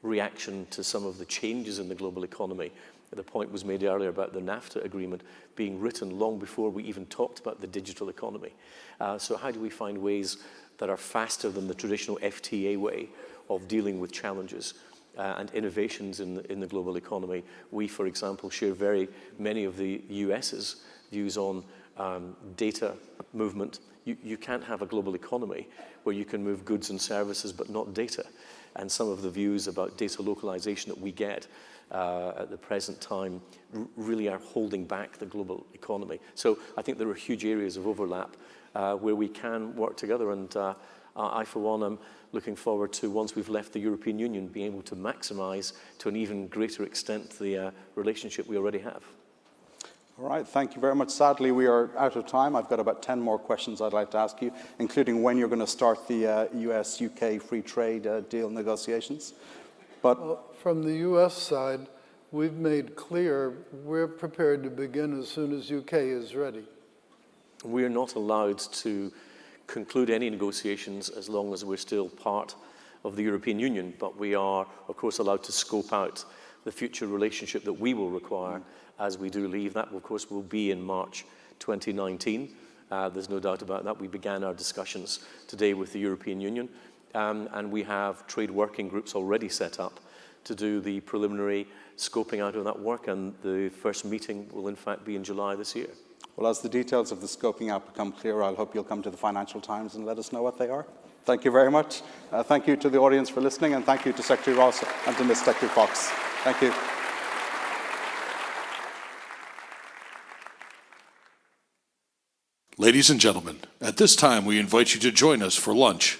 Speaker 12: reaction to some of the changes in the global economy? The point was made earlier about the NAFTA agreement being written long before we even talked about the digital economy. So how do we find ways that are faster than the traditional FTA way of dealing with challenges and innovations in the global economy? We, for example, share very many of the US's views on data movement. You can't have a global economy where you can move goods and services but not data. And some of the views about data localization that we get at the present time really are holding back the global economy. So I think there are huge areas of overlap where we can work together. And I, for one, am looking forward to, once we've left the European Union, being able to maximize to an even greater extent the relationship we already have.
Speaker 5: All right, thank you very much. Sadly, we are out of time. I've got about 10 more questions I'd like to ask you, including when you're going to start the US-UK free trade deal negotiations. But
Speaker 6: from the US side, we've made clear we're prepared to begin as soon as UK is ready.
Speaker 12: We're not allowed to conclude any negotiations as long as we're still part of the European Union, but we are, of course, allowed to scope out the future relationship that we will require as we do leave. That, of course, will be in March 2019. There's no doubt about that. We began our discussions today with the European Union, and we have trade working groups already set up to do the preliminary scoping out of that work, and the first meeting will, in fact, be in July this year.
Speaker 5: Well, as the details of the scoping out become clearer, I hope you'll come to the Financial Times and let us know what they are. Thank you very much. Thank you to the audience for listening, and thank you to Secretary Ross and to Ms. Secretary Fox. Thank you.
Speaker 1: Ladies and gentlemen, at this time we invite you to join us for lunch.